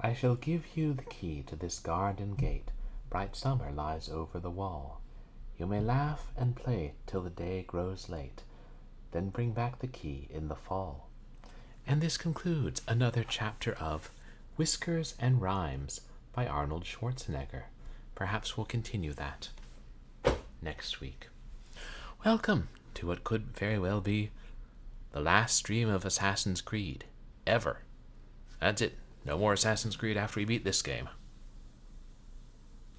I shall give you the key to this garden gate. Bright summer lies over the wall. You may laugh and play till the day grows late, then bring back the key in the fall. And this concludes another chapter of Whiskers and Rhymes by Arnold Schwarzenegger. Perhaps we'll continue that next week. Welcome to what could very well be the last stream of Assassin's Creed ever. That's it. No more Assassin's Creed after we beat this game.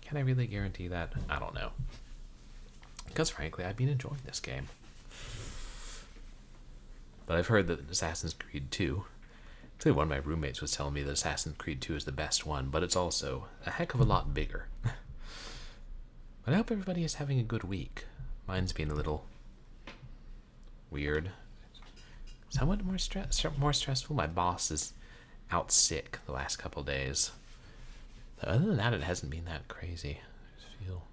Can I really guarantee that? I don't know. Because frankly, I've been enjoying this game. But I've heard that Assassin's Creed 2, actually one of my roommates was telling me that Assassin's Creed 2 is the best one, but it's also a heck of a lot bigger. But I hope everybody is having a good week. Mine's been a little weird. Somewhat more stressful. My boss is out sick the last couple days. But other than that, it hasn't been that crazy. I just feel...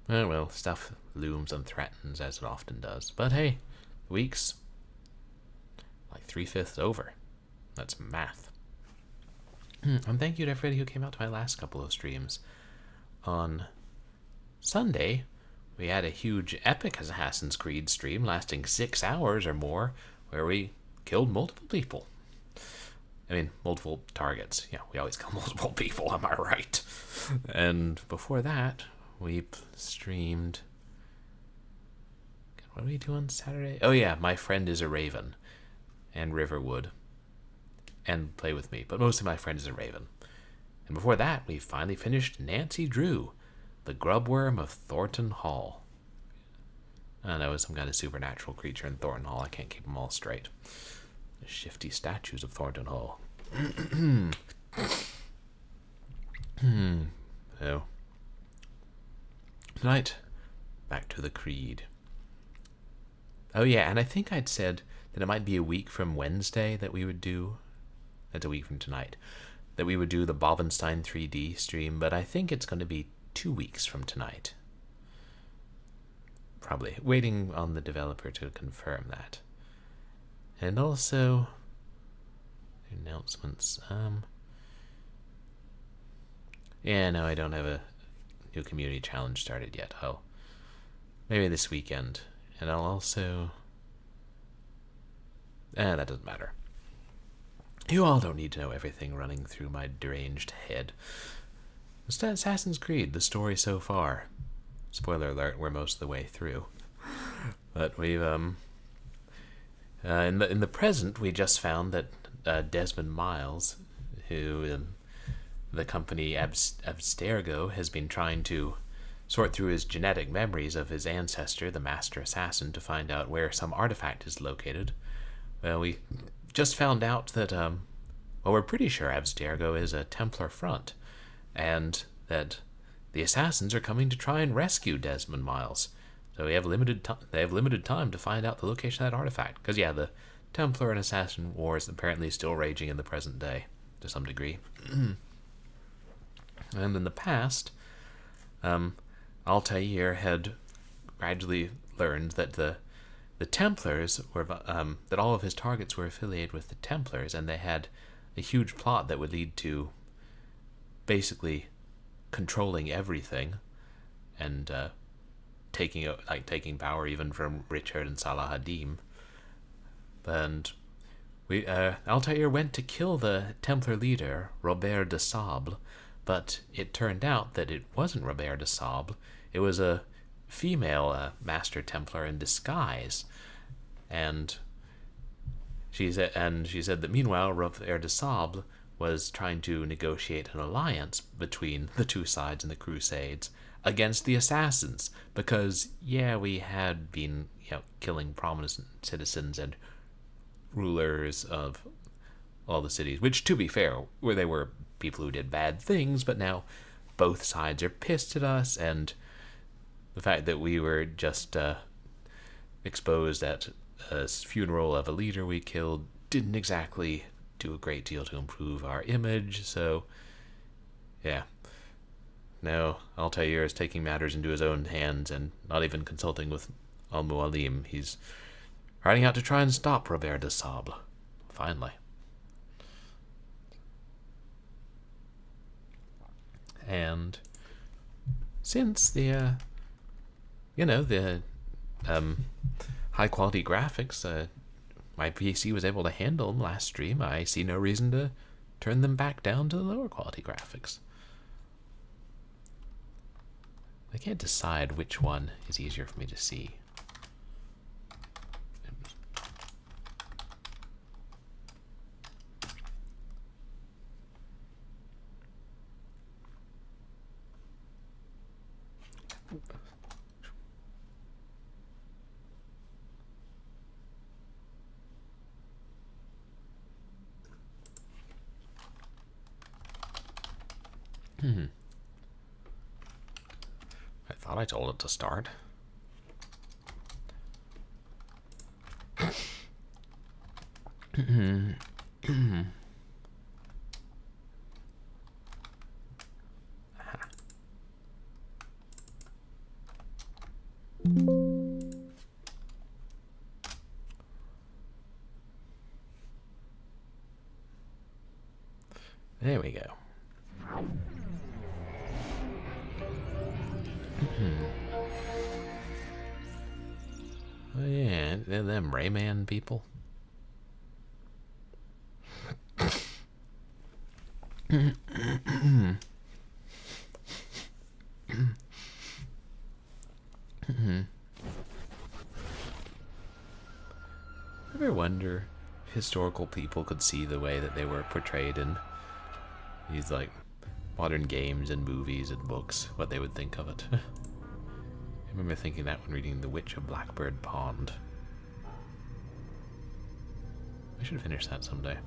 Oh well, stuff looms and threatens as it often does. But hey, the week's like 3/5 over. That's math. And thank you to everybody who came out to my last couple of streams. On Sunday, we had a huge epic Assassin's Creed stream lasting 6 hours or more, where we killed multiple people. I mean, multiple targets. Yeah, we always kill multiple people, am I right? And before that, we streamed... What did we do on Saturday? Oh yeah, My Friend is a Raven. And Riverwood. And Play With Me. But mostly My Friend is a Raven. And before that, we finally finished Nancy Drew, the grubworm of Thornton Hall. I don't know, some kind of supernatural creature in Thornton Hall. I can't keep them all straight. The shifty statues of Thornton Hall. So, tonight, back to the Creed. Oh yeah, and I think I'd said that it might be a week from Wednesday that we would do... That's a week from tonight. That we would do the Bovenstein 3D stream, but I think it's going to be 2 weeks from tonight. Probably. Waiting on the developer to confirm that. And also... announcements. Yeah, no, I don't have a new community challenge started yet. Oh, maybe this weekend. And I'll also... that doesn't matter. You all don't need to know everything running through my deranged head. It's Assassin's Creed, the story so far. Spoiler alert, we're most of the way through. But we've, in the present, we just found that Desmond Miles, who the company Abstergo has been trying to sort through his genetic memories of his ancestor, the Master Assassin, to find out where some artifact is located. Well, we just found out that, we're pretty sure Abstergo is a Templar front, and that the assassins are coming to try and rescue Desmond Miles. So they have limited time to find out the location of that artifact. Because, yeah, the Templar and Assassin War is apparently still raging in the present day, to some degree. And in the past, Altair had gradually learned that the Templars were, that all of his targets were affiliated with the Templars, and they had a huge plot that would lead to basically controlling everything and taking power even from Richard and Salah ad-Din. And Altair went to kill the Templar leader, Robert de Sable, but it turned out that it wasn't Robert de Sable. It was a female Master Templar in disguise, and she said that meanwhile Robert de Sable was trying to negotiate an alliance between the two sides in the Crusades against the assassins, because we had been killing prominent citizens and rulers of all the cities, which, to be fair, where they were people who did bad things, but now both sides are pissed at us, and the fact that we were just exposed at a funeral of a leader we killed didn't exactly do a great deal to improve our image. So now Altair is taking matters into his own hands and not even consulting with Al-Mualim. He's riding out to try and stop Robert de Sable. Finally. and since the high quality graphics my PC was able to handle them last stream, I see no reason to turn them back down to the lower quality graphics. I can't decide which one is easier for me to see. I thought I told it to start. There we go. Oh yeah, they're them Rayman people. Ever wonder if historical people could see the way that they were portrayed in these like modern games and movies and books, what they would think of it? I remember thinking that when reading The Witch of Blackbird Pond. I should finish that someday.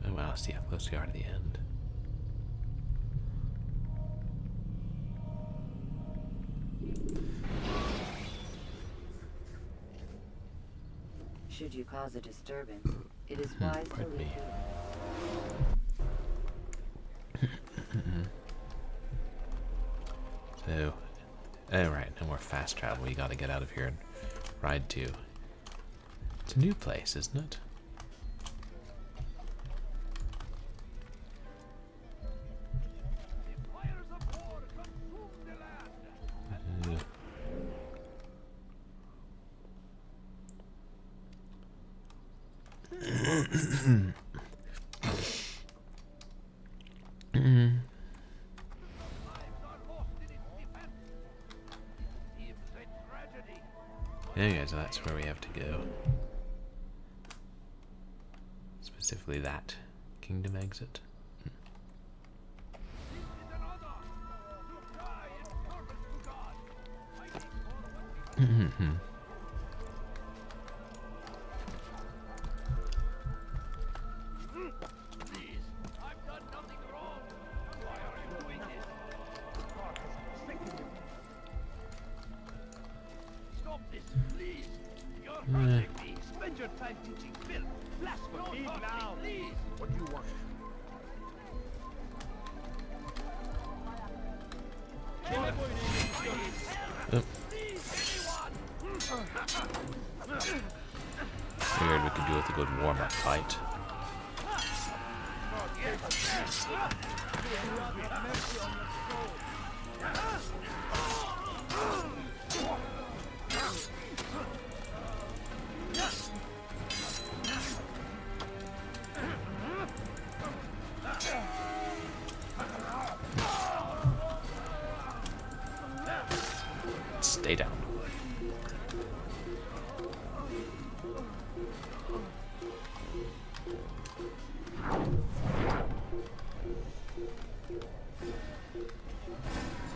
Oh wow, see how close we are to the end. Should you cause a disturbance, it is wise to leave. So, alright, no more fast travel. We gotta get out of here and ride to. It's a new place, isn't it? Okay, so that's where we have to go. Specifically that kingdom exit. Figured we could do with a good warm-up fight. Stay down.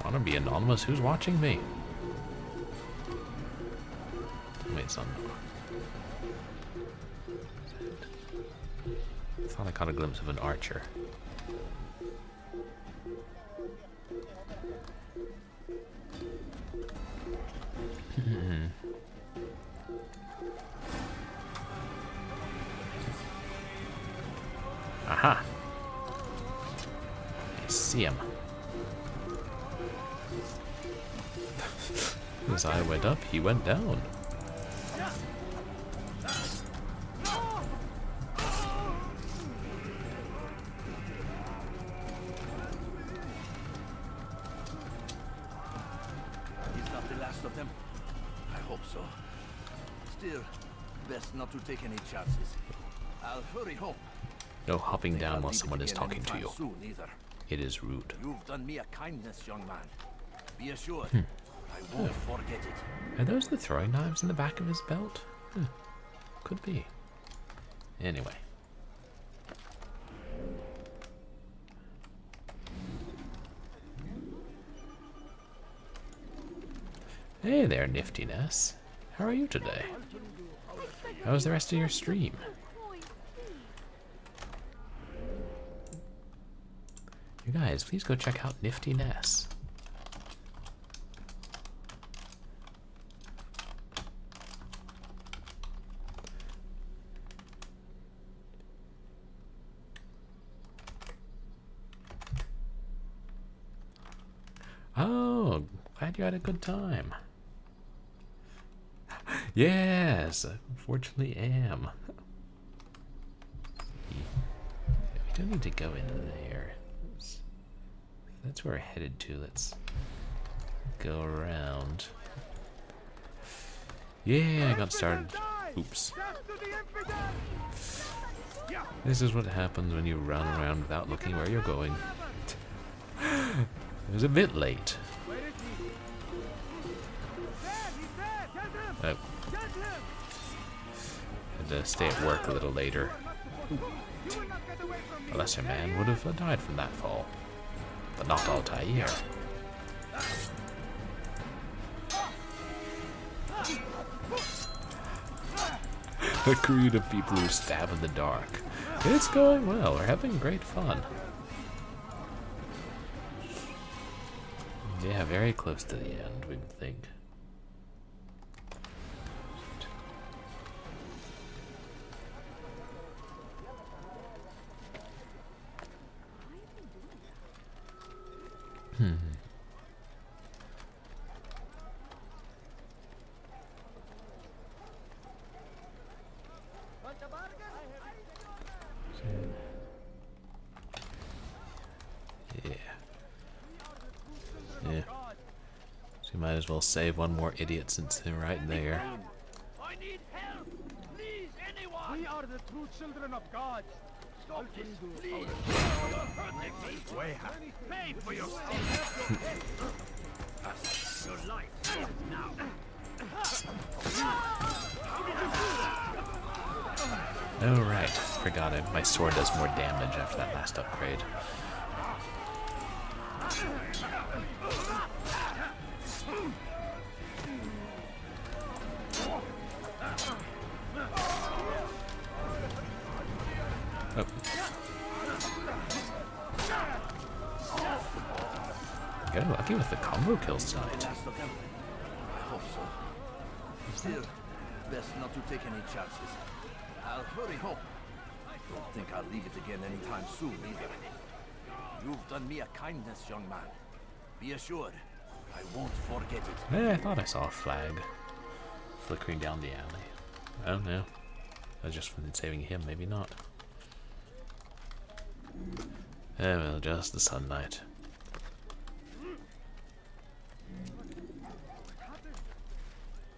I want to be anonymous. Who's watching me? Wait, son. I thought I caught a glimpse of an archer. See him. As I went up, he went down. He's not the last of them. I hope so. Still, best not to take any chances. I'll hurry home. No hopping down I'll while leave it someone is again talking to anytime you. soon either. It is rude. You've done me a kindness, young man. Be assured, I won't forget it. Are those the throwing knives in the back of his belt? Could be. Anyway. Hey there, niftiness. How are you today? How was the rest of your stream? You guys, please go check out Niftiness. Oh, glad you had a good time. Yes, unfortunately am. We don't need to go in there. That's where we're headed to. Let's go around. Yeah, I got started. Oops. This is what happens when you run around without looking where you're going. It was a bit late. Oh. Had to stay at work a little later. A lesser man would have died from that fall. But not Altair. A creed of people who stab in the dark. It's going well. We're having great fun. Yeah, very close to the end, we would think. Yeah. So you might as well save one more idiot since they're right there. I need help! Please, anyone! We are the true children of God. Stop this, please! You're hurting me! Pay for your your life now! Oh right, forgot it. My sword does more damage after that last upgrade. Oh. Getting lucky with the combo kills tonight. I hope so. Still, best not to take any chances. I'll hurry home. Don't think I'll leave it again anytime soon either. You've done me a kindness, young man. Be assured, I won't forget it. I thought I saw a flag flickering down the alley. Oh no. That was just from saving him, maybe not. Oh well, just the sunlight.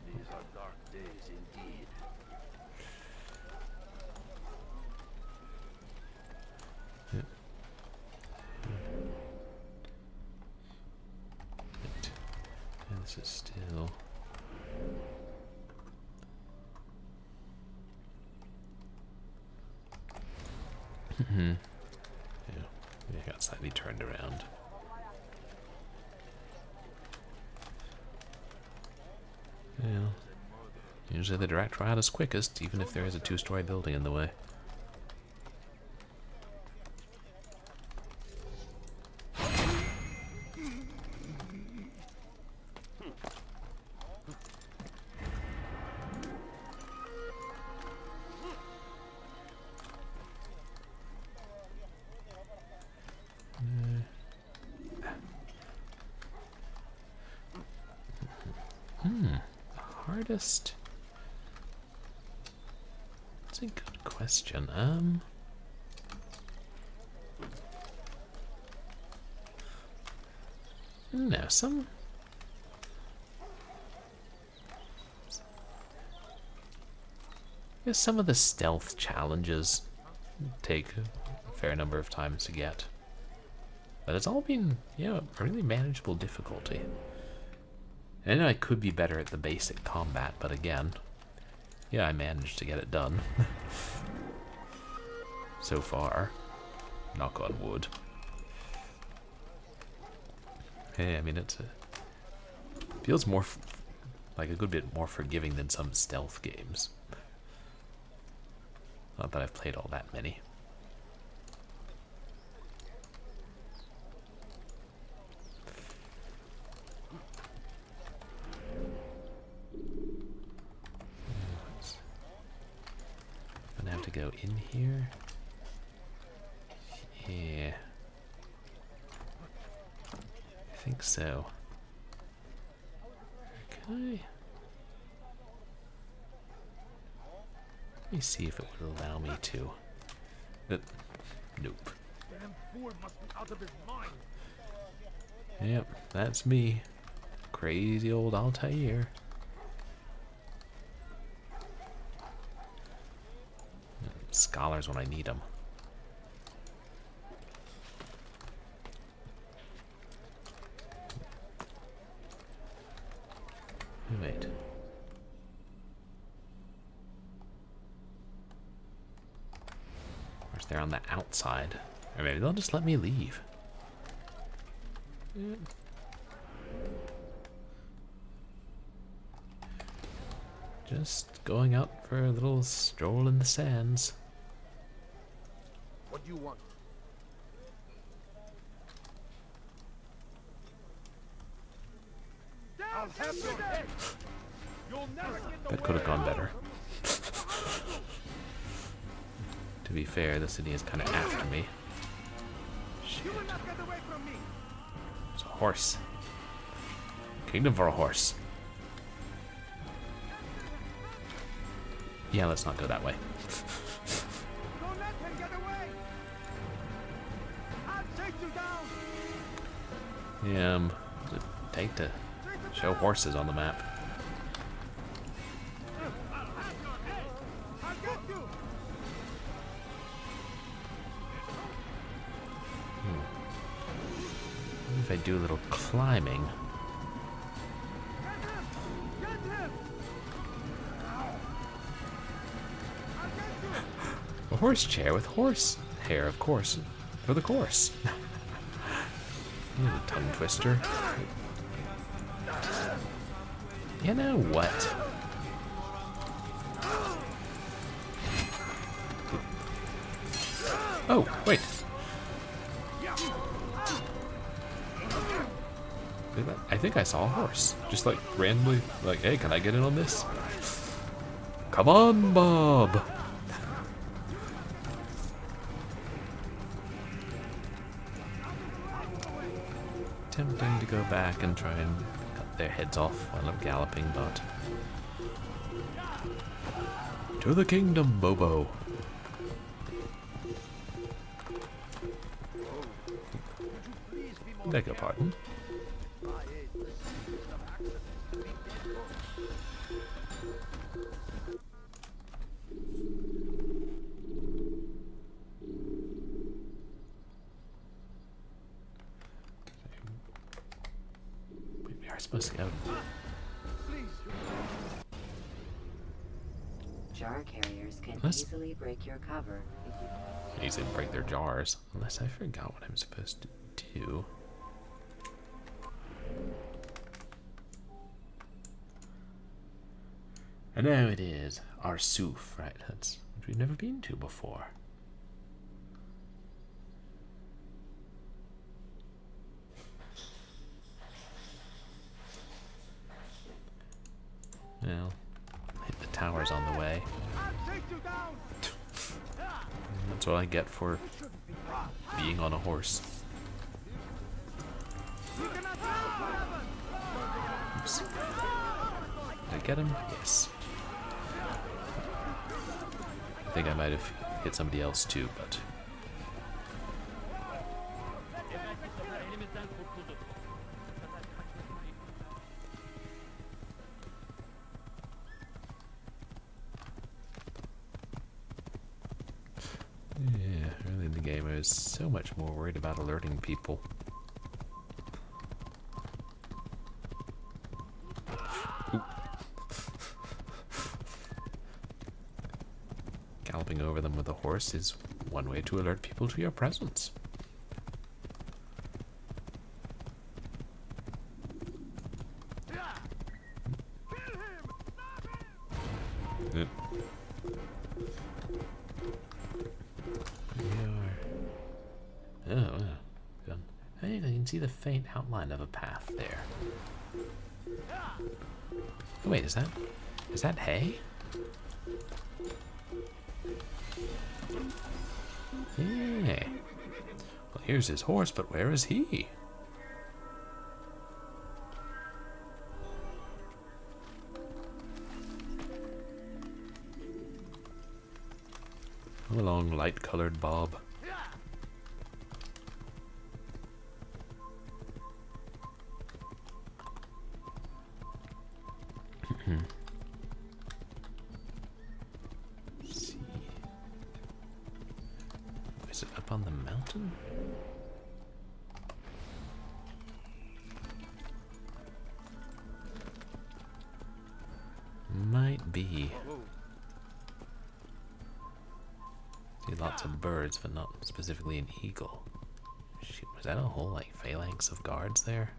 These are dark days indeed. Yep. Right. And this is still... yeah, I got slightly turned around. Well, usually the direct route is quickest, even if there is a two-story building in the way. Hardest. That's a good question. No, some of the stealth challenges take a fair number of times to get. But it's all been, a really manageable difficulty. I know I could be better at the basic combat, but again, I managed to get it done. So far. Knock on wood. Hey, I mean, it feels more like a good bit more forgiving than some stealth games. Not that I've played all that many. I'm gonna have to go in here. Yeah. I think so. Okay. Let me see if it would allow me to. Nope. Damn fool must be out of his mind. Yep, that's me. Crazy old Altair. Scholars when I need them. Wait. Or they're on the outside. Or maybe they'll just let me leave. Just going out for a little stroll in the sands. What do you want? I'll have your head. You'll never get the That could have gone better. To be fair, the city is kind of after me. Shit. You will not get away from me. It's a horse. Kingdom for a horse. Yeah, let's not go that way. Don't let him get away. I'll take you down. Yeah, it'd take to show horses on the map. I'll get you. Maybe if I do a little climbing. Get him. A horse chair with horse hair, of course. For the course. A tongue twister. You know what? Oh, wait. I think I saw a horse. Just like randomly, like, hey, can I get in on this? Come on, Bob. Tempting to go back and try and cut their heads off while I'm galloping, but... To the kingdom, Bobo! Beg your pardon? We are supposed to go. Jar carriers can Let's- easily break your cover if you Easily break their jars, unless I forgot what I'm supposed to do. I know it is Arsuf, right? That's which we've never been to before. Well, hit the towers on the way. I'll take you down. That's what I get for being on a horse. You cannot help what happened. Oops. get him? Yes. I think I might have hit somebody else too, but... yeah, early in the game I was so much more worried about alerting people. Galloping over them with a horse is one way to alert people to your presence. I can see the faint outline of a path there. Oh, wait, is that hay? Yeah. Well, here's his horse, but where is he? Come along, light-colored Bob. Is it up on the mountain? Might be. See lots of birds, but not specifically an eagle. Shoot, was that a whole like phalanx of guards there?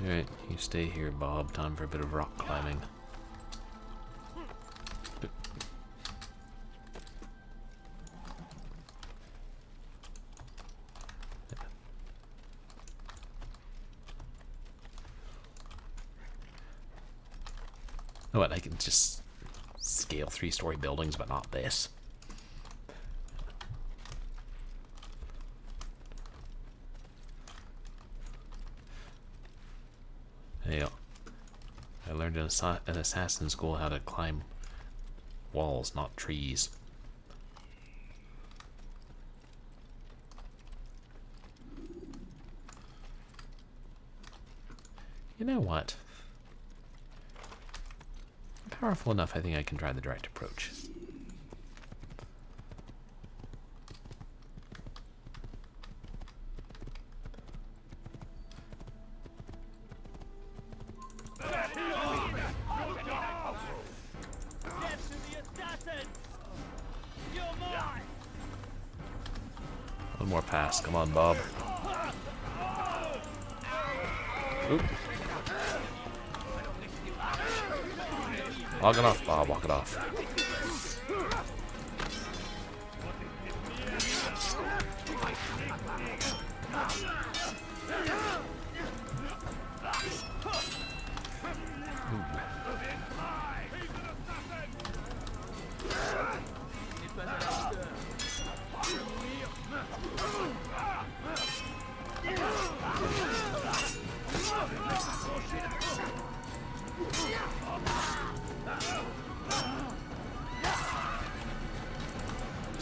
Alright, you stay here, Bob. Time for a bit of rock climbing. Oh, what? I can just scale 3-story buildings, but not this. Hey, I learned in assassin school how to climb walls, not trees. You know what? I'm powerful enough, I think I can try the direct approach. One more pass. Come on, Bob. Oop. Walk it off, Bob. Walk it off.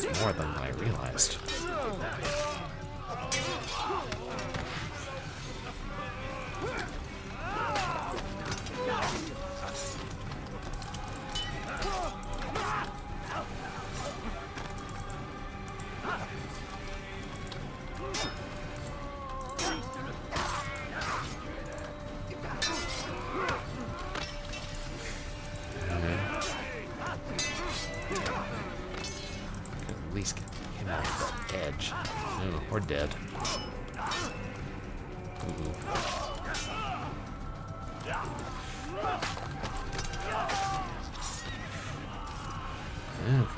It's more than I realized. At least get out of the edge. Oh, we're dead. Ooh. Okay.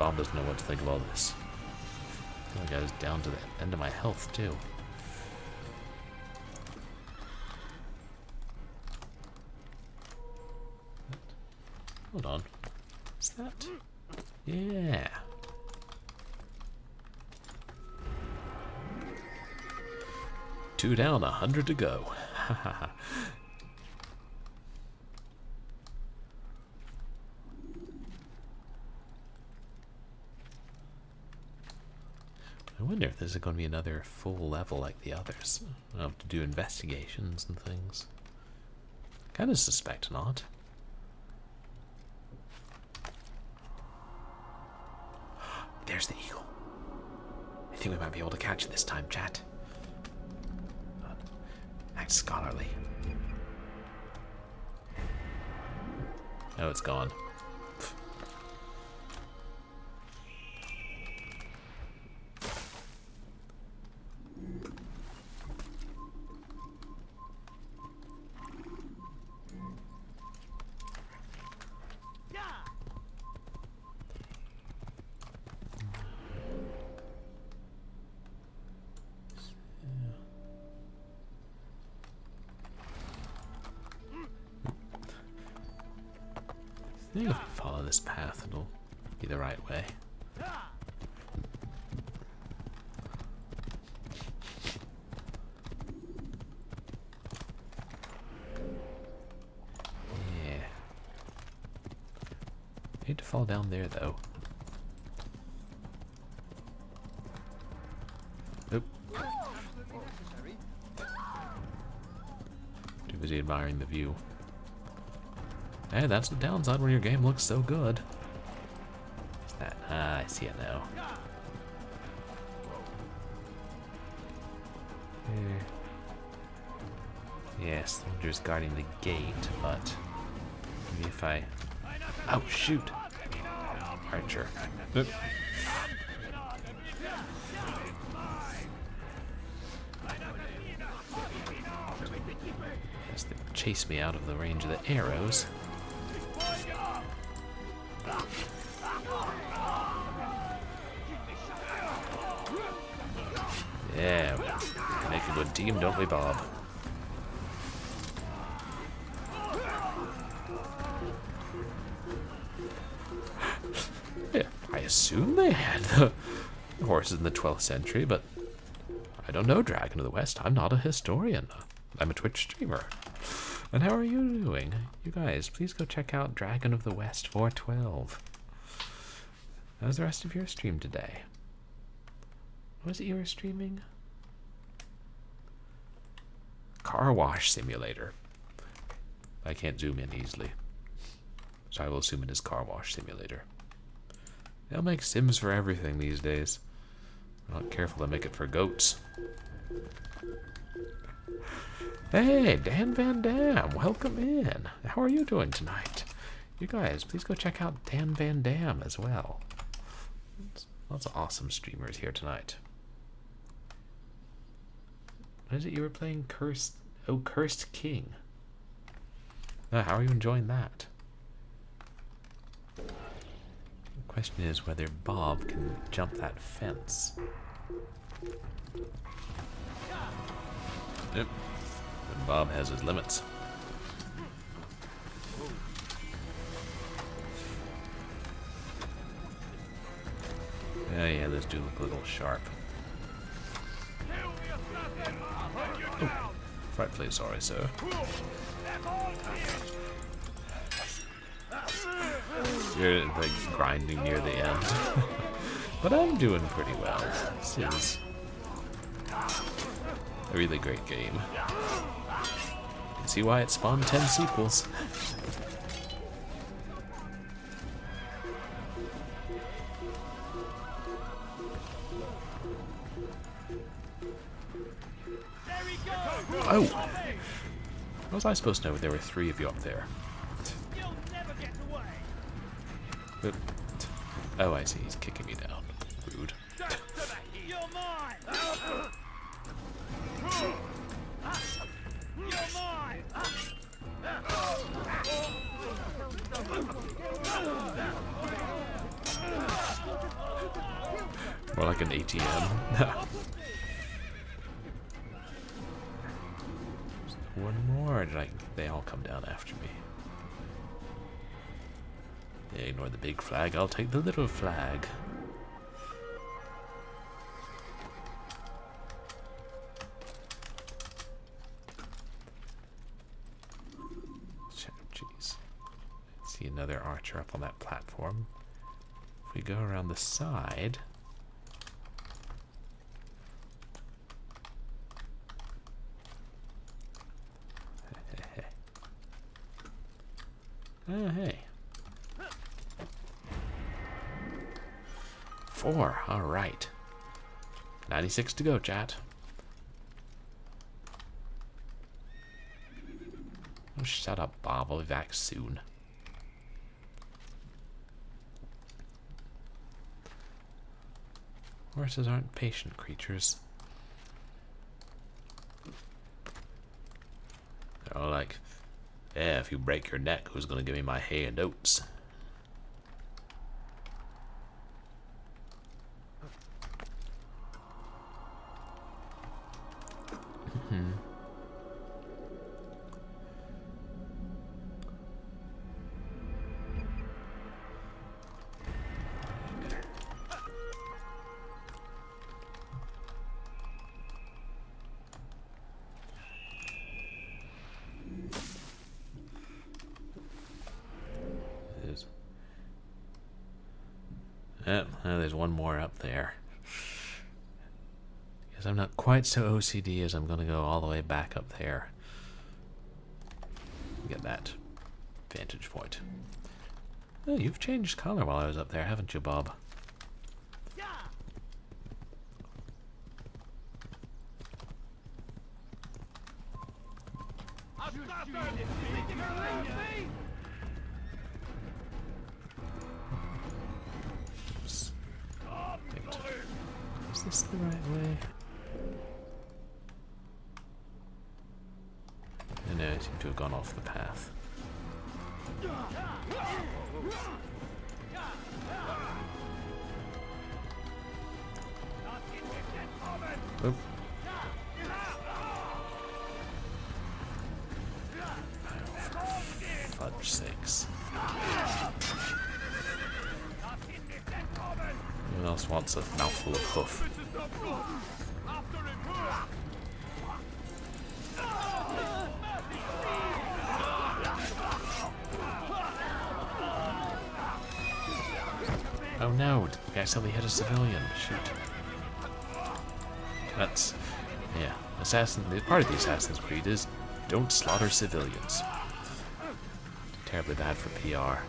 Bob doesn't know what to think of all this. I got us down to the end of my health, too. Hold on. Is that? Yeah. Two down, 100 to go. I wonder if this is going to be another full level like the others. I'll have to do investigations and things. Kind of suspect not. There's the eagle. I think we might be able to catch it this time, chat. Act scholarly. Oh, it's gone. I think if we follow this path, it'll be the right way. Yeah. I hate to fall down there, though. Oop. Too busy admiring the view. Hey, that's the downside when your game looks so good. What's that? Ah, I see it now. Yes, there's guarding the gate, but maybe if I... Oh, shoot! Archer. Oop. Yes, they chase me out of the range of the arrows. Yeah, we make a good team, don't we, Bob? Yeah, I assume they had the horses in the 12th century, but I don't know Dragon of the West. I'm not a historian. I'm a Twitch streamer. And how are you doing? You guys, please go check out Dragon of the West 412. How's the rest of your stream today? What was it you were streaming? Car wash simulator. I can't zoom in easily, so I will assume it is car wash simulator. They'll make sims for everything these days. I'm not careful to make it for goats. Hey, Dan Van Dam, welcome in. How are you doing tonight? You guys, please go check out Dan Van Dam as well. Lots of awesome streamers here tonight. What is it you were playing? Cursed... Oh, Cursed King. How are you enjoying that? The question is whether Bob can jump that fence. Yep. And Bob has his limits. Oh yeah, those do look a little sharp. Oh, frightfully sorry, sir. You're like grinding near the end. But I'm doing pretty well. This is a really great game. You can see why it spawned 10 sequels. Oh! How was I supposed to know there were 3 of you up there? Oop. Oh, I see. He's kicking me down. Rude. More like an ATM. One more. Did they all come down after me? Yeah, ignore the big flag. I'll take the little flag. Jeez. See another archer up on that platform. If we go around the side. Oh, hey. 4. All right. 96 to go, chat. Oh, shut up, Bob. I'll be back soon. Horses aren't patient creatures. They're all like, yeah, if you break your neck, who's going to give me my hay and oats? There's one more up there. Because I'm not quite so OCD as I'm going to go all the way back up there. Get that vantage point. Oh, you've changed color while I was up there, haven't you, Bob? Is this the right way? No, I seem to have gone off the path. Oh. Fudge sakes. Who else wants a mouthful of hoof? Oh no, we accidentally hit a civilian. Shoot. That's, yeah. Part of the Assassin's Creed is don't slaughter civilians. Terribly bad for PR.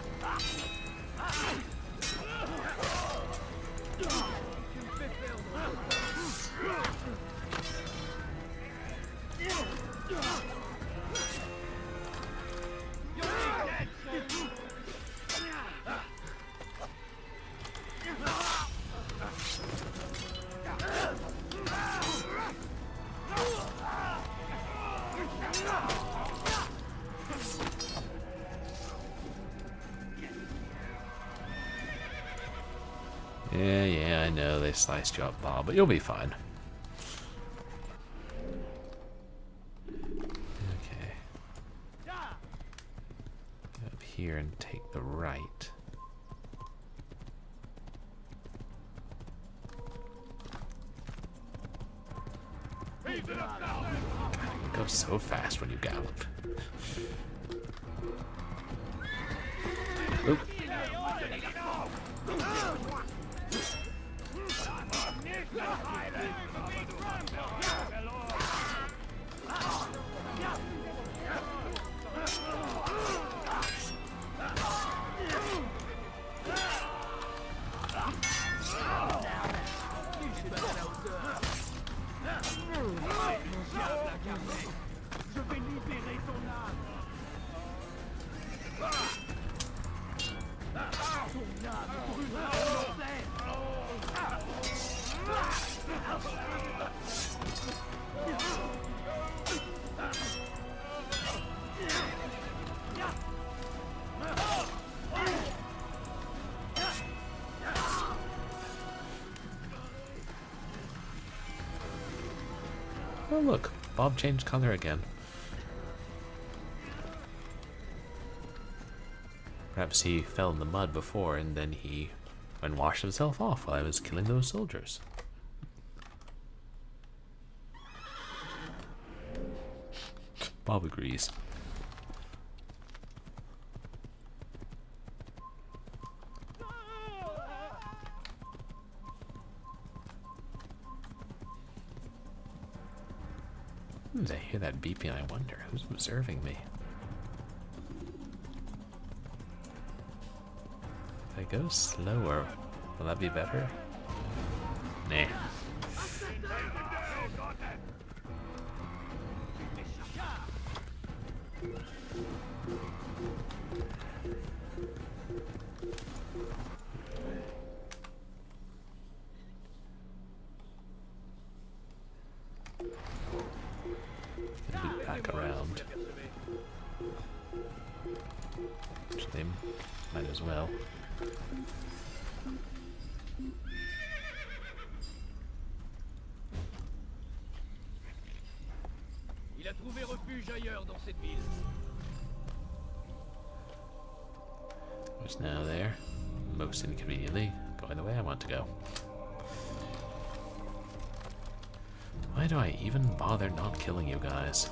Yeah, I know they sliced you up, Bob, but you'll be fine. Okay. Go up here and take the right. God, you go so fast when you gallop. Oop. Oh look, Bob changed color again. Perhaps he fell in the mud before and then he went and washed himself off while I was killing those soldiers. Bob agrees. As I hear that beeping, I wonder who's observing me. If I go slower, will that be better? Nah. Loop back around. Actually, might as well. Il a trouvé refuge ailleurs dans cette ville. What's now there? Most inconveniently, going the way I want to go. Why do I even bother not killing you guys?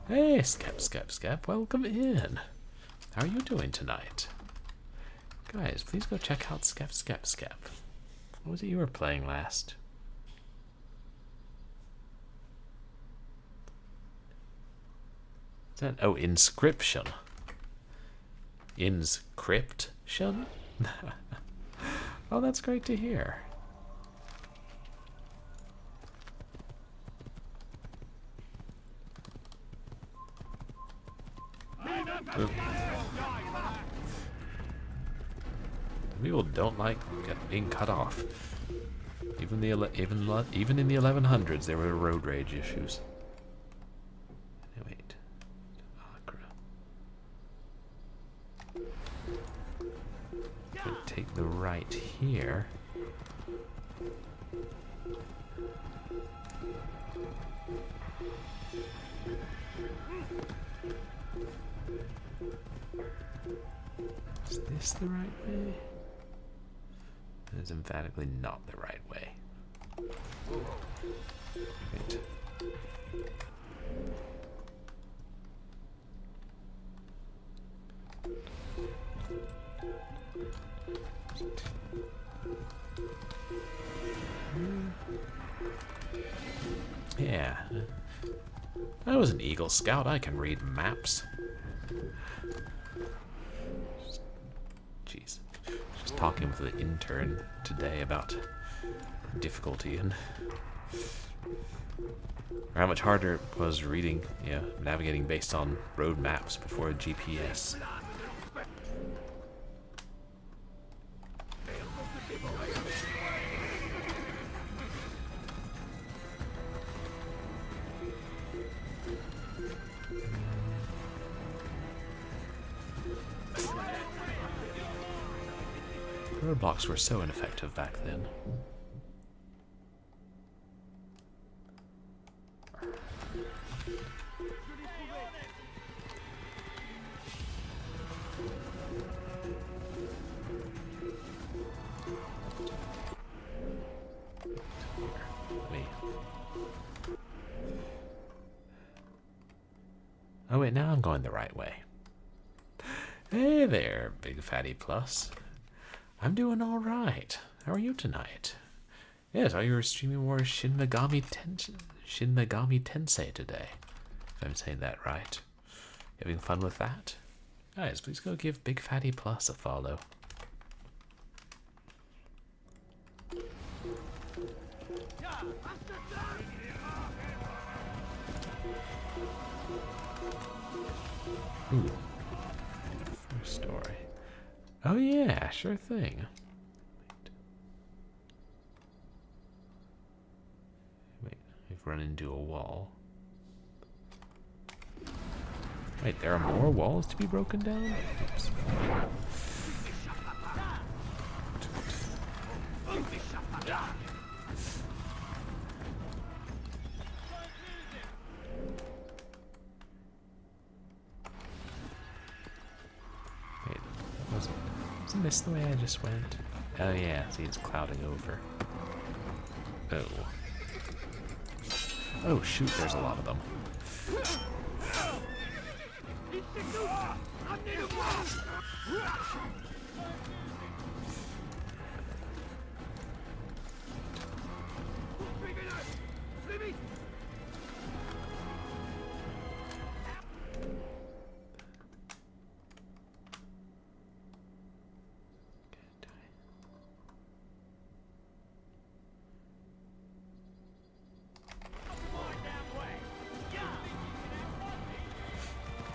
Hey, Skep, welcome in. How are you doing tonight? Guys, please go check out Skep. What was it you were playing last? Is that, oh, Inscription. Inscription? Oh, that's great to hear. Ooh. People don't like being cut off. Even in the 1100s, there were road rage issues. Wait, take the right here. Is this the right way? That is emphatically not the right way. Wait. Yeah. I was an Eagle Scout. I can read maps. Jeez. Just talking with the intern today about difficulty and or how much harder it was reading, navigating based on road maps before GPS. Roadblocks were so ineffective back then. Oh wait, now I'm going the right way. Hey there, Big Fatty Plus. I'm doing all right. How are you tonight? Yes, you were streaming more Shin Megami Tensei today. If I'm saying that right. Having fun with that? Guys, please go give Big Fatty Plus a follow. Ooh. First story. Oh yeah, sure thing. Wait, I've run into a wall. Wait, there are more walls to be broken down? Oops. Isn't this the way I just went? Oh yeah, see it's clouding over. Oh. Oh shoot, there's a lot of them.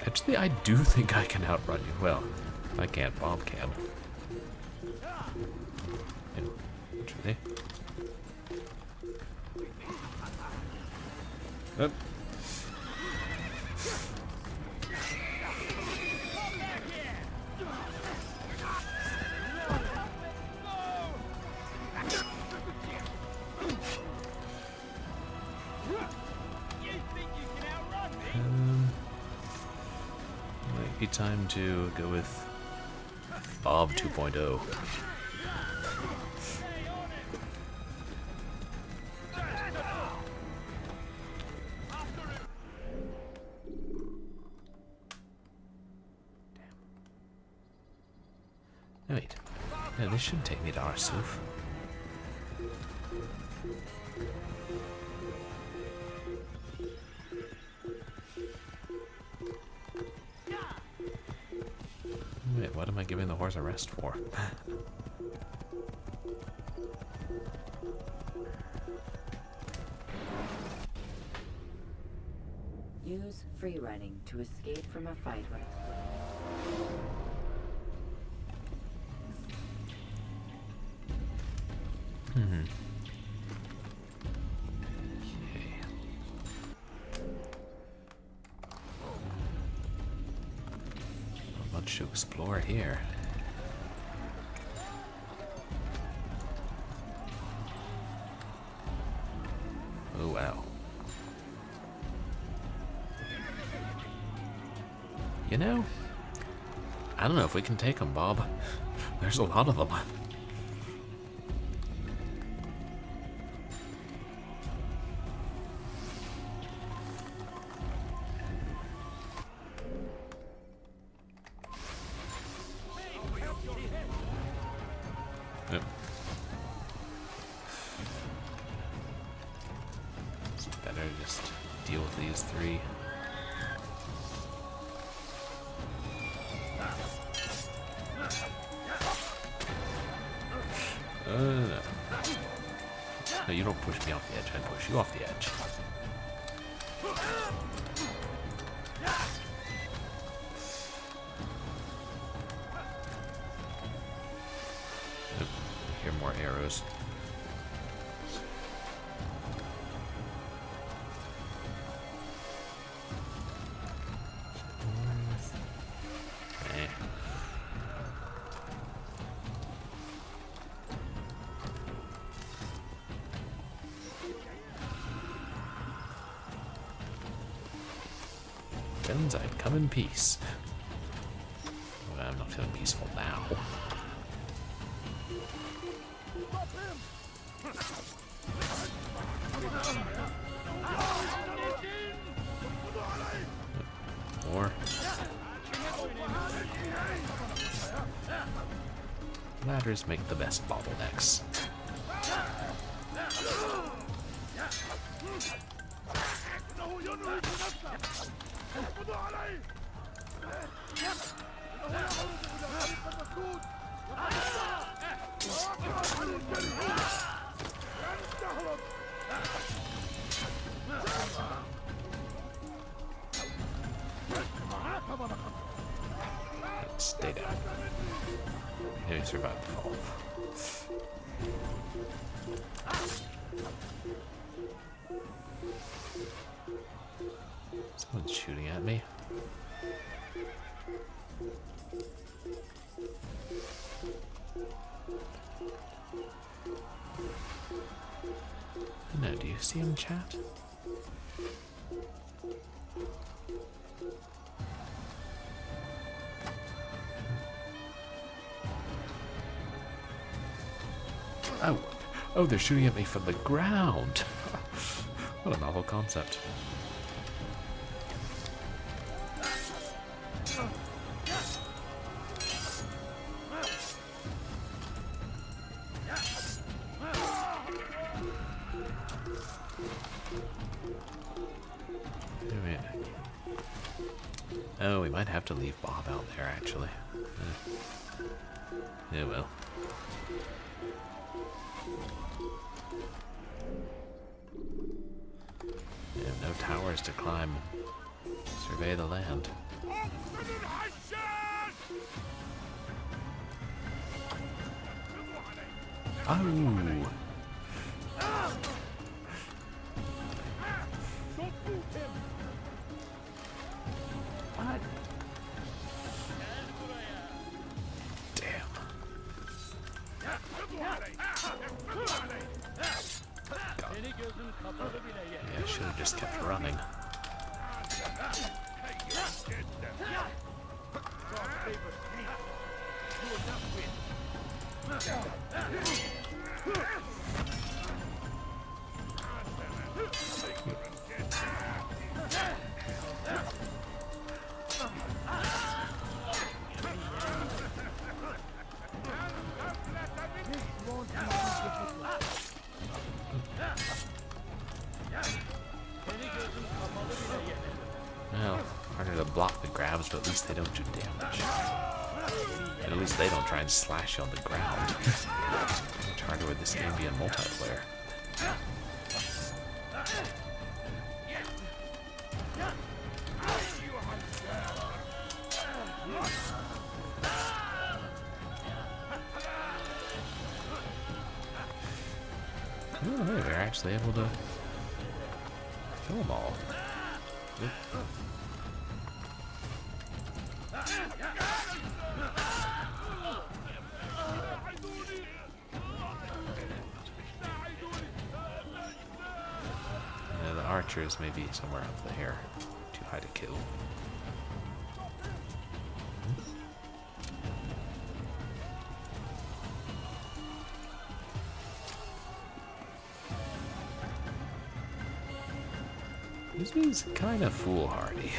Actually, I do think I can outrun you. Well, I can't. Bob can. Actually. Oh. Might be time to go with Bob 2.0. Oh, wait. Yeah, this should take me to Arsuf. Wait, what am I giving the horse a rest for? Use free running to escape from a fight when Okay. Not much to explore here. Oh wow. You know, I don't know if we can take them, Bob. There's a lot of them. Yep. It's better to just deal with these three. No, you don't push me off the edge, I push you off the edge. Yep, hear more arrows. Guns, I'd come in peace. Well, I'm not feeling peaceful now. More. Ladders make the best bottlenecks. Stay down. You survived the fall. Someone's shooting at me. No, do you see him, chat? Oh, they're shooting at me from the ground. What a novel concept. Oh, we might have to leave Bob out there, actually. Yeah, well. We have no towers to climb. Survey the land. Oh! What? Damn. Yeah, I should have just kept running. Well, harder to block the grabs, but at least they don't do damage. And at least they don't try and slash you on the ground. Much harder with this game being multiplayer. Oh, hey, we're actually able to kill them all. Yep. Yeah, the archers may be somewhere up there. Too high to kill. This is kind of foolhardy.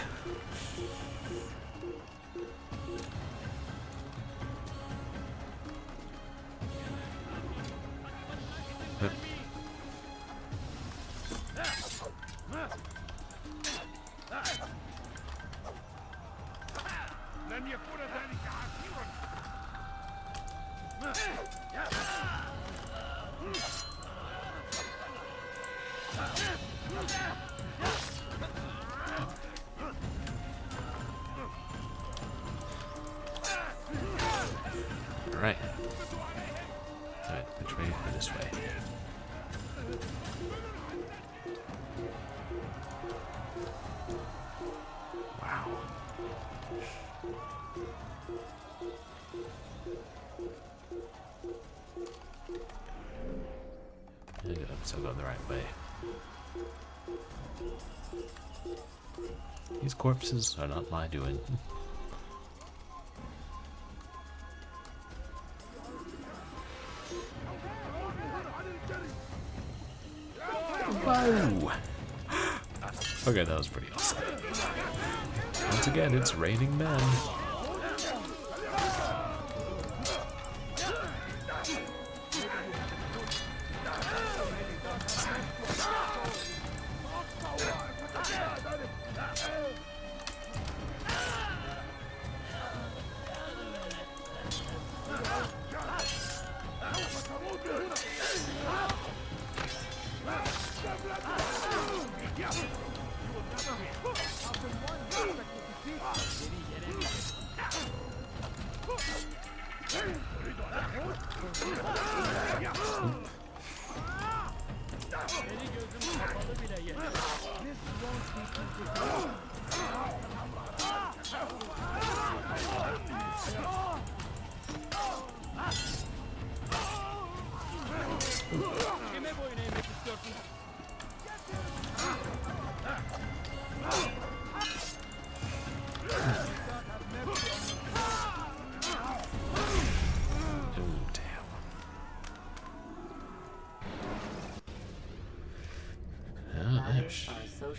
Alright. Alright, which way? This way. Wow. I'm still going the right way. These corpses are not my doing. Whoa! Okay, that was pretty awesome. Once again, it's raining men.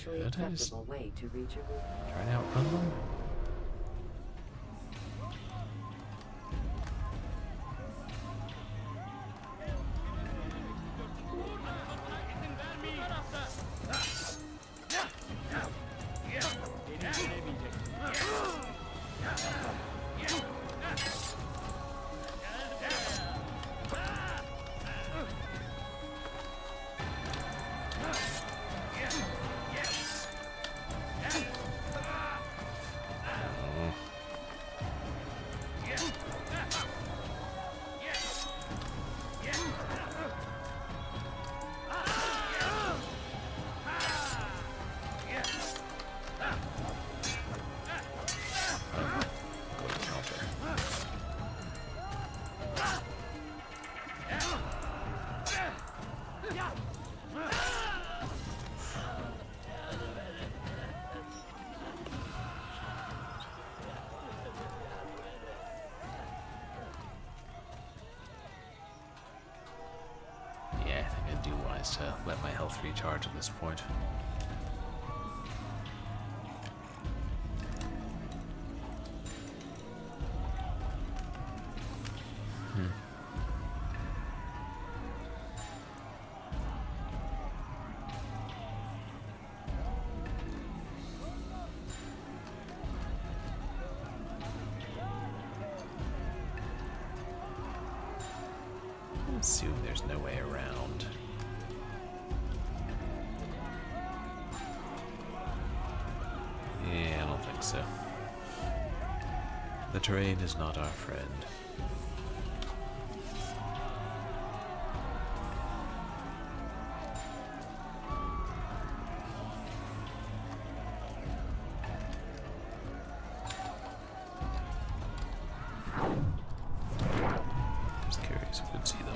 socially Should I just acceptable way to reach a roof. try to outrun them? Yeah, I think I'd do wise to let my health recharge at this point. Assume there's no way around. Yeah, I don't think so. The terrain is not our friend. Just curious if we'd see them.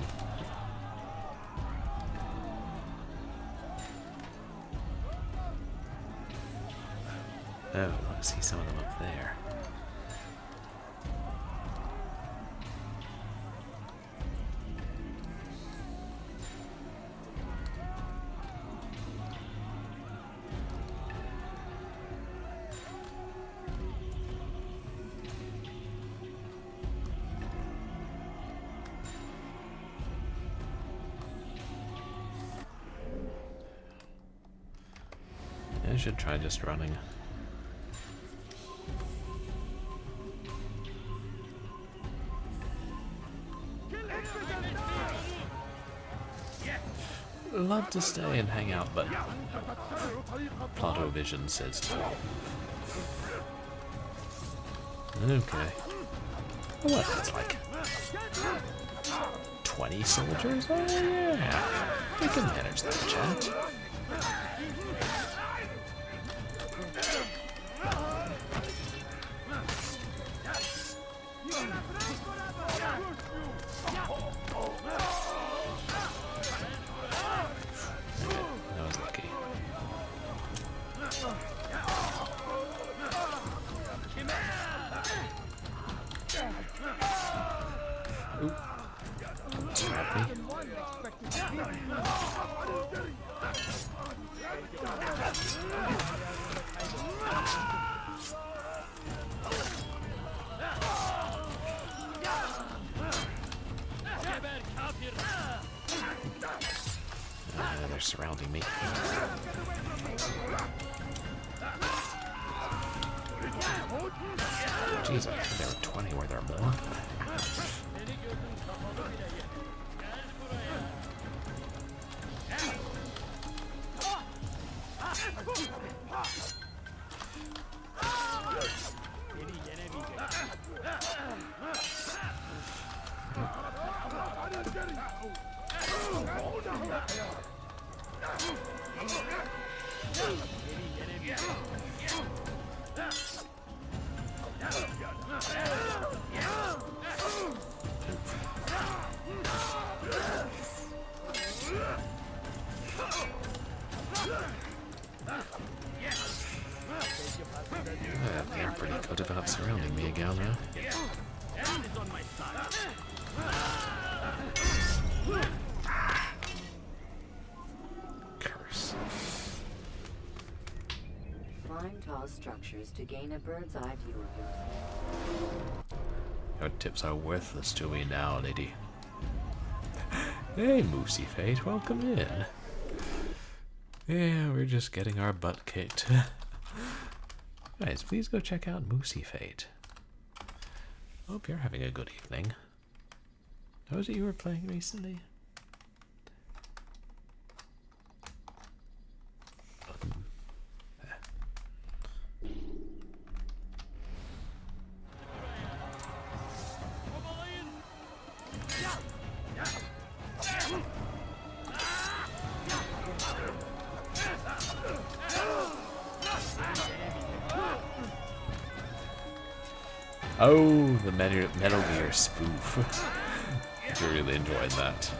Oh, I see some of them up there. I should try just running. Love to stay and hang out, but Plato Vision says no. Okay. What? That's like 20 soldiers? Oh yeah. We can manage that, chat. They're surrounding me. Jeez, I think there were 20 where there are more. They're pretty good about surrounding me again now. Curse. tall structures to gain a bird's eye view of yourself. Your tips are worthless to me now, lady. Hey, Moosey Fate, welcome in. Yeah, we're just getting our butt kicked. Guys, please go check out Moosey Fate. Hope you're having a good evening. What was it you were playing recently? Oh, the Metal Gear spoof. I really enjoyed that.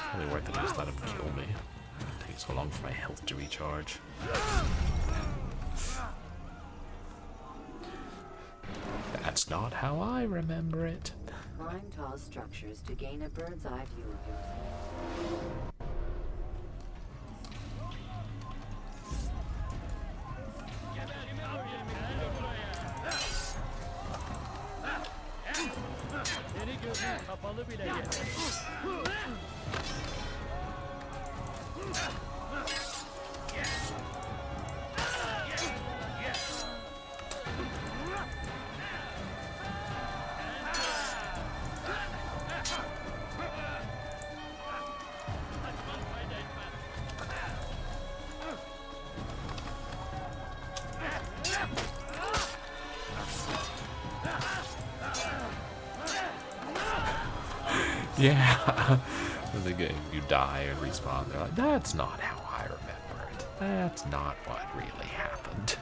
Probably worth it to just let him kill me. It takes so long for my health to recharge. That's not how I remember it. Climb tall structures to gain a bird's eye view of yourself. Yeah, when they get, you die and respawn, they're like, that's not how I remember it. That's not what really happened.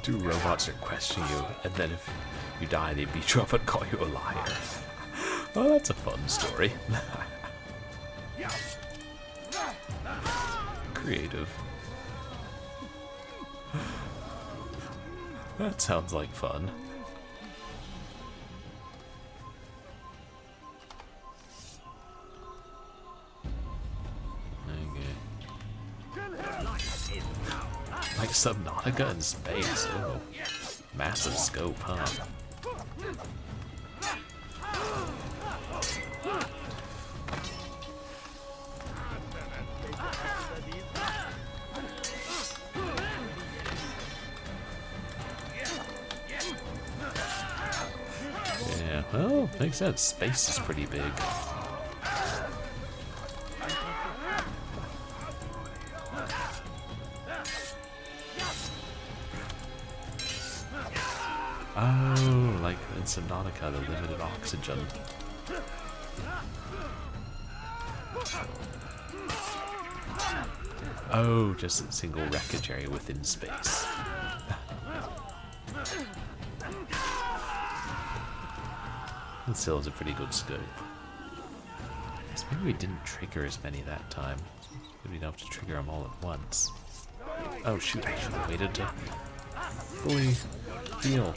Two robots are questioning you, and then if you die, they beat you up and call you a liar. Oh, that's a fun story. Creative. That sounds like fun. Like Subnautica in space. Oh, massive scope, huh? Yeah, well, makes sense. Space is pretty big. Oh, like in Subnautica, the limited oxygen. Oh, just a single wreckage area within space. It still is a pretty good scope. So maybe we didn't trigger as many that time. Maybe we'd have to trigger them all at once. Oh shoot, I should have waited to fully heal.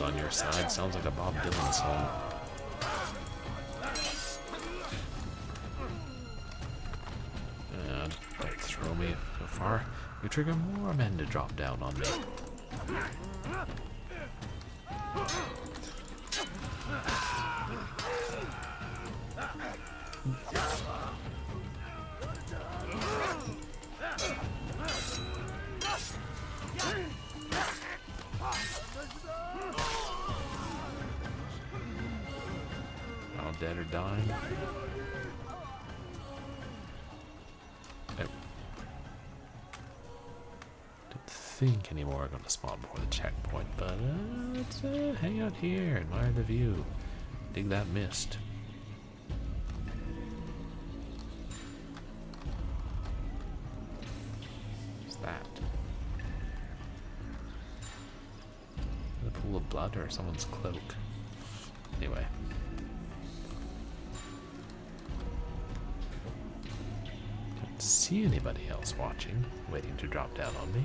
is on your side. Sounds like a Bob Dylan song. And don't throw me so far. You trigger more men to drop down on me. All dead or dying. Think any more are going to spawn before the checkpoint, but let's hang out here, admire the view, dig that mist. What's that? A pool of blood or someone's cloak? Anyway. Don't see anybody else watching, waiting to drop down on me.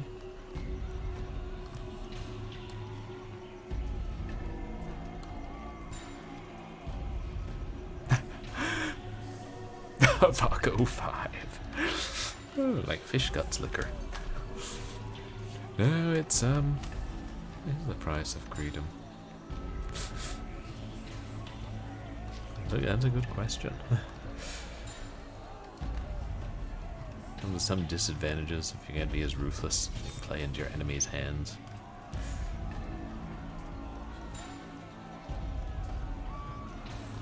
Vodka 05. Oh, like fish guts liquor. No, it's the price of freedom. Look, that's a good question. Comes with some disadvantages if you can't be as ruthless. You can play into your enemy's hands.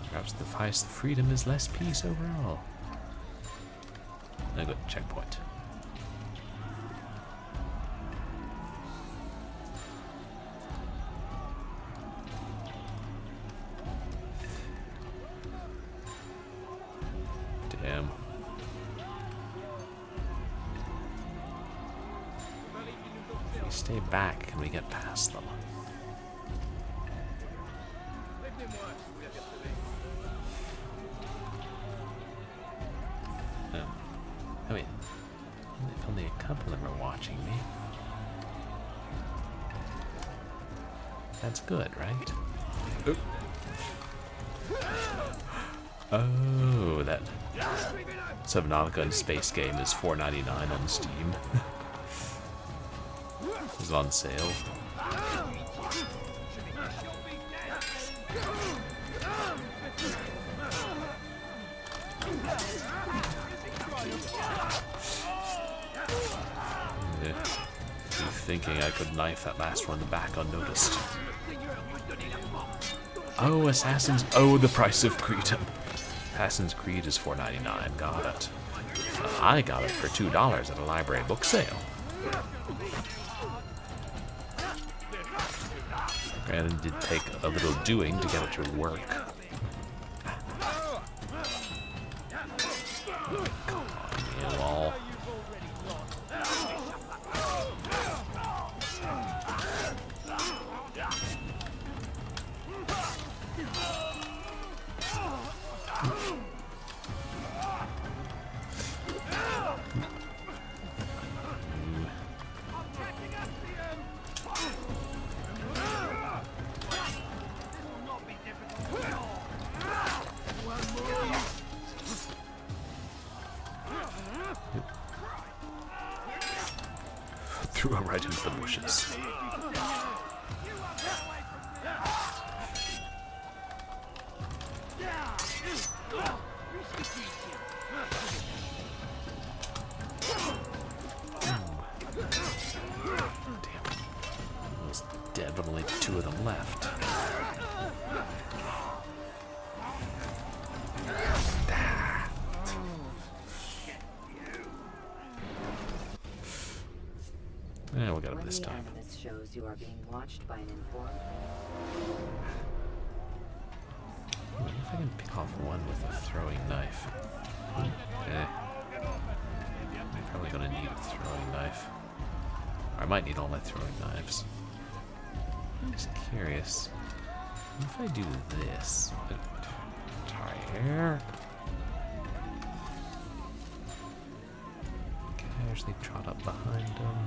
Perhaps the price of freedom is less peace overall. Now go to checkpoint. Damn. If we stay back, can we get past them? I mean, if only a couple of them are watching me. That's good, right? Oop. Oh, that Subnautica and Space game is $4.99 on Steam. It was on sale. Thinking I could knife that last one in the back unnoticed. Oh, Assassin's... Oh, the price of freedom. Assassin's Creed is $4.99. Got it. I got it for $2 at a library book sale. Granted, it did take a little doing to get it to work. Come on, you all. Threw him right into the bushes. Damn. Almost dead, but only 2 of them left. Yeah, we'll get him this time. When the animus shows you are being watched by an informed... I wonder if I can pick off one with a throwing knife. Okay. I'm probably gonna need a throwing knife. Or I might need all my throwing knives. I'm just curious. What if I do this? Try here. Casually trot up behind him.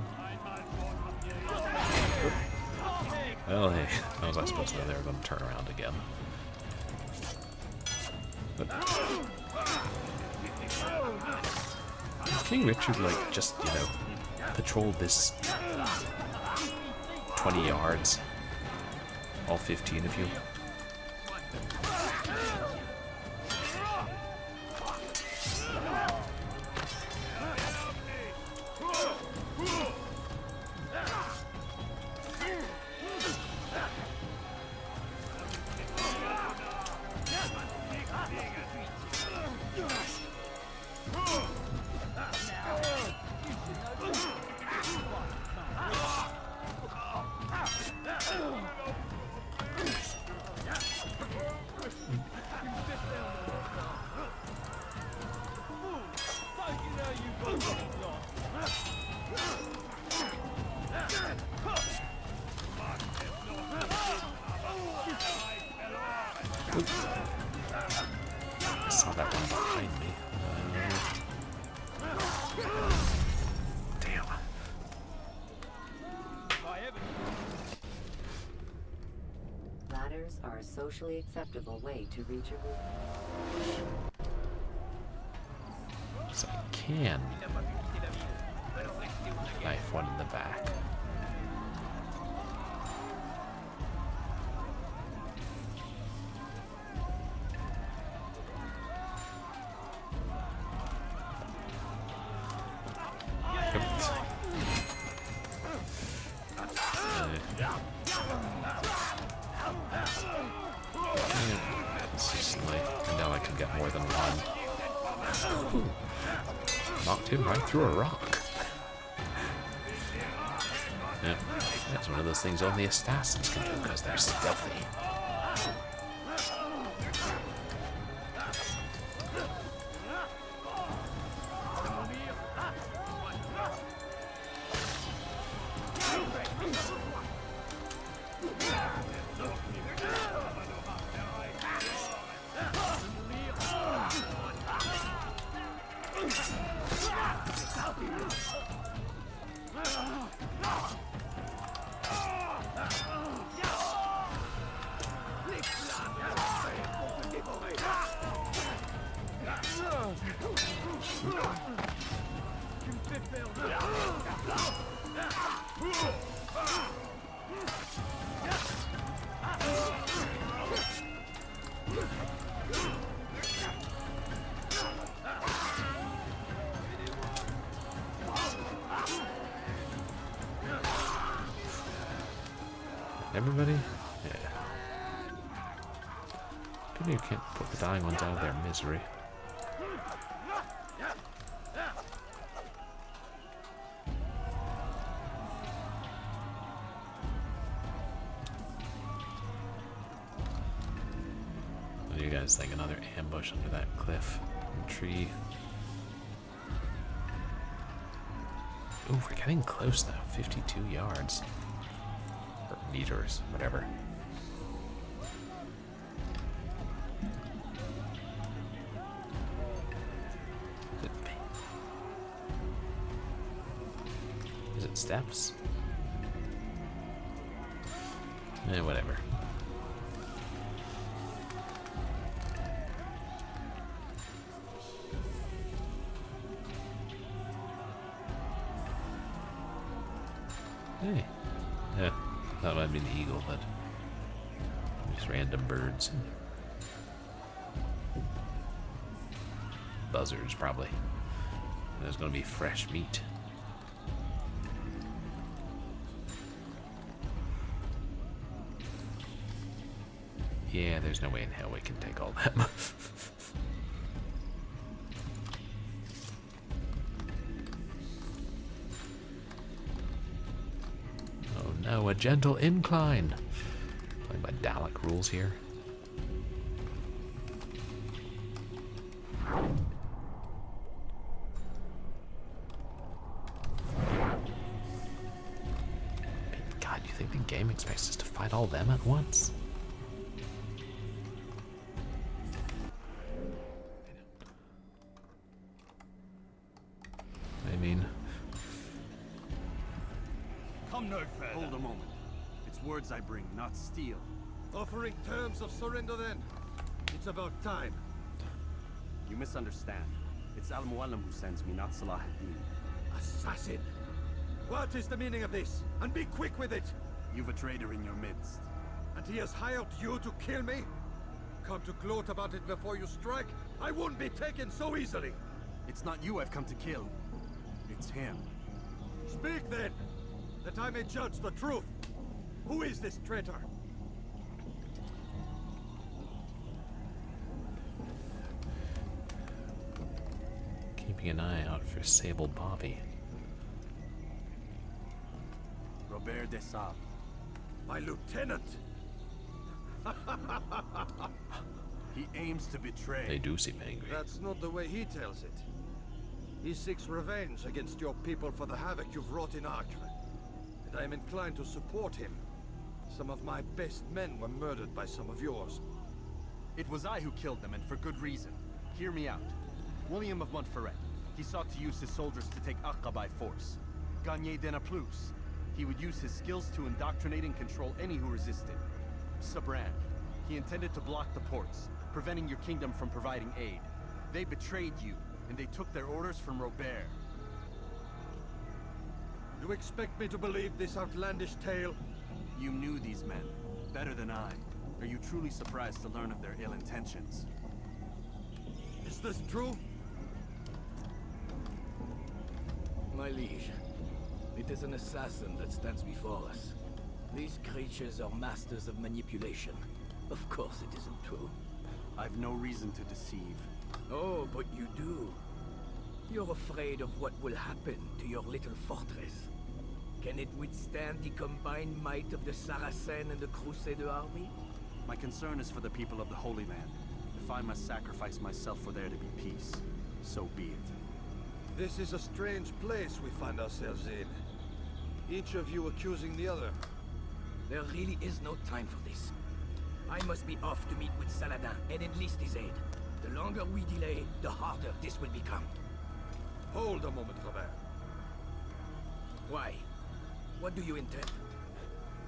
Well, hey, how was I supposed to know they were going to turn around again? But King Richard, like, just, you know, patrol this 20 yards. All 15 of you. I saw that one behind me. Damn. Ladders are a socially acceptable way to reach a roof. So I can knife one in the back. Now I can get more than one. Knocked him right through a rock. Yeah, that's one of those things only assassins can do because they're stealthy. Everybody? Yeah. Maybe you can't put the dying ones out of their misery. What do you guys think? Another ambush under that cliff and tree. Ooh, we're getting close though. 52 yards. Or meters, whatever. Is it steps? Whatever. Hey. Yeah. Thought it might be the eagle, but just random birds. Buzzards, probably. There's gonna be fresh meat. Yeah, there's no way in hell we can take all them. Oh no, a gentle incline. Playing by Dalek rules here. God, you think the game expects us to fight all them at once? Come no further. Hold a moment. It's words I bring, not steel. Offering terms of surrender then? It's about time. You misunderstand. It's Al-Mualim who sends me, not Salah ad-Din. Assassin! What is the meaning of this? And be quick with it! You've a traitor in your midst. And he has hired you to kill me? Come to gloat about it before you strike? I won't be taken so easily! It's not you I've come to kill. It's him. Speak then, that I may judge the truth. Who is this traitor? Keeping an eye out for Sable Bobby. Robert de Sable. My lieutenant! He aims to betray. They do seem angry. That's not the way he tells it. He seeks revenge against your people for the havoc you've wrought in Acre. And I am inclined to support him. Some of my best men were murdered by some of yours. It was I who killed them, and for good reason. Hear me out. William of Montferrat. He sought to use his soldiers to take Acre by force. Gagné de Naplouse. He would use his skills to indoctrinate and control any who resisted. Sabran. He intended to block the ports, preventing your kingdom from providing aid. They betrayed you, and they took their orders from Robert. You expect me to believe this outlandish tale? You knew these men, better than I. Are you truly surprised to learn of their ill intentions? Is this true? My liege, it is an assassin that stands before us. These creatures are masters of manipulation. Of course it isn't true. I've no reason to deceive. Oh, but you do. You're afraid of what will happen to your little fortress. Can it withstand the combined might of the Saracen and the Crusader army? My concern is for the people of the Holy Land. If I must sacrifice myself for there to be peace, so be it. This is a strange place we find ourselves in. Each of you accusing the other. There really is no time for this. I must be off to meet with Saladin and enlist his aid. The longer we delay, the harder this will become. Hold a moment, Robert. Why? What do you intend?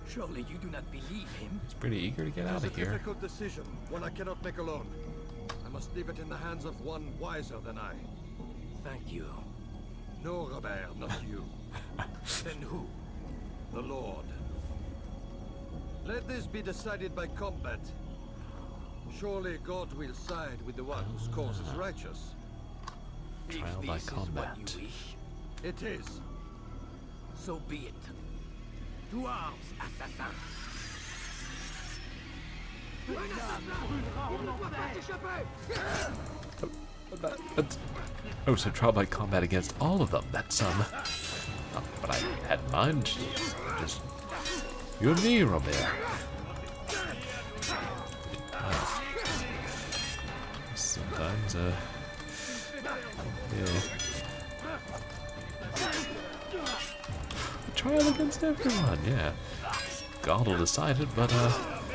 Surely you do not believe him? He's pretty eager to get out It's of a here. difficult decision, one I cannot make alone. I must leave it in the hands of one wiser than I. Thank you. No, Robert, not you. Then who? The Lord. Let this be decided by combat. Surely God will side with the one whose cause is righteous. Trial If by this is combat. what you wish, It is. so be it. To arms, assassin! Oh, so trial by combat against all of them. That's not what I had in mind. Just you and me, Robert. Sometimes, yeah. Trial against everyone, yeah. God will decide it, but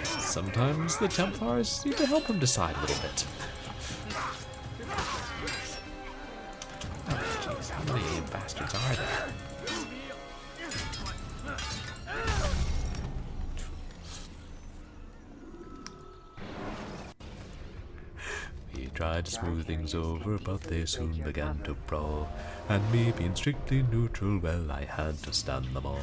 sometimes the Templars need to help him decide a little bit. Oh, jeez, how many bastards are there? We tried to smooth things over, but they soon began to brawl. And me being strictly neutral, well, I had to stand them all.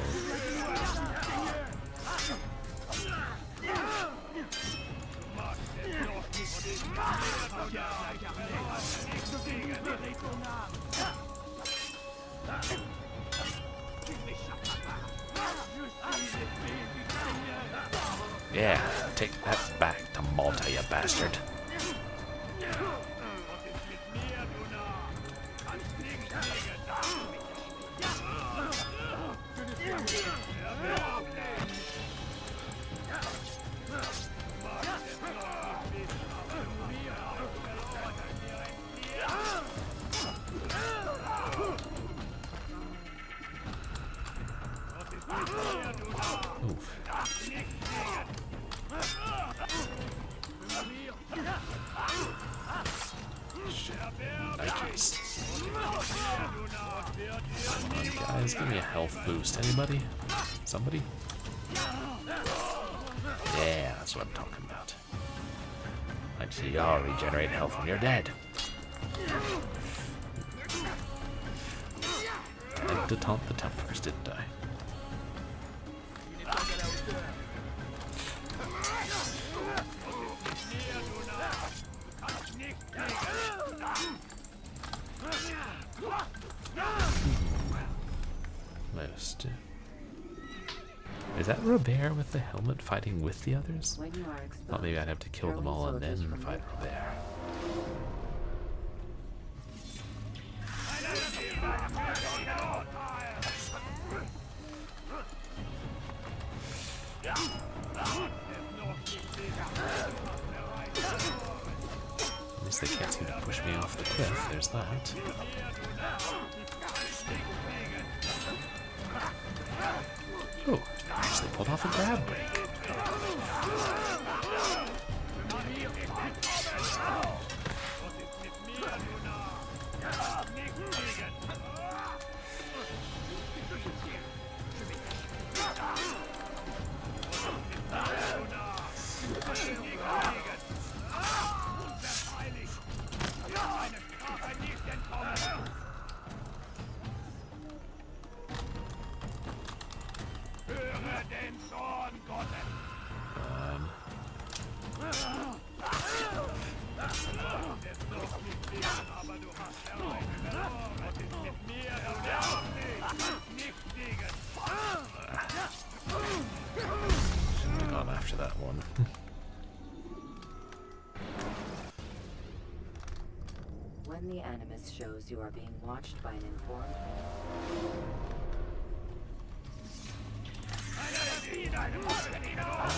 Yeah, take that back to Malta, you bastard. Oof. Nikes. Come on, guys, give me a health boost. Anybody? Somebody? Yeah, that's what I'm talking about. Let's see, I'll regenerate health when you're dead. I meant to taunt the Templars, didn't I? Most. Is that Robert with the helmet fighting with the others? When you are exposed, Thought maybe I'd have to kill them all and then fight Robert. At least they can't seem to push me off the cliff. There's that. Oh, actually pulled off a grab break. Shouldn't have gone after that one. When the animus shows you are being watched by an informed,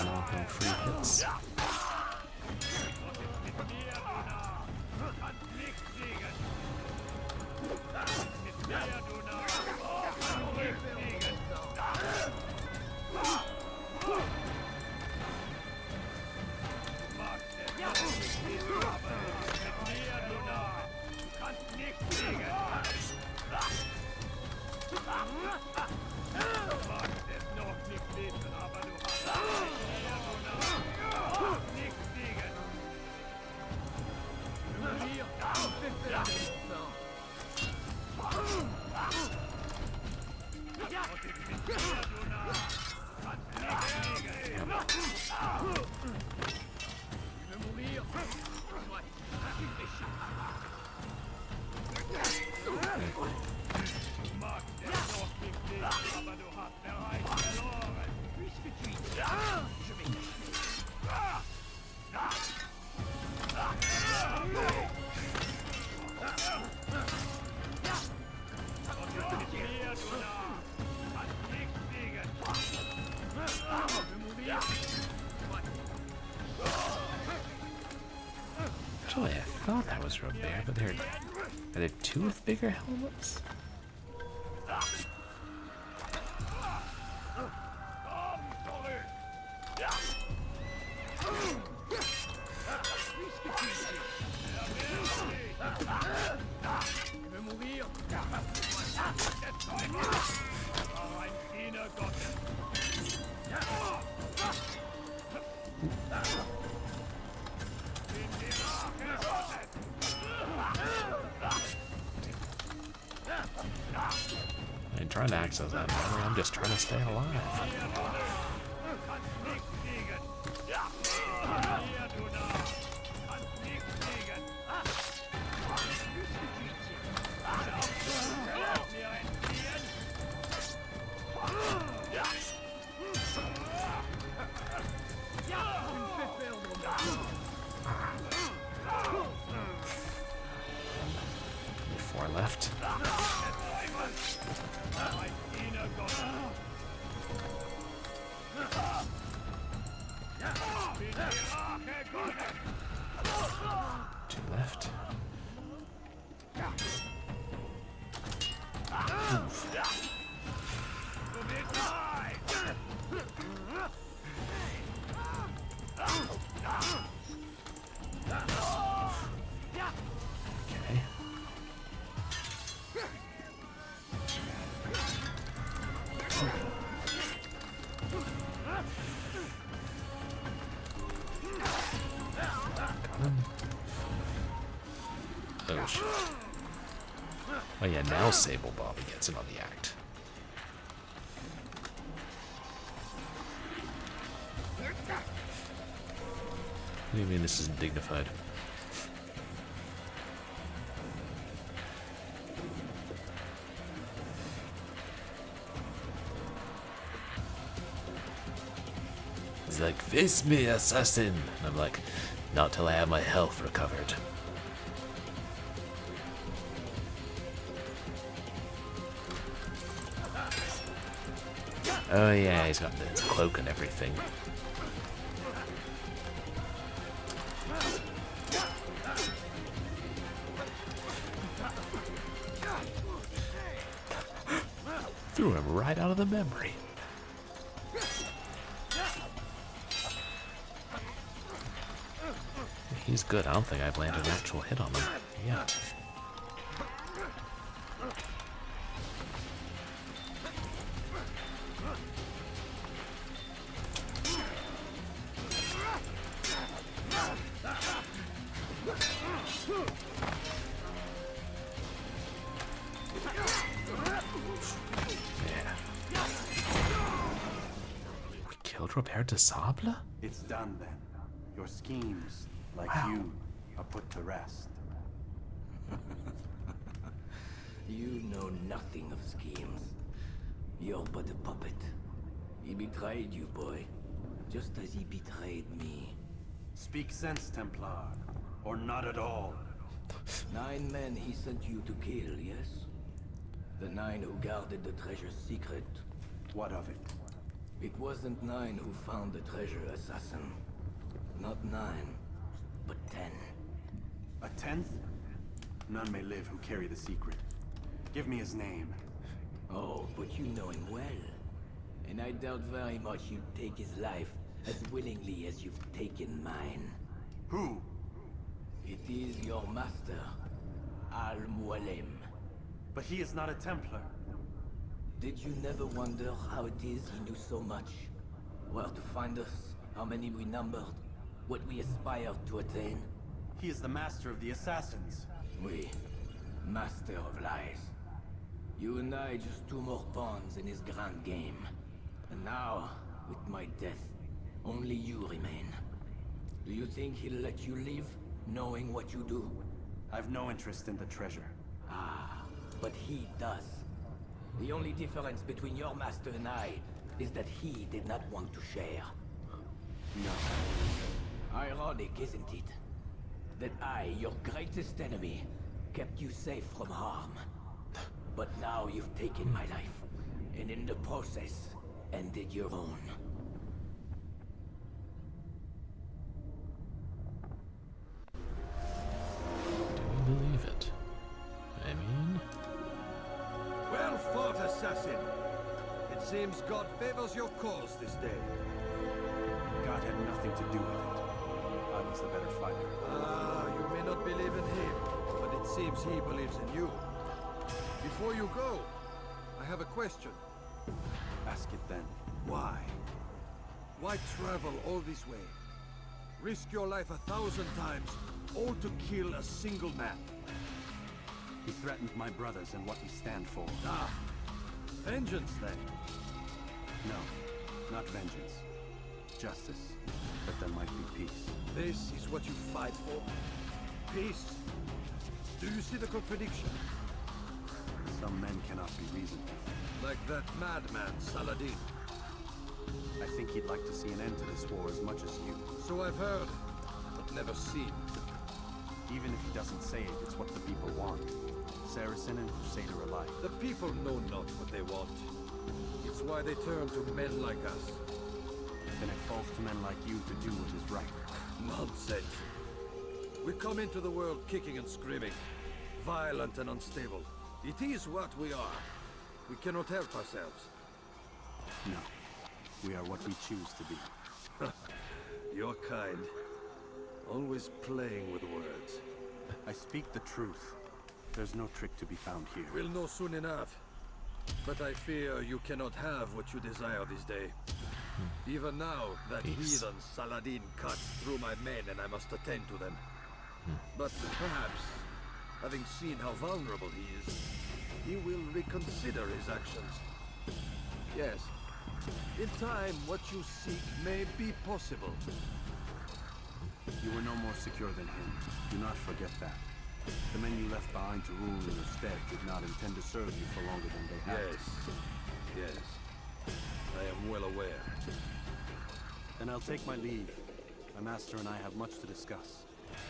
No free hits. Actually, I thought that was Robert, but are there two with bigger helmets? I ain't trying to access that memory, I'm just trying to stay alive. Four left. bullshit. Oh yeah, now Sable Bobby gets in on the act. What do you mean this isn't dignified? He's like, face me, assassin! And I'm like, not till I have my health recovered. Oh yeah, he's got the cloak and everything. Threw him right out of the memory. He's good. I don't think I've landed an actual hit on him yet. We killed Robert de Sable? It's done then. Your schemes, like you, are put to rest. You know nothing of schemes. You're but a puppet. He betrayed you, boy. Just as he betrayed me. Speak sense, Templar. Or not at all. 9 men he sent you to kill, yes? The 9 who guarded the treasure's secret. What of it? It wasn't 9 who found the treasure, assassin. Not 9, but 10. A 10th? None may live who carry the secret. Give me his name. Oh, but you know him well. And I doubt very much you'd take his life as willingly as you've taken mine. Who? It is your master, Al-Mualim. But he is not a Templar. Did you never wonder how it is he knew so much? Where to find us, how many we numbered, what we aspired to attain? He is the master of the assassins. We, master of lies. You and I just 2 more pawns in his grand game. And now, with my death, only you remain. Do you think he'll let you live, knowing what you do? I've no interest in the treasure. Ah, but he does. The only difference between your master and I is that he did not want to share. No. Ironic, isn't it? That I, your greatest enemy, kept you safe from harm. But now you've taken my life, and in the process, ended your own. Do we believe it? I mean... Well fought, assassin. It seems God favors your cause this day. God had nothing to do with it. I was the better fighter. Ah, you may not believe in him, but it seems he believes in you. Before you go, I have a question. Ask it then. Why? Why travel all this way? Risk your life 1,000 times, all to kill a single man. He threatened my brothers and what we stand for. Ah, vengeance then. No, not vengeance. Justice. But there might be peace. This is what you fight for? Peace? Do you see the contradiction? Some men cannot be reasoned with. Like that madman, Saladin. I think he'd like to see an end to this war as much as you. So I've heard, but never seen. Even if he doesn't say it, it's what the people want. Saracen and Crusader alike. The people know not what they want. It's why they turn to men like us. Then it falls to men like you to do what is right. Nonsense. We come into the world kicking and screaming, violent and unstable. It is what we are. We cannot help ourselves. No. We are what we choose to be. Your kind. Always playing with words. I speak the truth. There's no trick to be found here. We'll know soon enough. But I fear you cannot have what you desire this day. Even now, that heathen Saladin cuts through my men and I must attend to them. But perhaps Having seen how vulnerable he is, he will reconsider his actions. Yes, in time, what you seek may be possible. You were no more secure than him. Do not forget that. The men you left behind to rule in your stead did not intend to serve you for longer than they had. Yes. I am well aware. Then I'll take my leave. My master and I have much to discuss.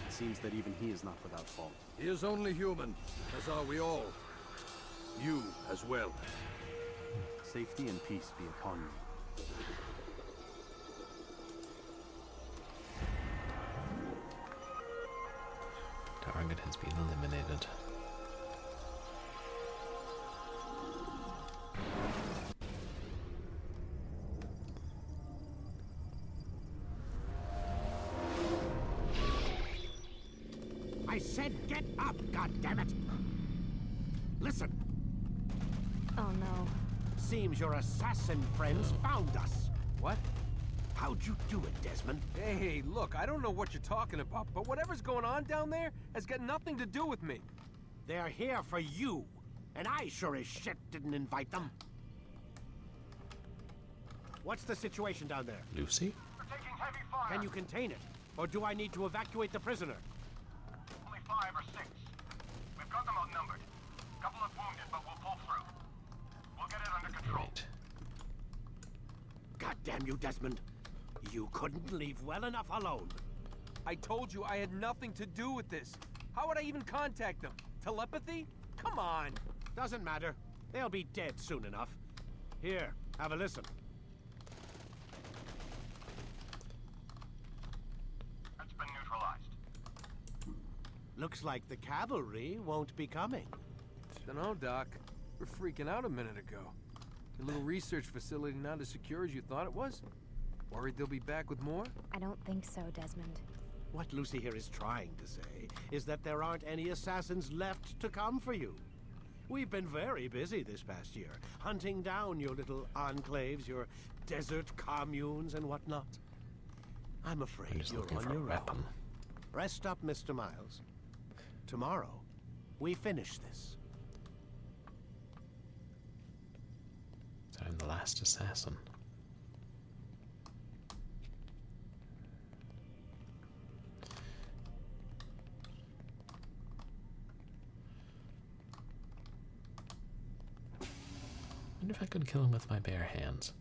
It seems that even he is not without fault. He is only human, as are we all. You as well. Safety and peace be upon you. Target has been eliminated. I said get up, goddammit! Listen, Oh no. seems your assassin friends found us. What? How'd you do it, Desmond? Hey, look, I don't know what you're talking about, but whatever's going on down there has got nothing to do with me. They're here for you, and I sure as shit didn't invite them. What's the situation down there? Lucy? We're taking heavy fire. Can you contain it? Or do I need to evacuate the prisoner? Only 5 or 6. We've got them outnumbered. Couple of wounded, but we'll pull through. We'll get it under control. Right. God damn you, Desmond. You couldn't leave well enough alone. I told you I had nothing to do with this. How would I even contact them? Telepathy? Come on. Doesn't matter. They'll be dead soon enough. Here, have a listen. It's been neutralized. Looks like the cavalry won't be coming. Dunno, Doc. We're freaking out a minute ago. The little research facility not as secure as you thought it was? Worried they'll be back with more? I don't think so, Desmond. What Lucy here is trying to say is that there aren't any assassins left to come for you. We've been very busy this past year, hunting down your little enclaves, your desert communes and whatnot. I'm I'm afraid just you're looking on for a your weapon. own. Rest up, Mr. Miles. Tomorrow, we finish this. So I'm the last assassin. I wonder if I could kill him with my bare hands.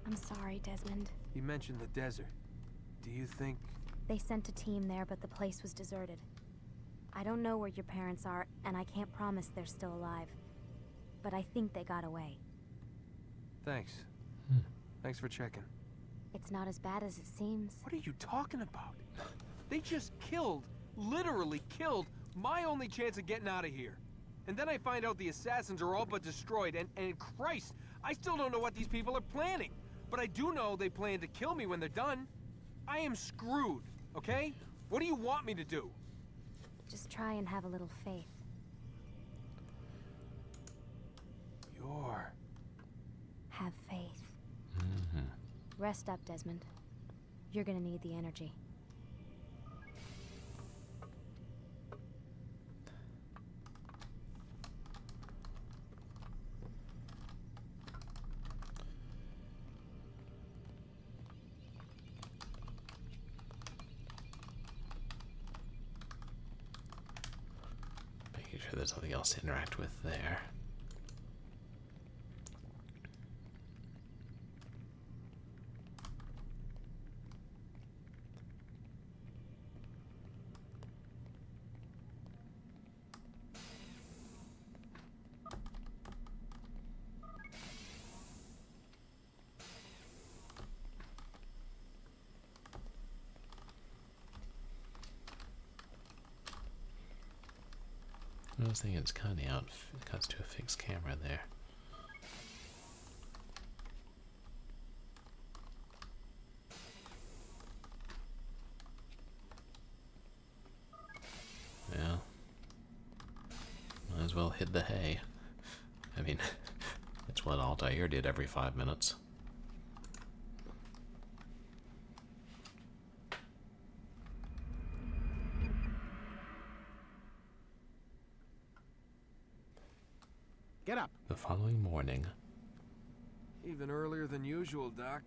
I'm sorry, Desmond. You mentioned the desert. Do you think... They sent a team there, but the place was deserted. I don't know where your parents are, and I can't promise they're still alive. But I think they got away. Thanks. Thanks for checking. It's not as bad as it seems. What are you talking about? They just killed, literally killed, my only chance of getting out of here. And then I find out the assassins are all but destroyed, and Christ, I still don't know what these people are planning. But I do know they plan to kill me when they're done. I am screwed, okay? What do you want me to do? Just try and have a little faith. Have faith. Rest up, Desmond. You're gonna need the energy. Making sure there's nothing else to interact with there. I was thinking it's cutting out, it cuts to a fixed camera there. Yeah. Might as well hit the hay. I mean, it's what Altair did every 5 minutes. Get up. The following morning. Even earlier than usual, Doc.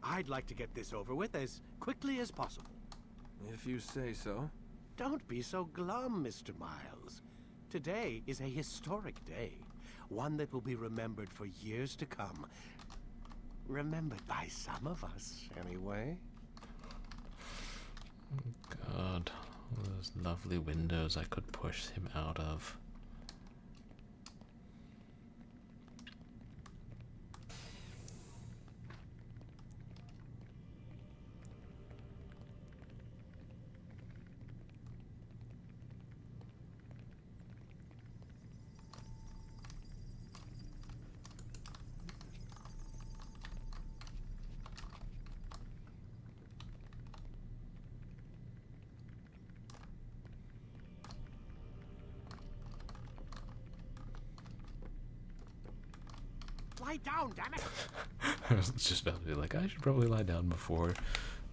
I'd like to get this over with as quickly as possible. If you say so. Don't be so glum, Mr. Miles. Today is a historic day. One that will be remembered for years to come. Remembered by some of us, anyway. God, all those lovely windows I could push him out of. Lie down, damn it! I was just about to be like, I should probably lie down before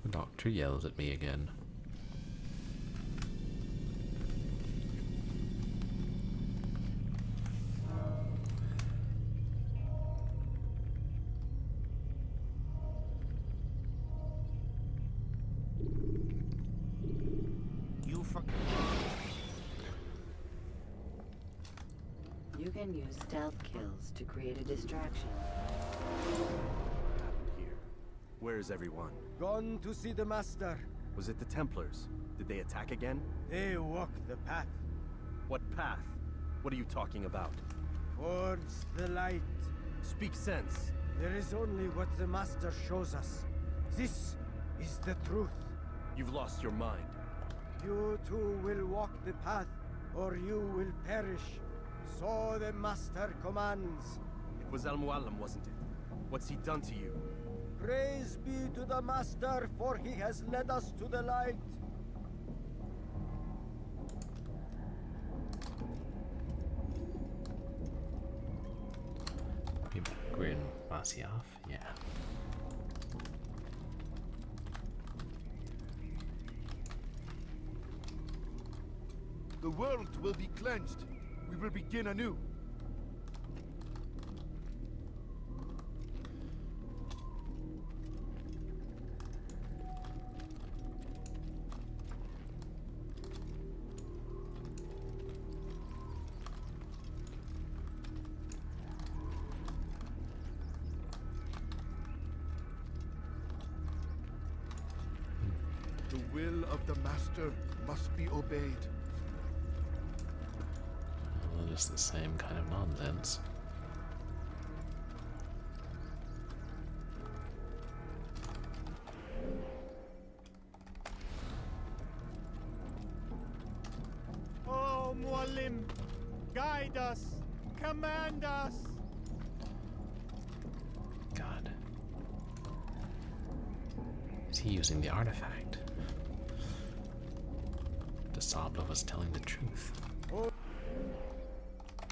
the doctor yells at me again. You forgot. You can use stealth kills to create a distraction. Here. Where is everyone? Gone to see the Master. Was it the Templars? Did they attack again? They walk the path What path? What are you talking about? towards the light. Speak sense. There is only what the Master shows us. This is the truth. You've lost your mind. You too will walk the path, or you will perish. So the Master commands. It was Al-Mualim, wasn't it? What's he done to you? Praise be to the Master, for he has led us to the light. We're in Masyaf? Yeah. The world will be cleansed. We will begin anew. The will of the Master must be obeyed. Well, it is the same kind of nonsense. Oh, Mualim, guide us, command us. God. Is he using the artifact? Sabla was telling the truth.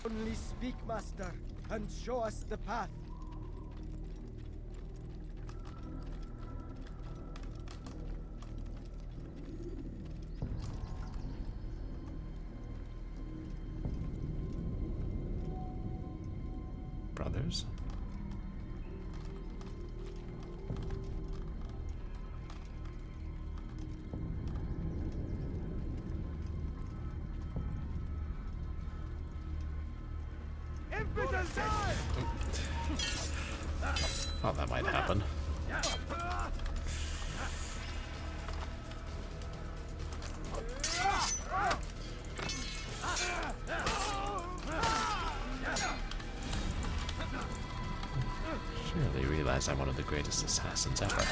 Only speak, Master, and show us the path. Brothers? Thought that might happen. Surely realize I'm one of the greatest assassins ever.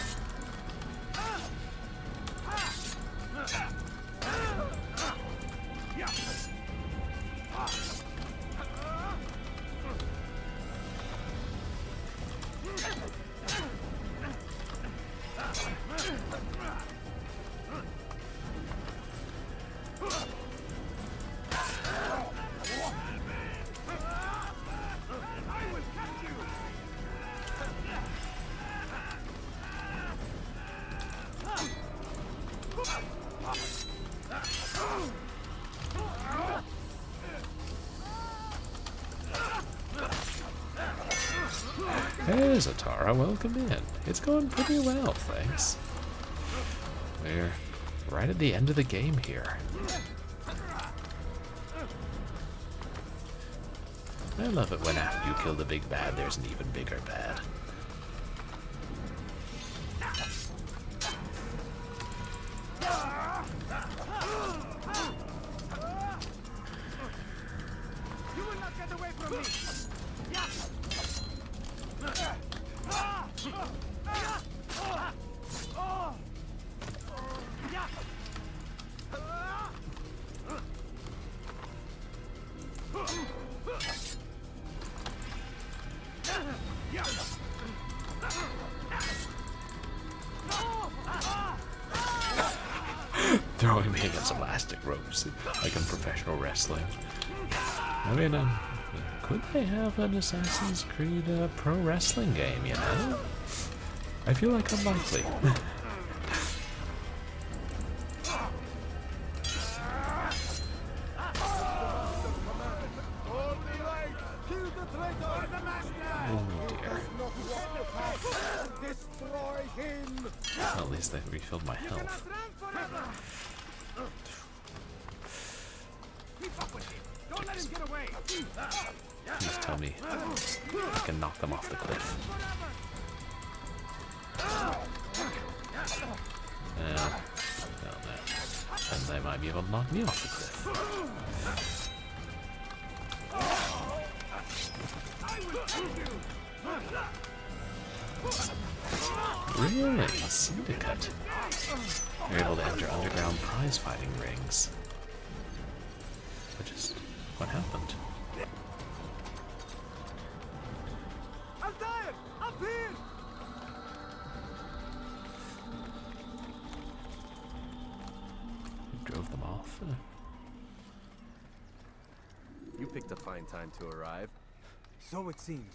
Hi, Zatara. Welcome in. It's going pretty well, thanks. We're right at the end of the game here. I love it when after you kill the big bad, there's an even bigger bad. You will not get away from me! Throwing me against elastic ropes like in professional wrestling. I mean, could they have an Assassin's Creed pro wrestling game, you know? I feel like unlikely. Oh dear. Well, at least they refilled my health. Don't let him get away! Please tell me I can knock them off the cliff. And they might be able to knock me off the cliff. Really? Syndicate. You're able to enter underground prize fighting rings. Which is what happened. Altair! Up here! You drove them off. You picked a fine time to arrive. So it seems.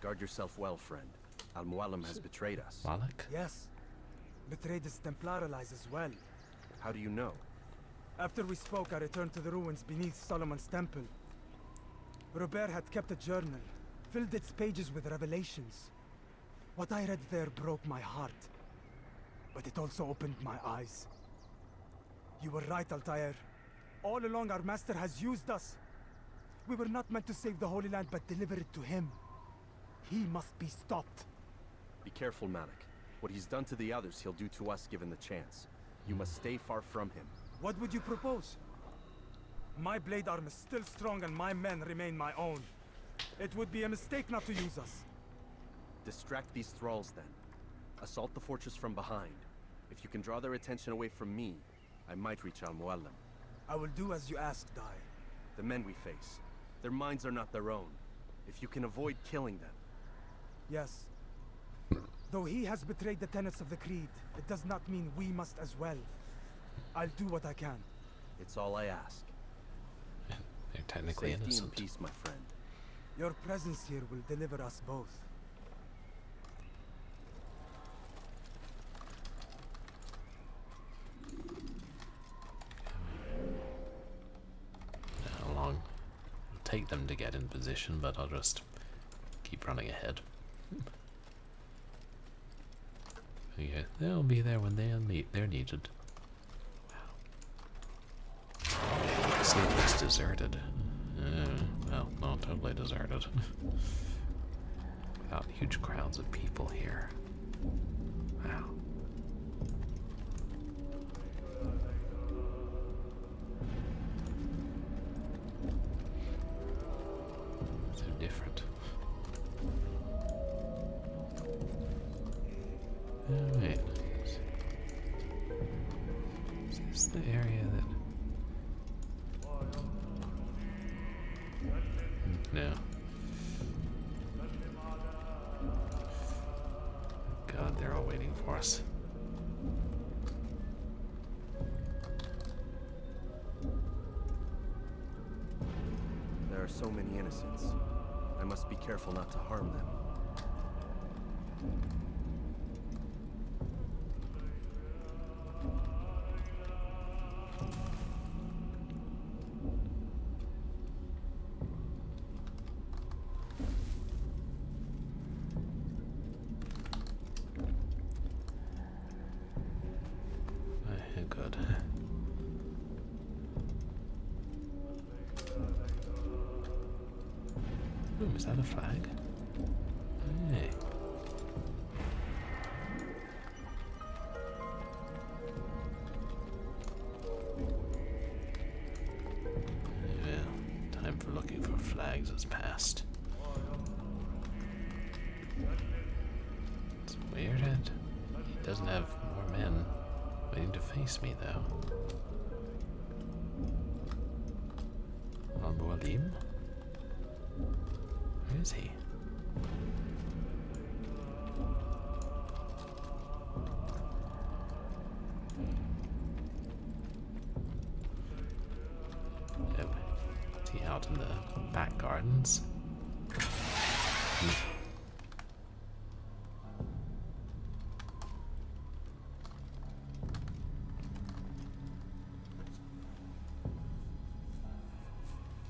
Guard yourself well, friend. Al-Mualim has betrayed us. Malic? Yes. Betrayed his Templar allies as well. How do you know? After we spoke, I returned to the ruins beneath Solomon's temple. Robert had kept a journal, filled its pages with revelations. What I read there broke my heart. But it also opened my eyes. You were right, Altair. All along our master has used us. We were not meant to save the Holy Land, but deliver it to him. He must be stopped. Be careful, Malic. What he's done to the others, he'll do to us given the chance. You must stay far from him. What would you propose? My blade arm is still strong and my men remain my own. It would be a mistake not to use us. Distract these thralls then. Assault the fortress from behind. If you can draw their attention away from me, I might reach Al-Mualim. I will do as you ask, Dai. The men we face, their minds are not their own. If you can avoid killing them. Yes. Though he has betrayed the tenets of the Creed, it does not mean we must as well. I'll do what I can. It's all I ask. They're technically Safety innocent. and peace, my friend. Your presence here will deliver us both. How long it'll take them to get in position, but I'll just keep running ahead. Yeah, they'll be there when they're needed. Wow. See if it's deserted. Well, not totally deserted. Without huge crowds of people here. Wow. So different. Oh, wait. Is this the area that... No. God, they're all waiting for us. There are so many innocents. I must be careful not to harm them. good. Ooh, is that a flag? Hey. Yeah, time for looking for flags has passed. It's weird that he doesn't have more men waiting to face me, though. Al-Mualim? Where is he? Oh, is he out in the back gardens?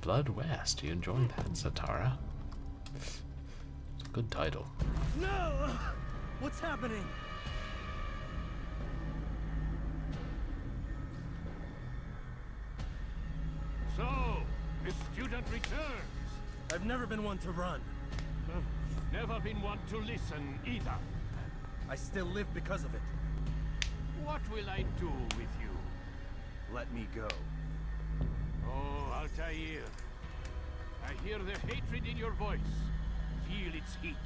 Blood West. You enjoying that, Zatara? It's a good title. No! What's happening? So, the student returns. I've never been one to run. Never been one to listen either. I still live because of it. What will I do with you? Let me go. Oh, Altair. I hear the hatred in your voice. Feel its heat.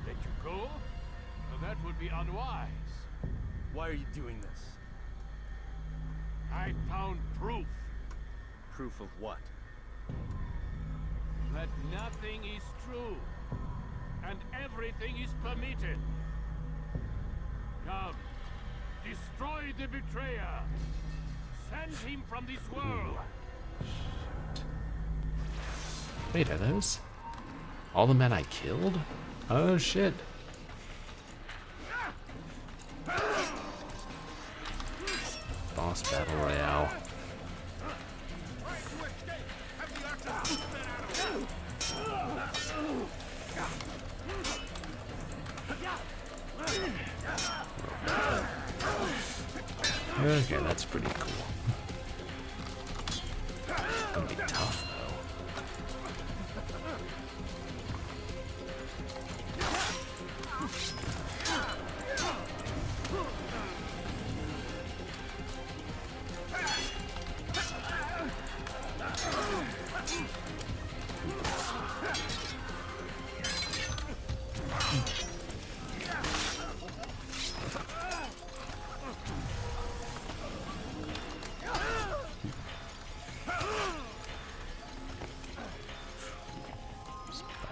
Let you go? Well, that would be unwise. Why are you doing this? I found proof. Proof of what? That nothing is true. And everything is permitted. Come. Destroy the betrayer. Send him from this world. Wait, are those all the men I killed? Oh shit. Boss battle royale. Okay, that's pretty cool. It's gonna be tough though.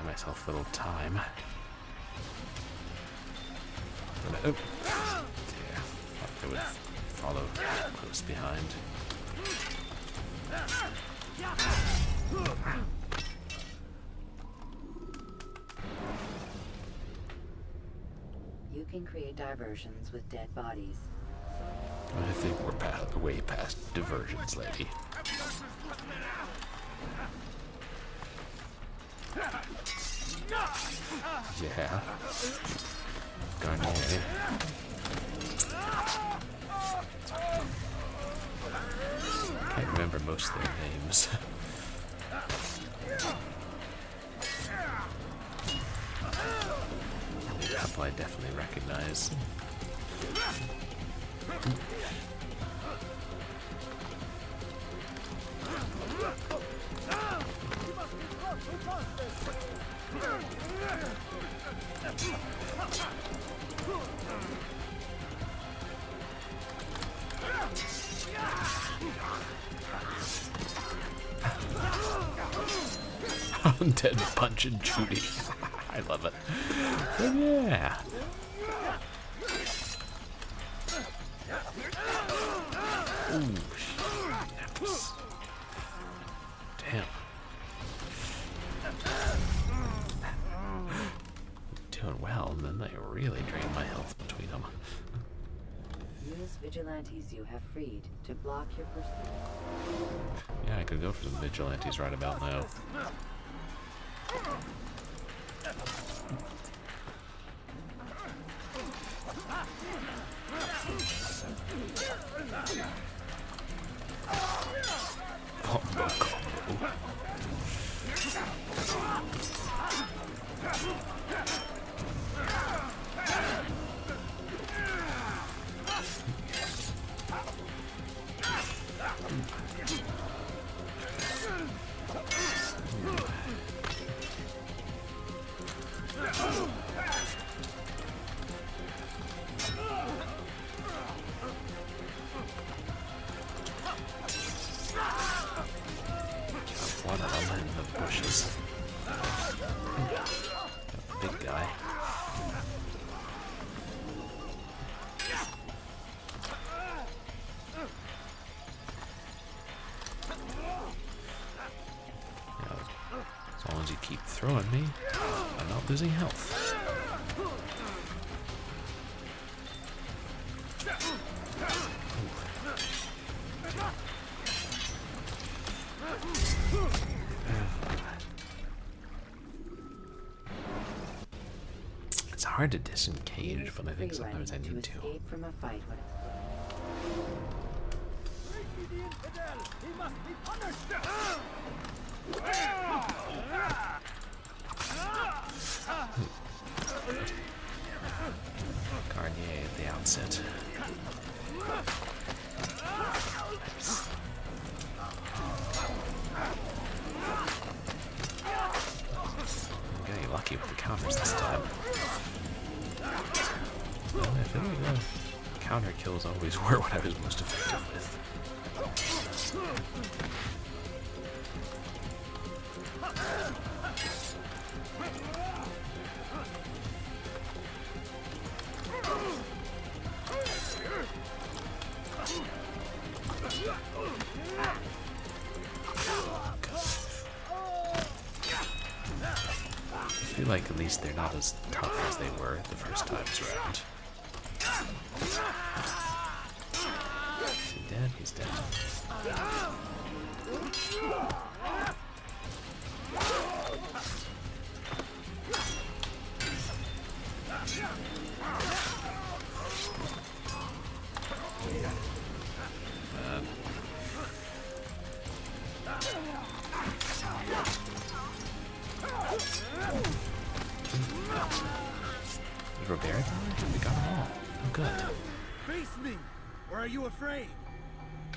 Myself a little time. Oh, yeah, thought they would follow close behind. You can create diversions with dead bodies. I think we're way past diversions, lady. Yeah. Garnier. Can't remember most of their names. A couple I definitely recognize. Undead Punch and Judy. I love it. But yeah. Ooh, shit. Damn. Doing well, and then they really drain my health between them. Use vigilantes you have freed to block your pursuit. Yeah, I could go for some vigilantes right about now. Combo, combo. One of them in the bushes. Big guy. As long as you keep throwing me, I'm not losing health. It's hard to disengage, but I think sometimes I need to. Escape from a fight when Garnier at the outset. I'm getting lucky with the counters this time. Well, I feel like the counter kills always were what I was most effective with. I feel like at least they're not as tough as they were the first times around. Is he dead? He's dead. Robert died? We got them all. Oh, good. Face me! Or are you afraid?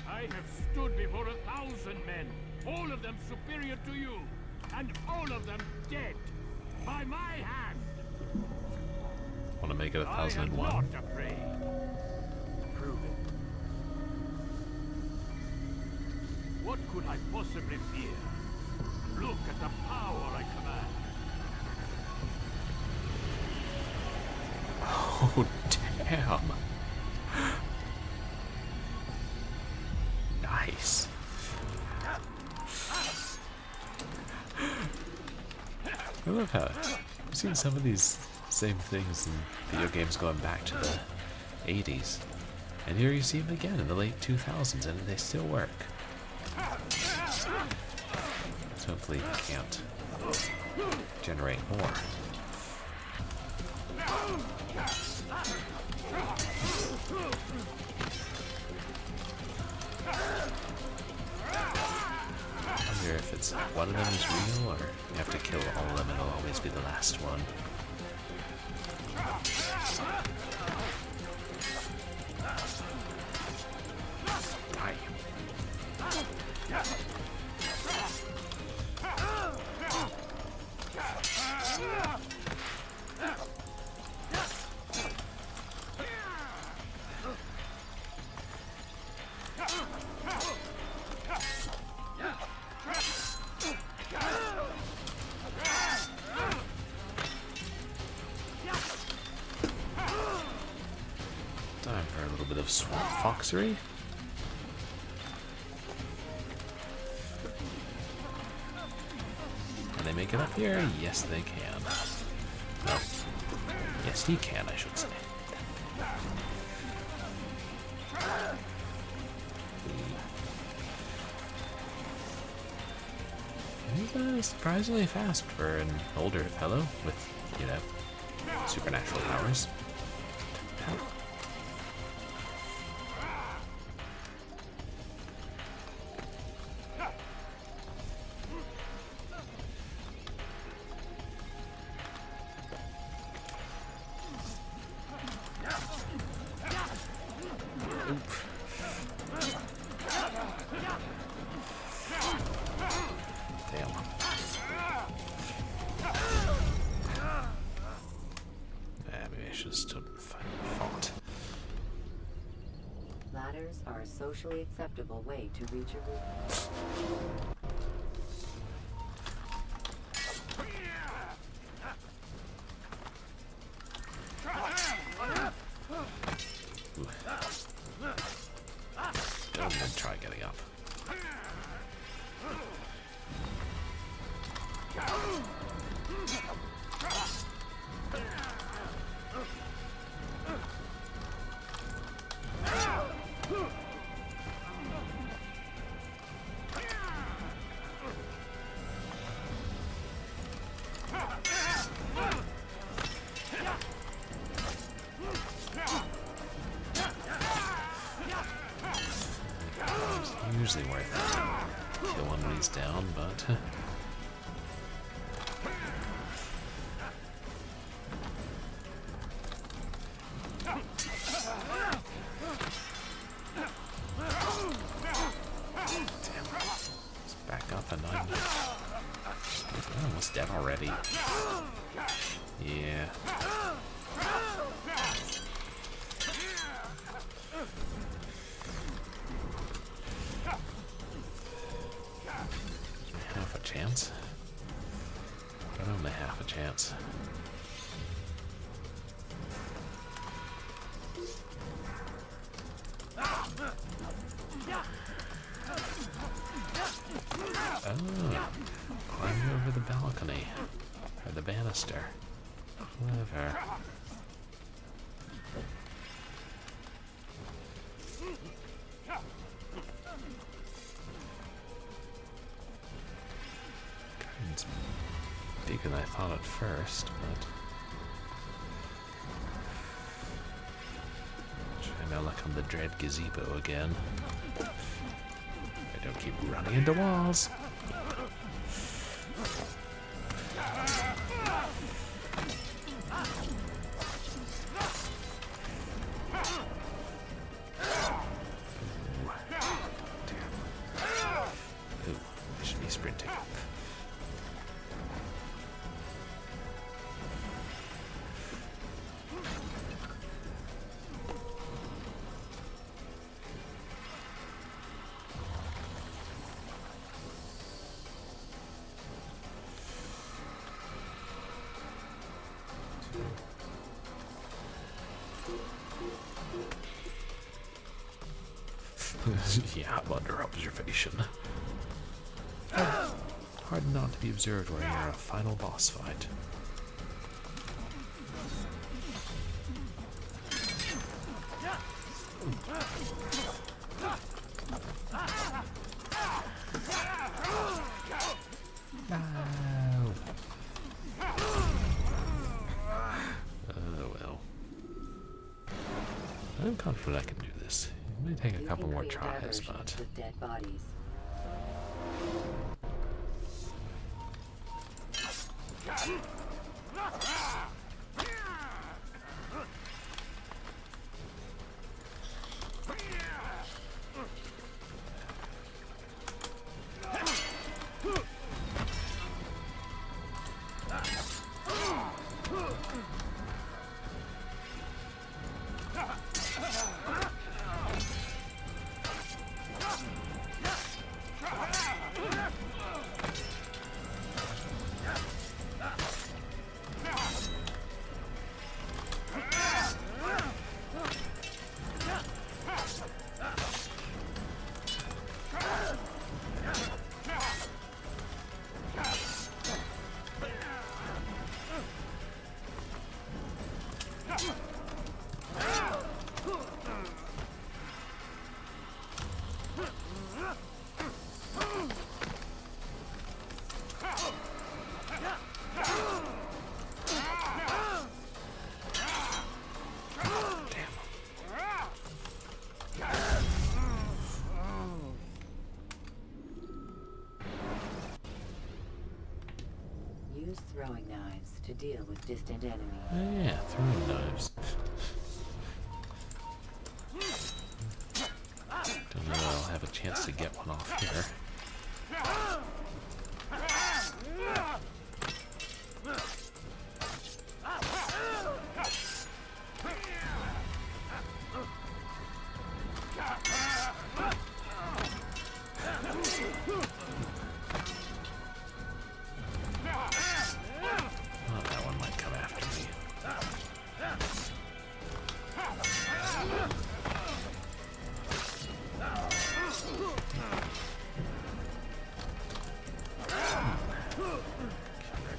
I have stood before 1,000 men, all of them superior to you, and all of them dead. By my hand! Want to make it 1,001? I am not afraid. Prove it. What could I possibly fear? Look at the power I command. Oh, damn. Nice. I love how I've seen some of these same things in video games going back to the 80s. And here you see them again in the late 2000s, and they still work. So hopefully you can't generate more. I wonder if it's one of them is real, or you have to kill all of them and it'll always be the last one. Die. Time for a little bit of swamp foxery. Can they make it up here? Yes, they can. No. Yes, he can, I should say. He's surprisingly fast for an older fellow with, you know, supernatural powers. Damn. Maybe I should have stood and fought. Ladders are a socially acceptable way to reach a roof. Don't even try getting up. Usually worth it to kill one when he's down, but let's back up and I'm almost dead already. Yeah. Half a chance. But only half a chance. Oh, climbing over the balcony. Or the banister. Clever. It's bigger than I thought at first, but try my luck on the dread gazebo again. I don't keep running into walls. Ooh, I should be sprinting. Yeah, I'm under observation. Hard not to be observed when you're a final boss fight. Oh well. I'm confident I can do this. It may take a couple more tries, but with dead bodies. Use throwing knives to deal with distant enemies. oh yeah, throwing knives. chance to get one off here. Oh, that one might come after me.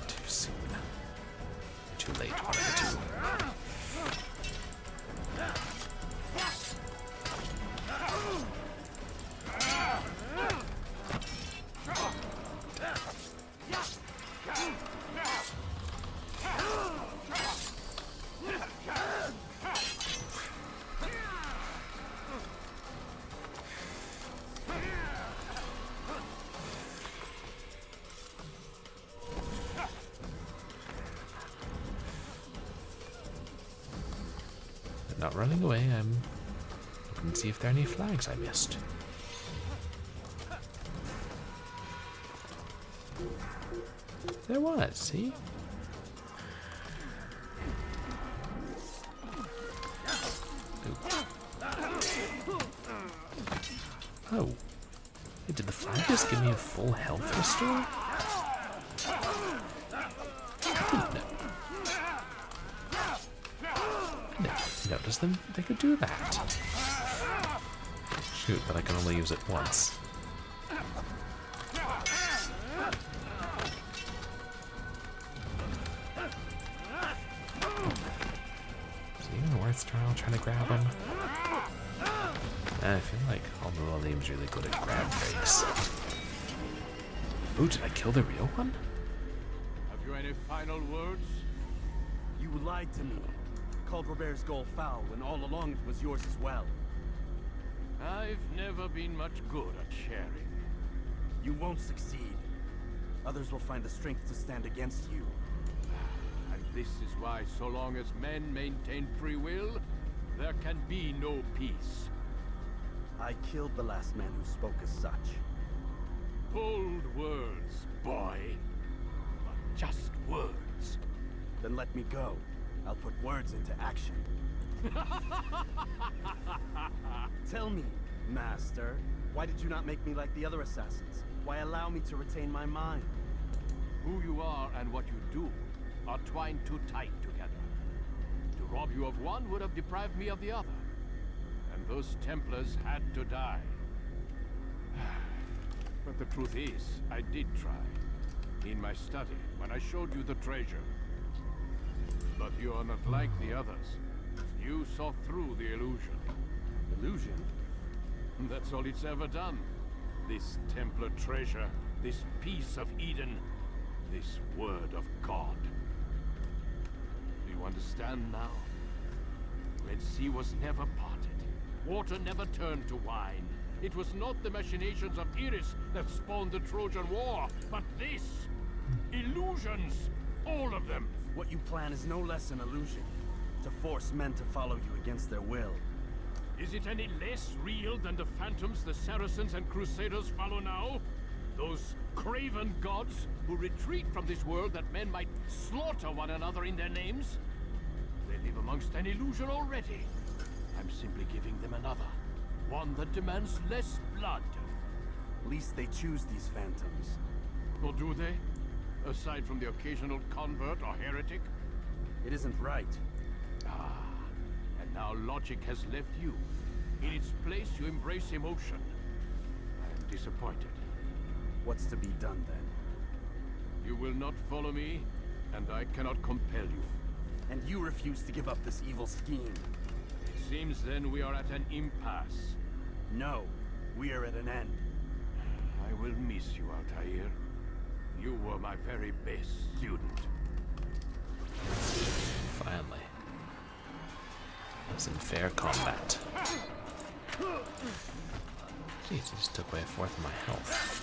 Too soon. Too late, one of the two. Not running away, I'm looking to see if there are any flags I missed. There was, see? Oh. Hey, did the flag just give me a full health restore? Notice them, they could do that. Shoot, but I can only use it once. Is it even worth trying to grab them? I feel like Al-Mualim's really good at grab breaks. Ooh, did I kill the real one? Have you any final words? You lied to me. Called Robert's goal foul when all along it was yours as well. I've never been much good at sharing. You won't succeed. Others will find the strength to stand against you. And this is why, so long as men maintain free will, there can be no peace. I killed the last man who spoke as such. Bold words, boy. But just words. Then let me go. I'll put words into action. Tell me, Master, why did you not make me like the other assassins? Why allow me to retain my mind? Who you are and what you do are twined too tight together. To rob you of one would have deprived me of the other. And those Templars had to die. But the truth is, I did try. In my study, when I showed you the treasure. But you are not like the others. You saw through the illusion. Illusion? That's all it's ever done. This Templar treasure, this piece of Eden, this word of God. Do you understand now? Red Sea was never parted. Water never turned to wine. It was not the machinations of Iris that spawned the Trojan War, but this! Illusions! All of them! What you plan is no less an illusion. To force men to follow you against their will. Is it any less real than the phantoms the Saracens and Crusaders follow now? Those craven gods who retreat from this world that men might slaughter one another in their names? They live amongst an illusion already. I'm simply giving them another. One that demands less blood. At least they choose these phantoms. Or do they? Aside from the occasional convert or heretic? It isn't right. Ah, and now logic has left you. In its place, you embrace emotion. I am disappointed. What's to be done, then? You will not follow me, and I cannot compel you. And you refuse to give up this evil scheme. It seems then we are at an impasse. No, we are at an end. I will miss you, Altair. You were my very best student. Finally. I was in fair combat. Jeez, he just took away a fourth of my health.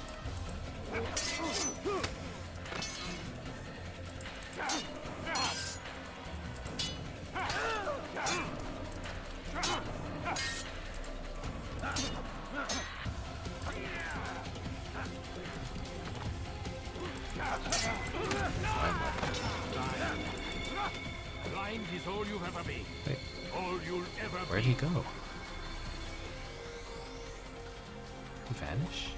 is all you've ever been. Wait, All you'll ever where'd he go? He vanish?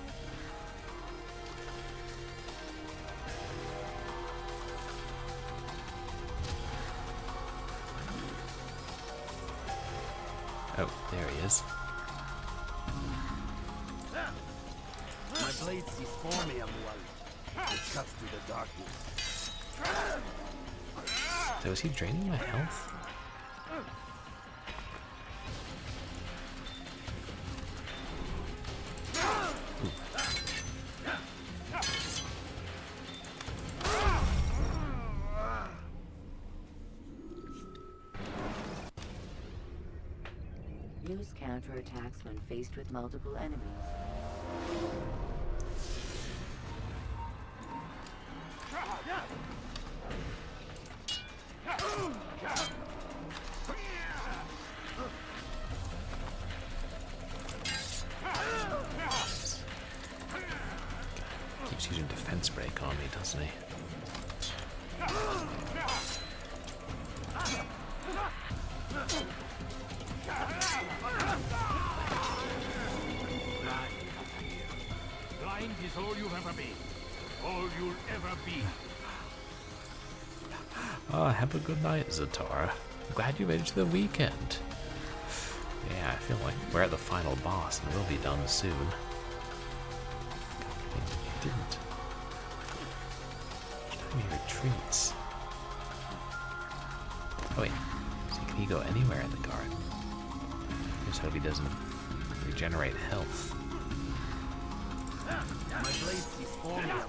Oh, there he is. My blade sees for me, It cuts through the darkness. So is he draining my health? Use counterattacks when faced with multiple enemies. Keeps using defense break on me, doesn't he? Blind is all you've ever been. All you'll ever be. Oh, have a good night, Zatara. I'm glad you made it to the weekend. Yeah, I feel like we're at the final boss and we'll be done soon. He didn't. Each time he retreats. Oh wait, so can he go anywhere in the garden? Just hope he doesn't regenerate health.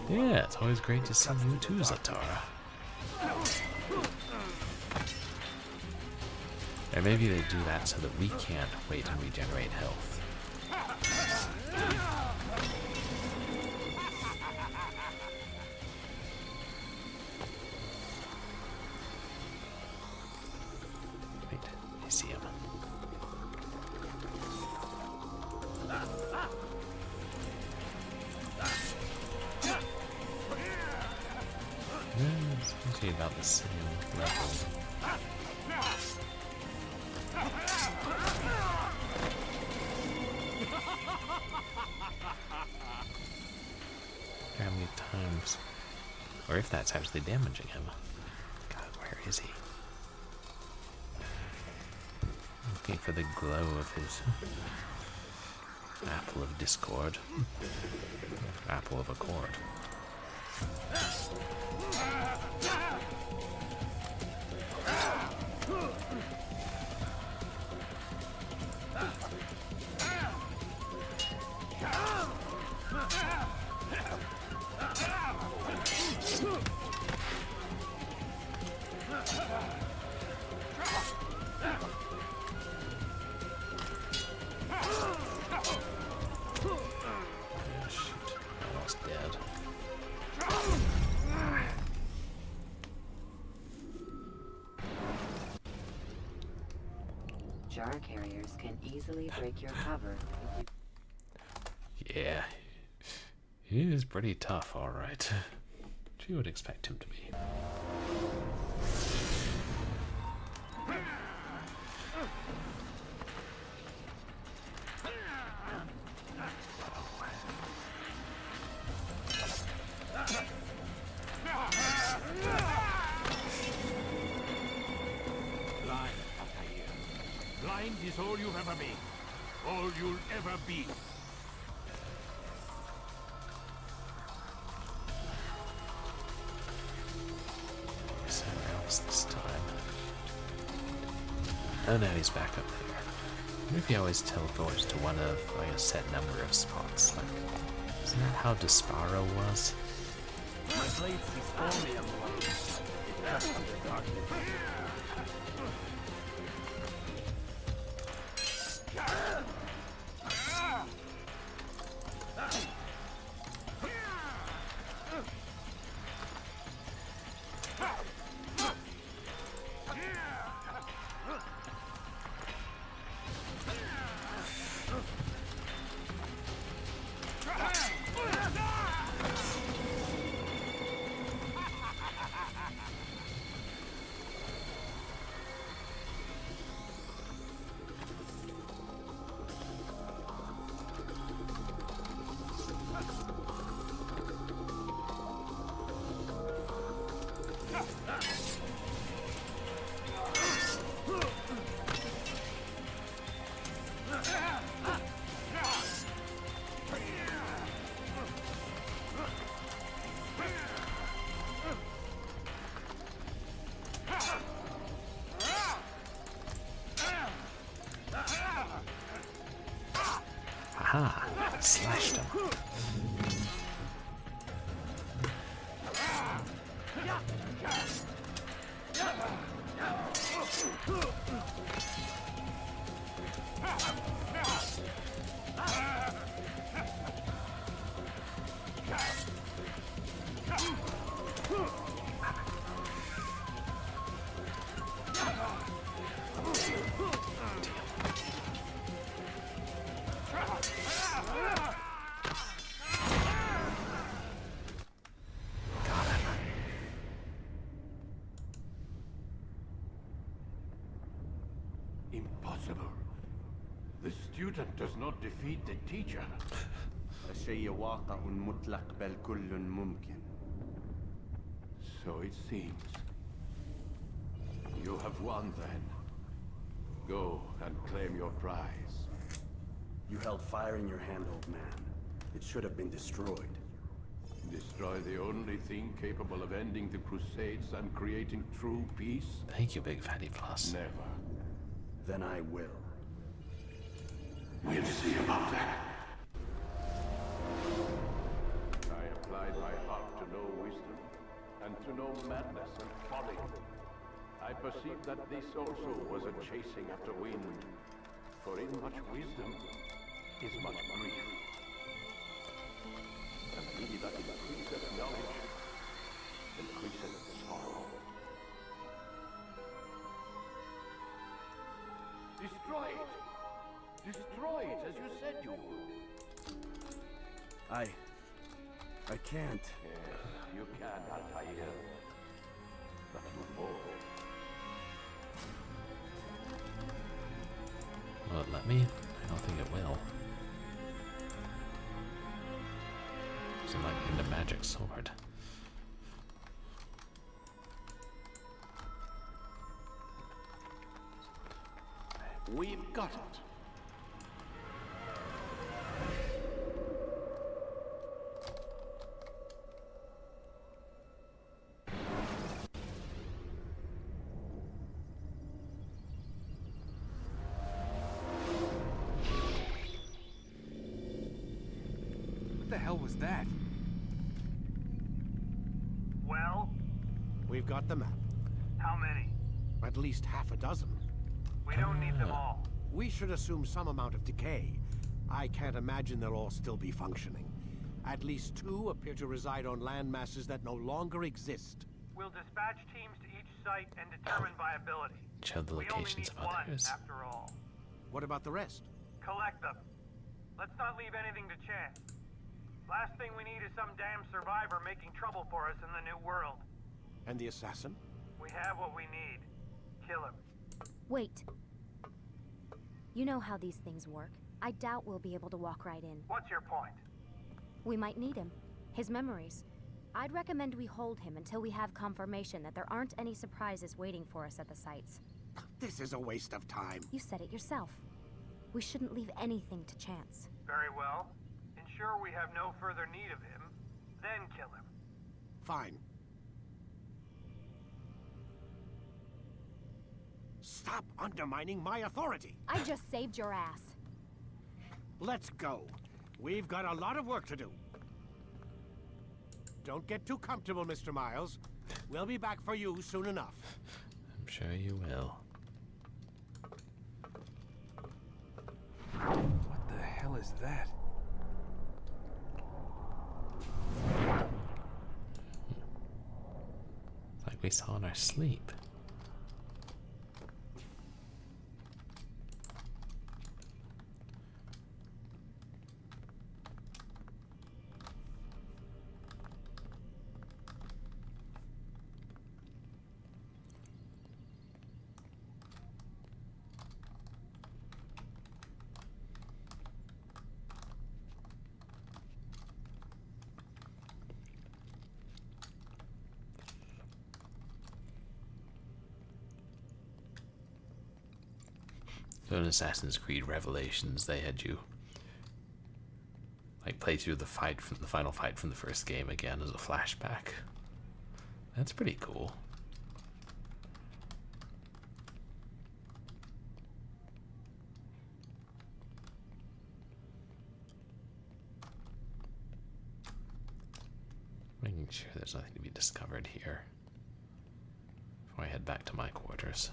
Yeah, it's always great to see you too, Zatara. Or maybe they do that so that we can't wait and regenerate health. Wait, I see him. It's actually about the same level. How many times, or if that's actually damaging him. God, where is he? Looking for the glow of his apple of discord. Apple of accord. Jar carriers can easily break your cover if you... Yeah, he is pretty tough, alright. You would expect him to be. Blind is all you've ever been. All you'll ever be. Somewhere else this time. Oh no, he's back up there. What if he always teleports to one of like a set number of spots? Like, isn't that how Desparo was? My blade sees for me, It cuts through the darkness. Aha! Slashed him. Impossible. The student does not defeat the teacher. الشيء واقع مطلق بل كل ممكن. So it seems. You have won then. Go and claim your prize. You held fire in your hand, old man. It should have been destroyed. Destroy the only thing capable of ending the Crusades and creating true peace? Thank you, Big Fatty Plus. Never. Then I will. We'll see about that. I applied my heart to know wisdom, and to know madness and folly. I perceived that this also was a chasing after wind, for in much wisdom is much grief. And he that increaseth knowledge increaseth sorrow. Destroy it! Destroy it, as you said you would. I can't. Yes, you can, Altair. But you won't. Will it let me? I don't think it will. Doesn't like me the magic sword. We've got it. What the hell was that? Well? We've got the map. How many? At least half a dozen. We don't need them all. We should assume some amount of decay. I can't imagine they'll all still be functioning. At least 2 appear to reside on land masses that no longer exist. We'll dispatch teams to each site and determine viability. Show the We only locations need of one, others. after all. What about the rest? Collect them. Let's not leave anything to chance. Last thing we need is some damn survivor making trouble for us in the new world. And the assassin? We have what we need. Kill him. Wait. You know how these things work. I doubt we'll be able to walk right in. What's your point? We might need him. His memories. I'd recommend we hold him until we have confirmation that there aren't any surprises waiting for us at the sites. This is a waste of time. You said it yourself. We shouldn't leave anything to chance. Very well. Ensure we have no further need of him, then kill him. Fine. Stop undermining my authority! I just saved your ass. Let's go. We've got a lot of work to do. Don't get too comfortable, Mr. Miles. We'll be back for you soon enough. I'm sure you will. What the hell is that? Like we saw in our sleep. So in Assassin's Creed Revelations, they had you like play through the fight from the final fight from the first game again as a flashback. That's pretty cool. Sure, there's nothing to be discovered here before I head back to my quarters.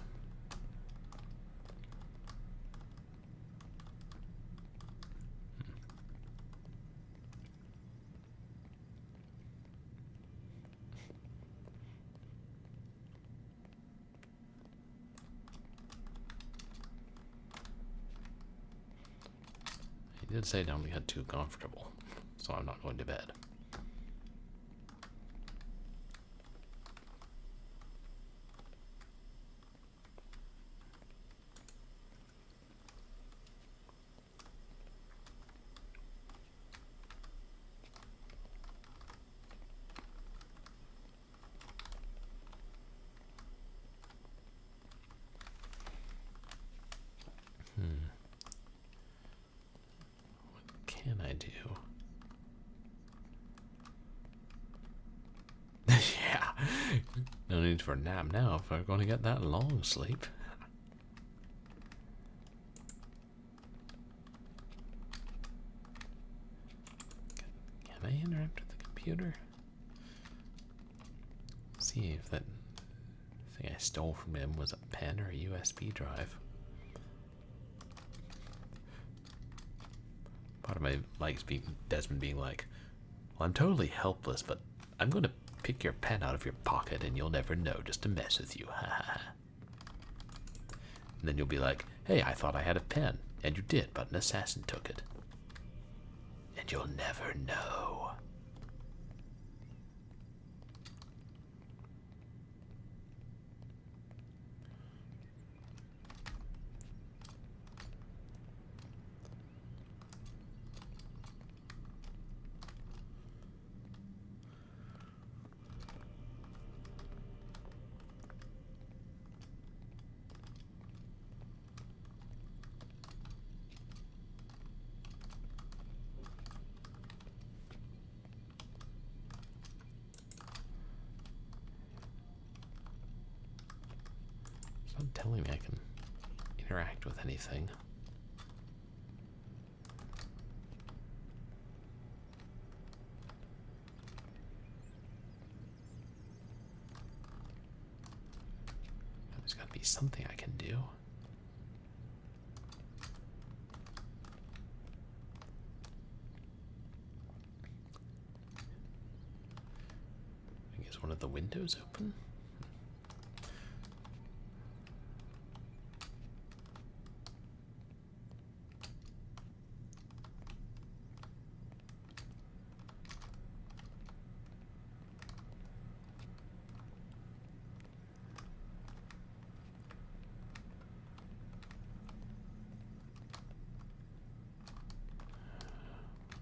He did say don't get too comfortable, so I'm not going to bed. What can I do? Yeah, no need for a nap now if we're going to get that long sleep. Can I interact with the computer? See if that thing I stole from him was a pen or a USB drive. Part of my likes Desmond being like, well, I'm totally helpless, but I'm going to pick your pen out of your pocket and you'll never know, just to mess with you. Ha ha ha. And then you'll be like, hey, I thought I had a pen. And you did, but an assassin took it. And you'll never know. It's not telling me I can interact with anything. There's got to be something I can do. I guess one of the windows open?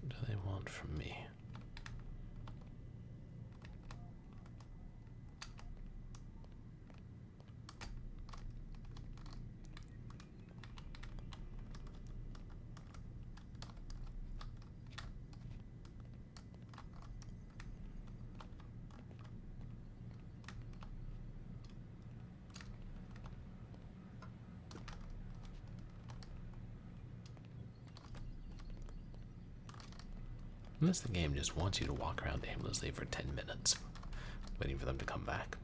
What do they want from me? Unless the game just wants you to walk around aimlessly for 10 minutes, waiting for them to come back.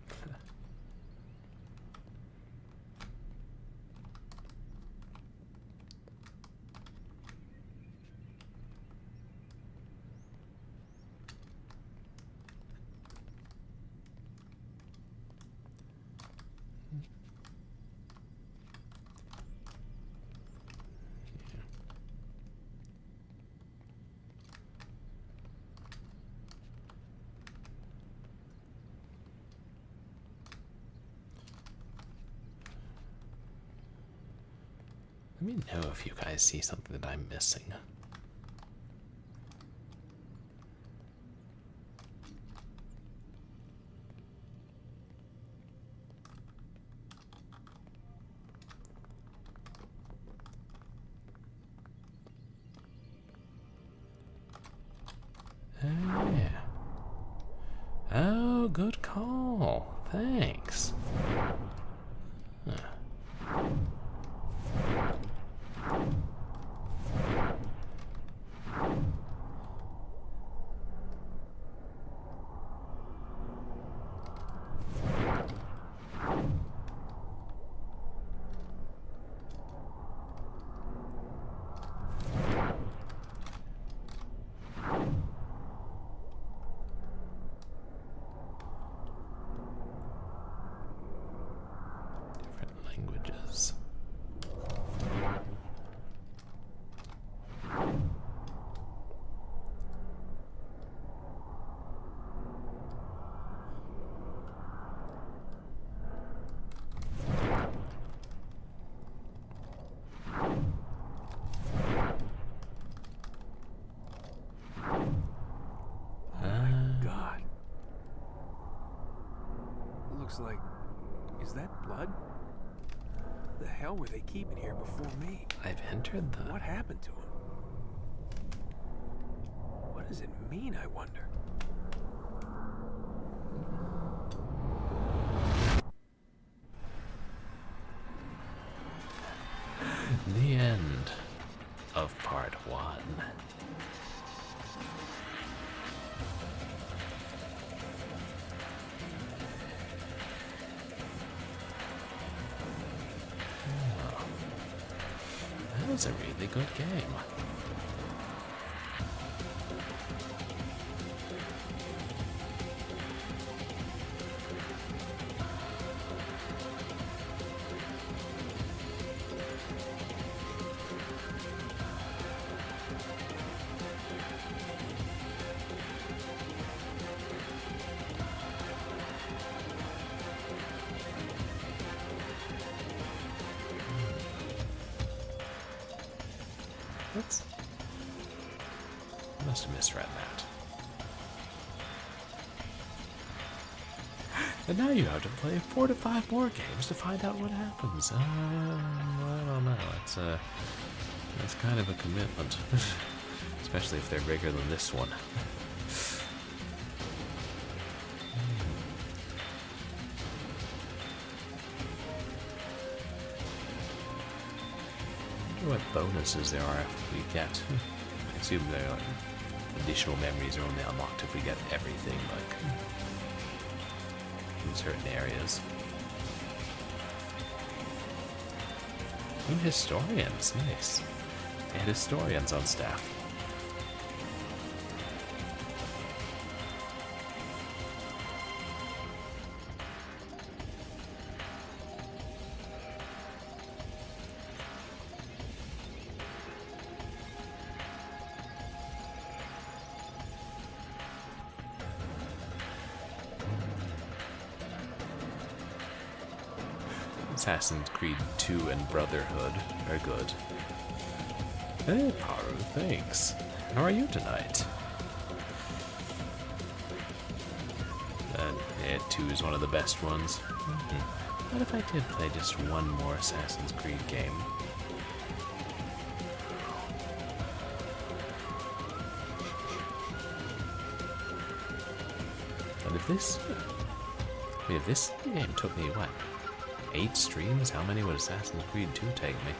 Let me know if you guys see something that I'm missing. Oh, yeah. Oh, good call. Thanks. Huh. looks like... Is that blood? The hell were they keeping here before me? I've entered the... What happened to him? What does it mean, I wonder? The end of part 1. Oh, that was a really good game. That's... I must have misread that. And now you have to play 4 to 5 more games to find out what happens. I don't know. It's kind of a commitment. Especially if they're bigger than this one. What bonuses there are if we get. I assume there are additional memories are only unlocked if we get everything, like in certain areas. And historians, nice. They had historians on staff. Assassin's Creed 2 and Brotherhood are good. Hey, Paru, thanks. How are you tonight? Yeah, 2 is one of the best ones. What if I did play just one more Assassin's Creed game? But if this... I mean, if this game took me, what? 8 streams? How many would Assassin's Creed 2 take me?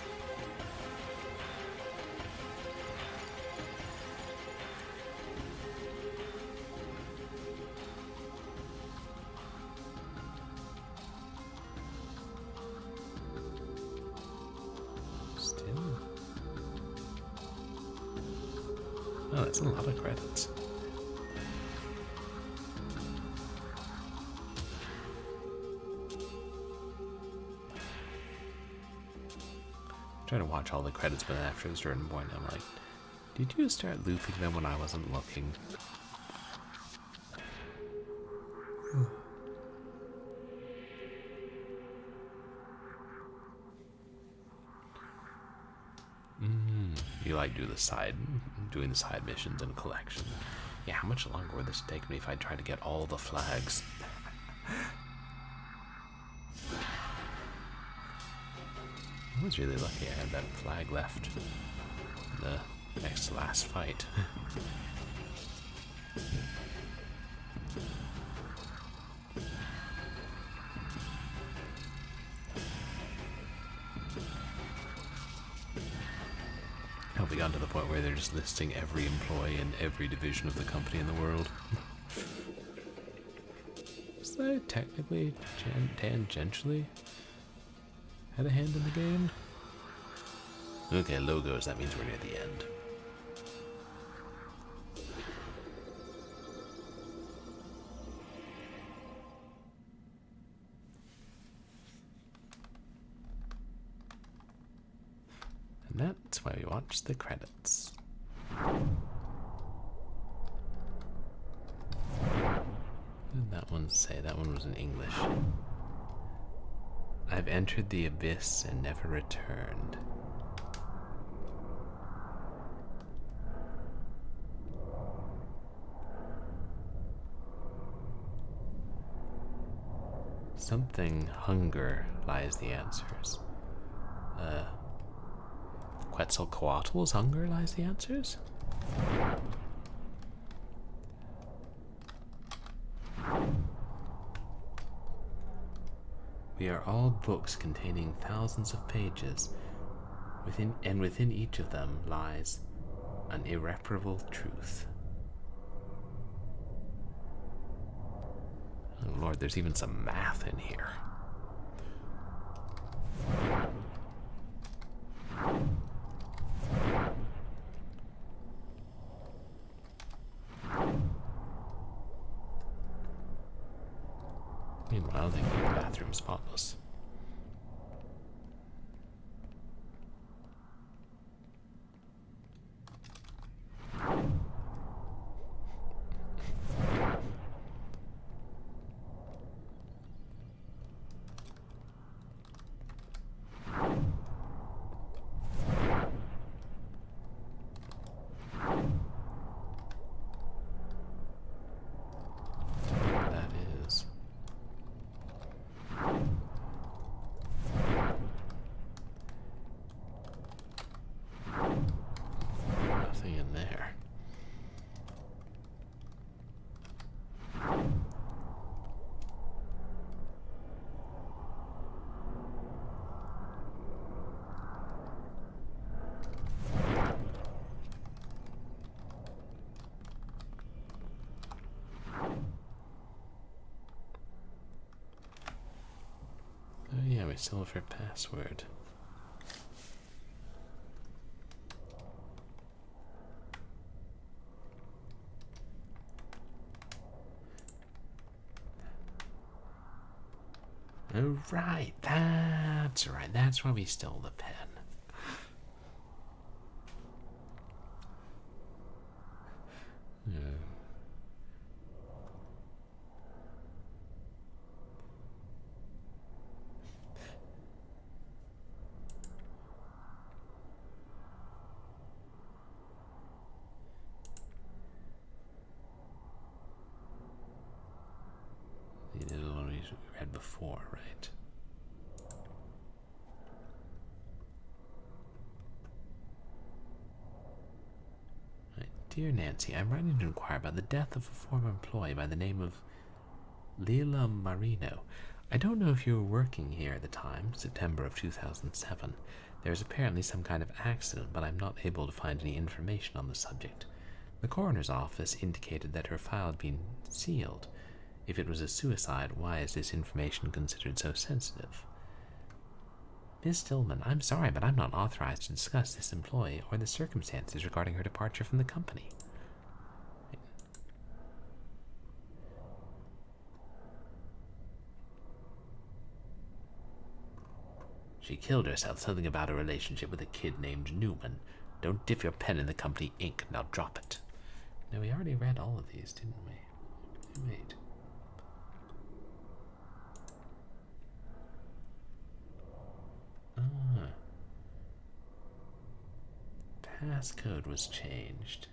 Still? Oh, that's a lot of credits. Trying to watch all the credits, but after a certain point I'm like, did you start looping them when I wasn't looking? You like doing the side missions and collection. Yeah, how much longer would this take me if I tried to get all the flags? I was really lucky I had that flag left in the next to last fight. Have we gotten to the point where they're just listing every employee in every division of the company in the world? Is that technically tangentially had a hand in the game? Okay, logos, that means we're near the end. And that's why we watch the credits. What did that one say? That one was in English. I've entered the abyss and never returned. Something hunger lies the answers. Quetzalcoatl's hunger lies the answers? We are all books containing thousands of pages. Within each of them lies an irreparable truth. Oh Lord, there's even some math in here. Meanwhile, they keep the bathroom spotless. Oh yeah, we still have her password. Oh right, that's right, that's why we stole the pen. This is the one we read before, right? Dear Nancy, I'm writing to inquire about the death of a former employee by the name of Lila Marino. I don't know if you were working here at the time, September of 2007. There was apparently some kind of accident, but I'm not able to find any information on the subject. The coroner's office indicated that her file had been sealed. If it was a suicide, why is this information considered so sensitive? Ms. Stillman, I'm sorry, but I'm not authorized to discuss this employee or the circumstances regarding her departure from the company. She killed herself, something about a relationship with a kid named Newman. Don't dip your pen in the company ink, now drop it. No, we already read all of these, didn't we? Wait. Passcode was changed.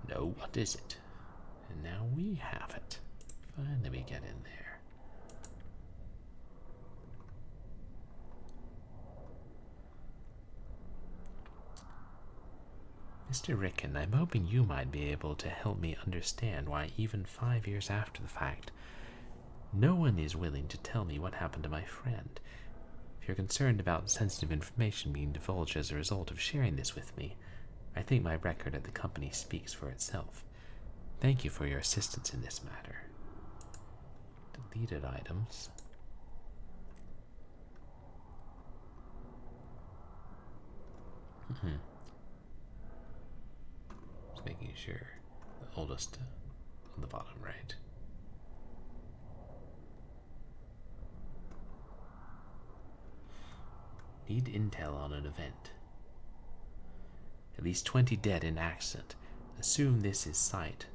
No, what is it? And now we have it. Finally we get in there. Mr. Rickon, I'm hoping you might be able to help me understand why even 5 years after the fact, no one is willing to tell me what happened to my friend. If you're concerned about sensitive information being divulged as a result of sharing this with me, I think my record at the company speaks for itself. Thank you for your assistance in this matter. Deleted items. Just making sure. The oldest on the bottom right. Need intel on an event. At least 20 dead in accident. Assume this is site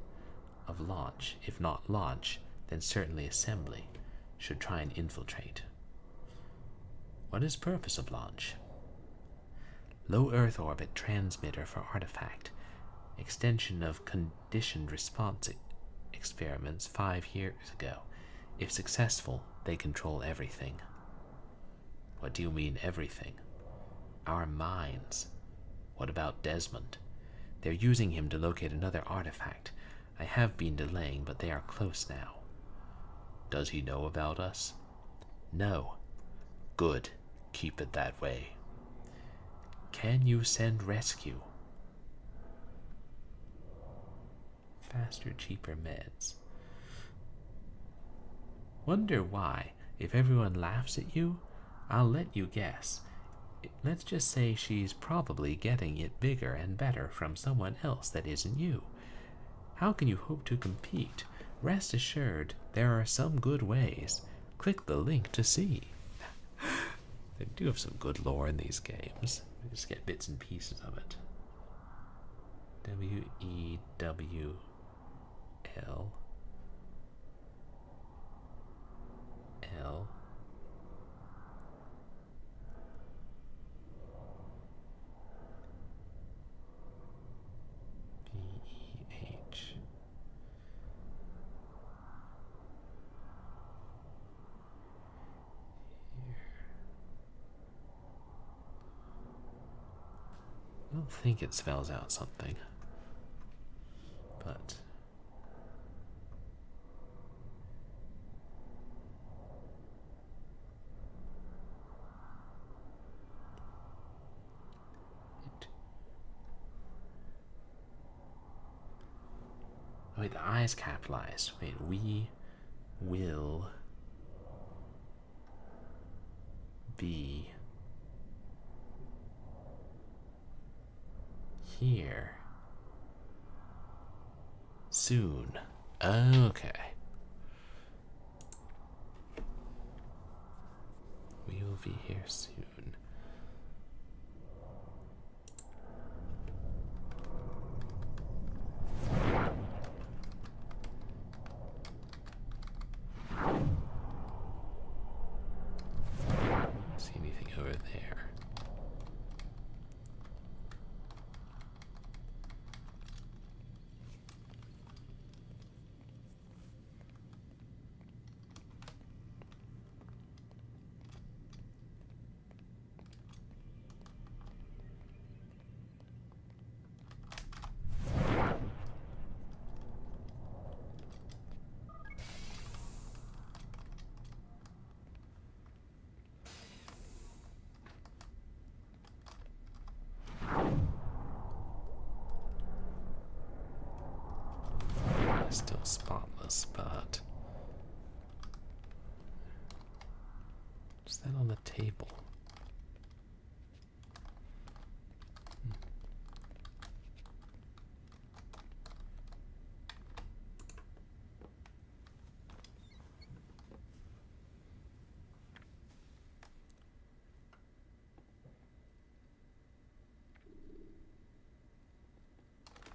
of launch. If not launch, then certainly assembly. Should try and infiltrate. What is purpose of launch? Low Earth orbit transmitter for artifact. Extension of conditioned response experiments 5 years ago. If successful, they control everything. What do you mean, everything? Our minds. What about Desmond? They're using him to locate another artifact. I have been delaying, but they are close now. Does he know about us? No. Good. Keep it that way. Can you send rescue? Faster, cheaper meds. Wonder why, if everyone laughs at you, I'll let you guess. Let's just say she's probably getting it bigger and better from someone else that isn't you. How can you hope to compete? Rest assured, there are some good ways. Click the link to see. They do have some good lore in these games. We just get bits and pieces of it. W-E-W-L L B-E-H I don't think it spells out something, but oh, wait, the I is capitalized. Wait, we will be here soon. Okay. We will be here soon. Don't see anything over there. Still spotless, but what's that on the table?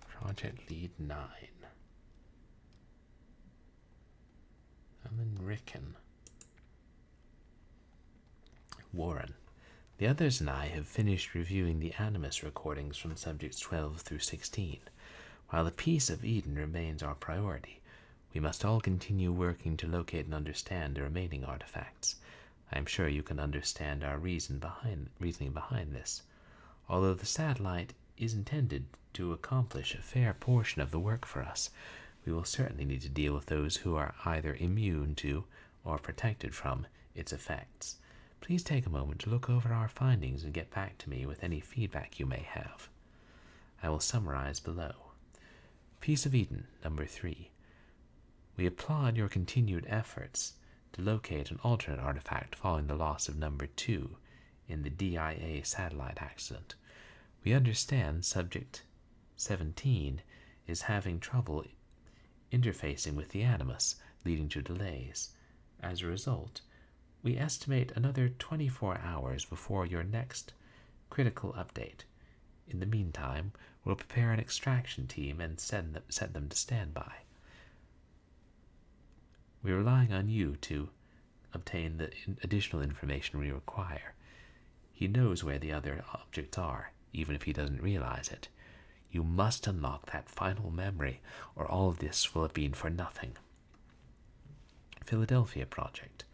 Project Lead 9. Rickon. Warren. The others and I have finished reviewing the Animus recordings from subjects 12 through 16. While the peace of Eden remains our priority, we must all continue working to locate and understand the remaining artifacts. I am sure you can understand our reasoning behind this. Although the satellite is intended to accomplish a fair portion of the work for us, we will certainly need to deal with those who are either immune to or protected from its effects. Please take a moment to look over our findings and get back to me with any feedback you may have. I will summarize below. Peace of Eden, number 3. We applaud your continued efforts to locate an alternate artifact following the loss of number 2 in the DIA satellite accident. We understand Subject 17 is having trouble interfacing with the Animus, leading to delays. As a result, we estimate another 24 hours before your next critical update. In the meantime, we'll prepare an extraction team and set them to standby. We're relying on you to obtain the additional information we require. He knows where the other objects are. even if he doesn't realize it. You must unlock that final memory, or all of this will have been for nothing. Philadelphia Project.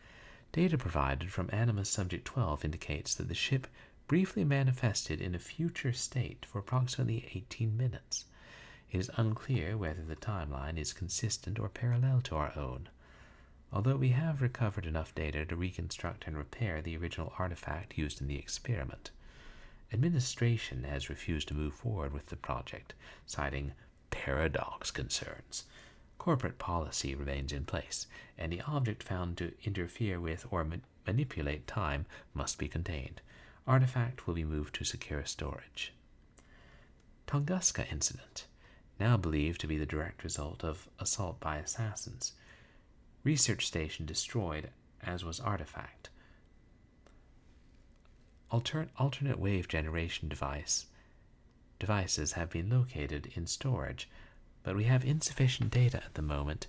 Data provided from Animus Subject 12 indicates that the ship briefly manifested in a future state for approximately 18 minutes. It is unclear whether the timeline is consistent or parallel to our own. Although we have recovered enough data to reconstruct and repair the original artifact used in the experiment, administration has refused to move forward with the project, citing paradox concerns. Corporate policy remains in place, and the object found to interfere with or manipulate time must be contained. Artifact will be moved to secure storage. Tunguska incident, now believed to be the direct result of assault by assassins. Research station destroyed, as was artifact. Alternate wave generation devices have been located in storage, but we have insufficient data at the moment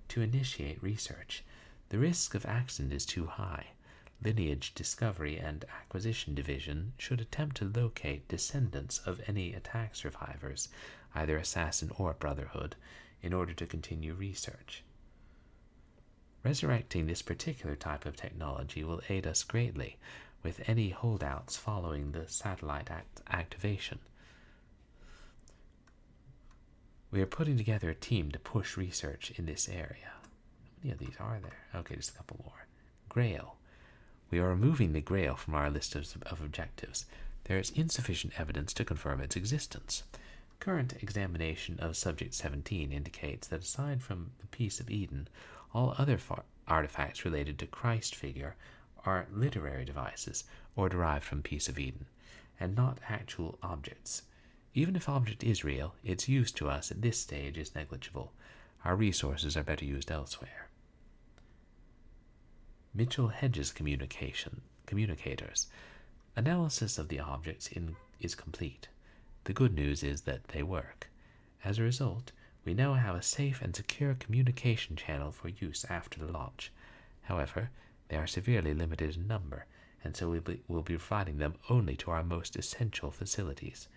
to initiate research. The risk of accident is too high. Lineage Discovery and Acquisition Division should attempt to locate descendants of any attack survivors, either assassin or brotherhood, in order to continue research. Resurrecting this particular type of technology will aid us greatly with any holdouts following the satellite activation. We are putting together a team to push research in this area. How many of these are there? Okay, just a couple more. Grail. We are removing the Grail from our list of objectives. There is insufficient evidence to confirm its existence. Current examination of Subject 17 indicates that aside from the Piece of Eden, all other artifacts related to Christ figure are literary devices or derived from Piece of Eden, and not actual objects. Even if object is real, its use to us at this stage is negligible. Our resources are better used elsewhere. Mitchell-Hedges communicators. Analysis of the objects is complete. The good news is that they work. As a result, we now have a safe and secure communication channel for use after the launch. However, they are severely limited in number, and so we'll be providing them only to our most essential facilities.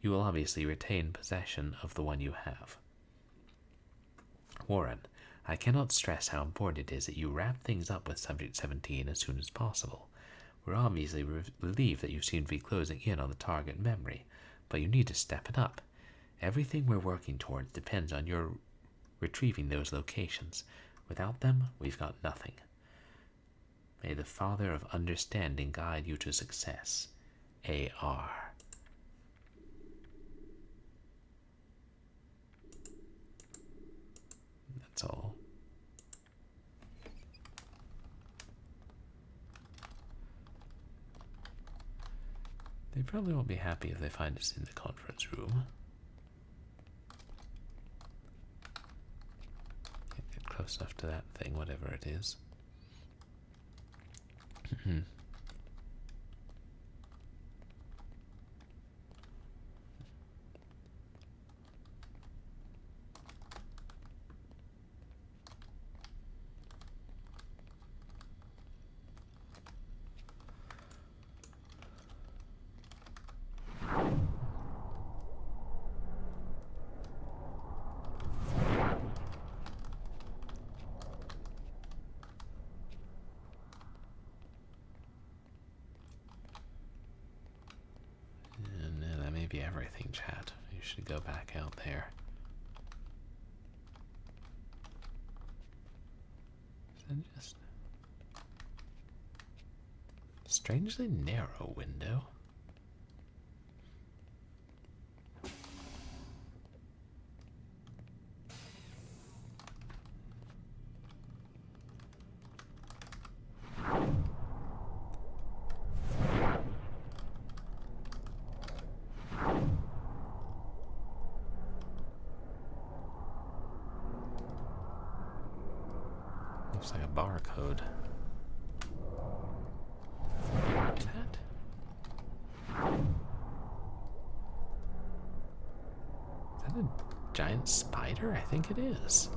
You will obviously retain possession of the one you have. Warren, I cannot stress how important it is that you wrap things up with Subject 17 as soon as possible. We're obviously relieved that you seem to be closing in on the target memory, but you need to step it up. Everything we're working towards depends on your retrieving those locations. Without them, we've got nothing. May the Father of Understanding guide you to success. A.R. That's all. They probably won't be happy if they find us in the conference room. Can't get close enough to that thing, whatever it is. Everything, chat. You should go back out there. Is that just strangely narrow window? Looks like a barcode. What's that? Is that a giant spider? I think it is.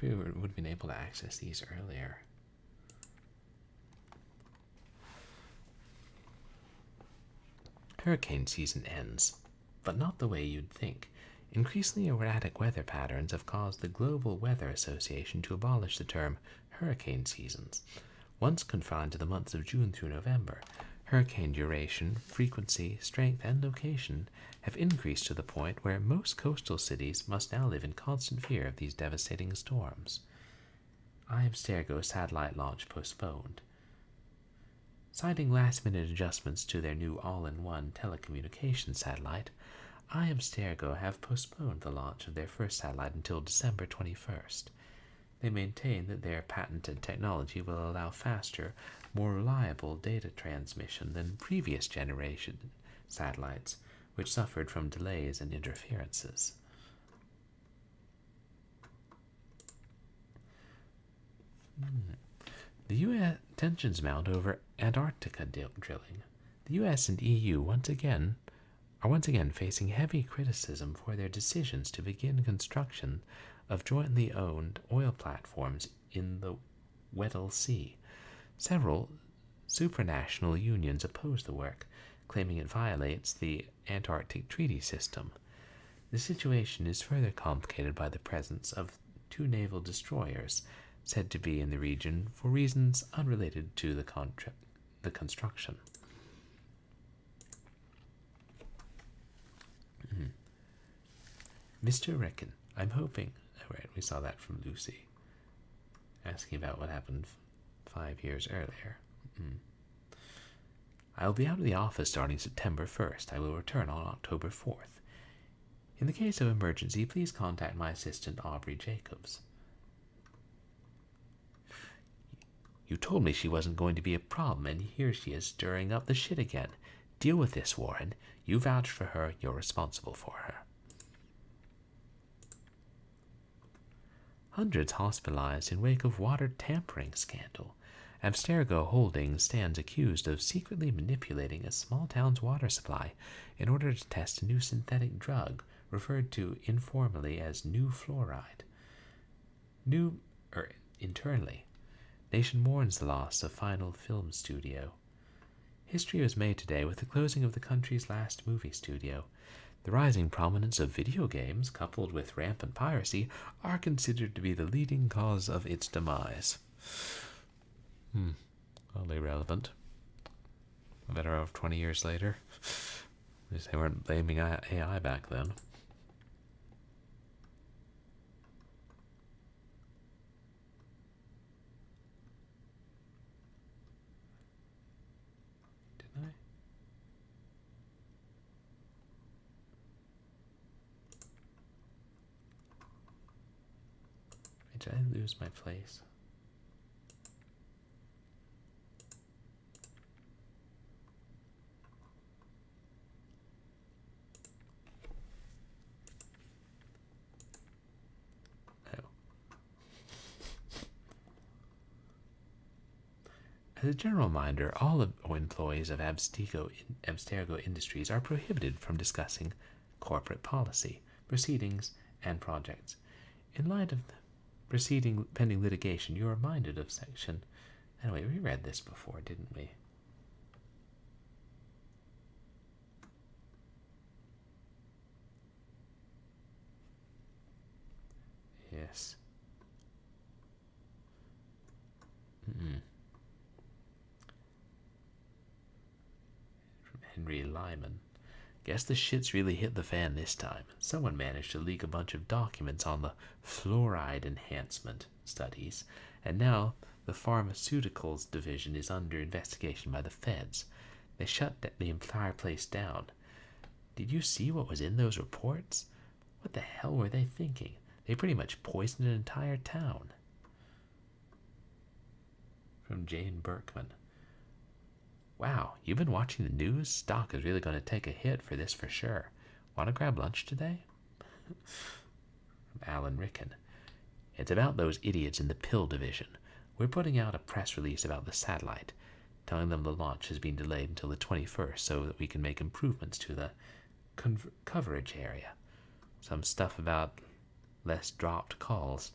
if we would have been able to access these earlier. Hurricane season ends, but not the way you'd think. Increasingly erratic weather patterns have caused the Global Weather Association to abolish the term hurricane seasons. Once confined to the months of June through November, hurricane duration, frequency, strength, and location have increased to the point where most coastal cities must now live in constant fear of these devastating storms. Abstergo satellite launch postponed. Citing last-minute adjustments to their new all-in-one telecommunications satellite, Abstergo have postponed the launch of their first satellite until December 21st. They maintain that their patented technology will allow faster, more reliable data transmission than previous generation satellites, which suffered from delays and interferences. The U.S. tensions mount over Antarctica drilling. The U.S. and EU are once again facing heavy criticism for their decisions to begin construction of jointly owned oil platforms in the Weddell Sea. Several supranational unions oppose the work, claiming it violates the Antarctic Treaty System. The situation is further complicated by the presence of 2 naval destroyers said to be in the region for reasons unrelated to the construction. Mr. Reckon, I'm hoping... Oh, right, we saw that from Lucy. Asking about what happened 5 years earlier. I will be out of the office starting September 1st. I will return on October 4th. In the case of emergency, please contact my assistant Aubrey Jacobs. You told me she wasn't going to be a problem, and here she is stirring up the shit again. Deal with this, Warren. You vouched for her, you're responsible for her. Hundreds hospitalized in wake of water tampering scandal. Abstergo Holdings stands accused of secretly manipulating a small town's water supply in order to test a new synthetic drug referred to informally as new fluoride. Internally, nation mourns the loss of Final Film Studio. History was made today with the closing of the country's last movie studio. The rising prominence of video games, coupled with rampant piracy, are considered to be the leading cause of its demise. Only relevant. Better off 20 years later. At least they weren't blaming AI back then. Didn't I? Did I lose my place? As a general reminder, all employees of Abstergo Industries are prohibited from discussing corporate policy, proceedings, and projects. In light of the proceeding pending litigation, you are reminded of section... Anyway, we read this before, didn't we? Yes. From Henry Lyman. Guess the shit's really hit the fan this time. Someone managed to leak a bunch of documents on the fluoride enhancement studies, and now the pharmaceuticals division is under investigation by the feds. They shut the entire place down. Did you see what was in those reports? What the hell were they thinking? They pretty much poisoned an entire town. From Jane Berkman. Wow, you've been watching the news? Stock is really going to take a hit for this for sure. Want to grab lunch today? From Alan Ricken. It's about those idiots in the pill division. We're putting out a press release about the satellite, telling them the launch has been delayed until the 21st so that we can make improvements to the coverage area. Some stuff about less dropped calls.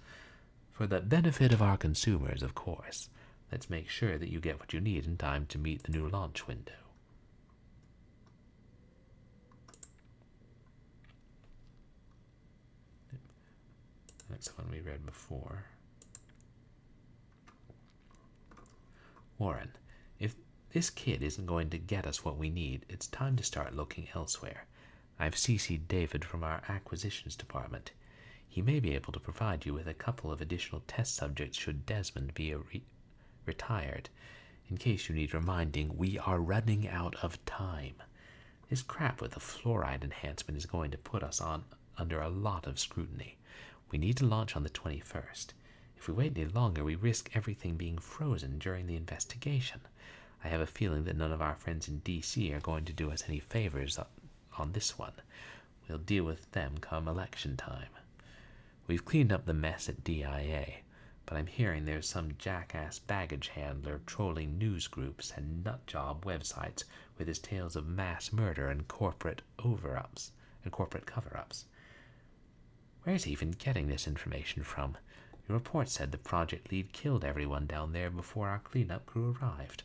For the benefit of our consumers, of course. Let's make sure that you get what you need in time to meet the new launch window. That's the one we read before. Warren, if this kid isn't going to get us what we need, it's time to start looking elsewhere. I've CC'd David from our acquisitions department. He may be able to provide you with a couple of additional test subjects should Desmond be retired. In case you need reminding, we are running out of time. This crap with the fluoride enhancement is going to put us under a lot of scrutiny. We need to launch on the 21st. If we wait any longer, we risk everything being frozen during the investigation. I have a feeling that none of our friends in D.C. are going to do us any favors on this one. We'll deal with them come election time. We've cleaned up the mess at DIA, but I'm hearing there's some jackass baggage handler trolling news groups and nutjob websites with his tales of mass murder and corporate cover-ups. Where's he even getting this information from? Your report said the project lead killed everyone down there before our cleanup crew arrived.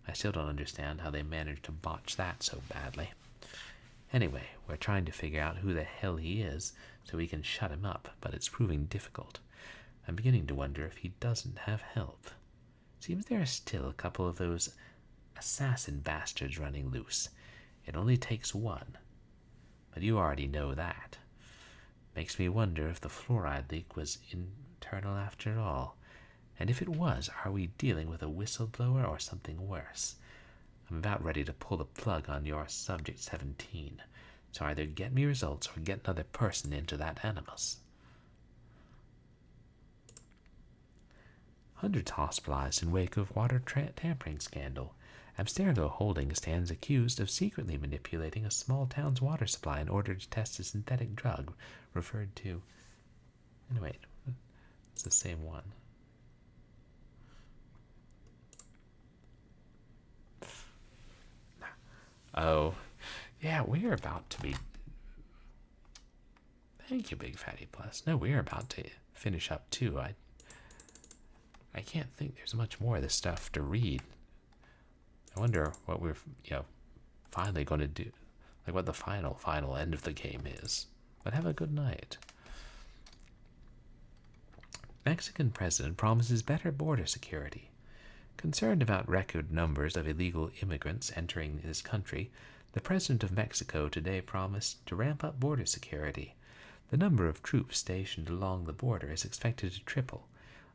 I still don't understand how they managed to botch that so badly. Anyway, we're trying to figure out who the hell he is so we can shut him up, but it's proving difficult. I'm beginning to wonder if he doesn't have help. Seems there are still a couple of those assassin bastards running loose. It only takes one. But you already know that. Makes me wonder if the fluoride leak was internal after all. And if it was, are we dealing with a whistleblower or something worse? I'm about ready to pull the plug on your Subject 17. So either get me results or get another person into that animus. Hundreds hospitalized in wake of water tampering scandal. Abstergo Holdings stands accused of secretly manipulating a small town's water supply in order to test a synthetic drug referred to... Wait, it's the same one. Oh, yeah, we're about to be... Thank you, Big Fatty Plus. No, we're about to finish up, too. I can't think there's much more of this stuff to read. I wonder what we're, finally going to do. Like what the final end of the game is. But have a good night. Mexican president promises better border security. Concerned about record numbers of illegal immigrants entering his country, the president of Mexico today promised to ramp up border security. The number of troops stationed along the border is expected to triple.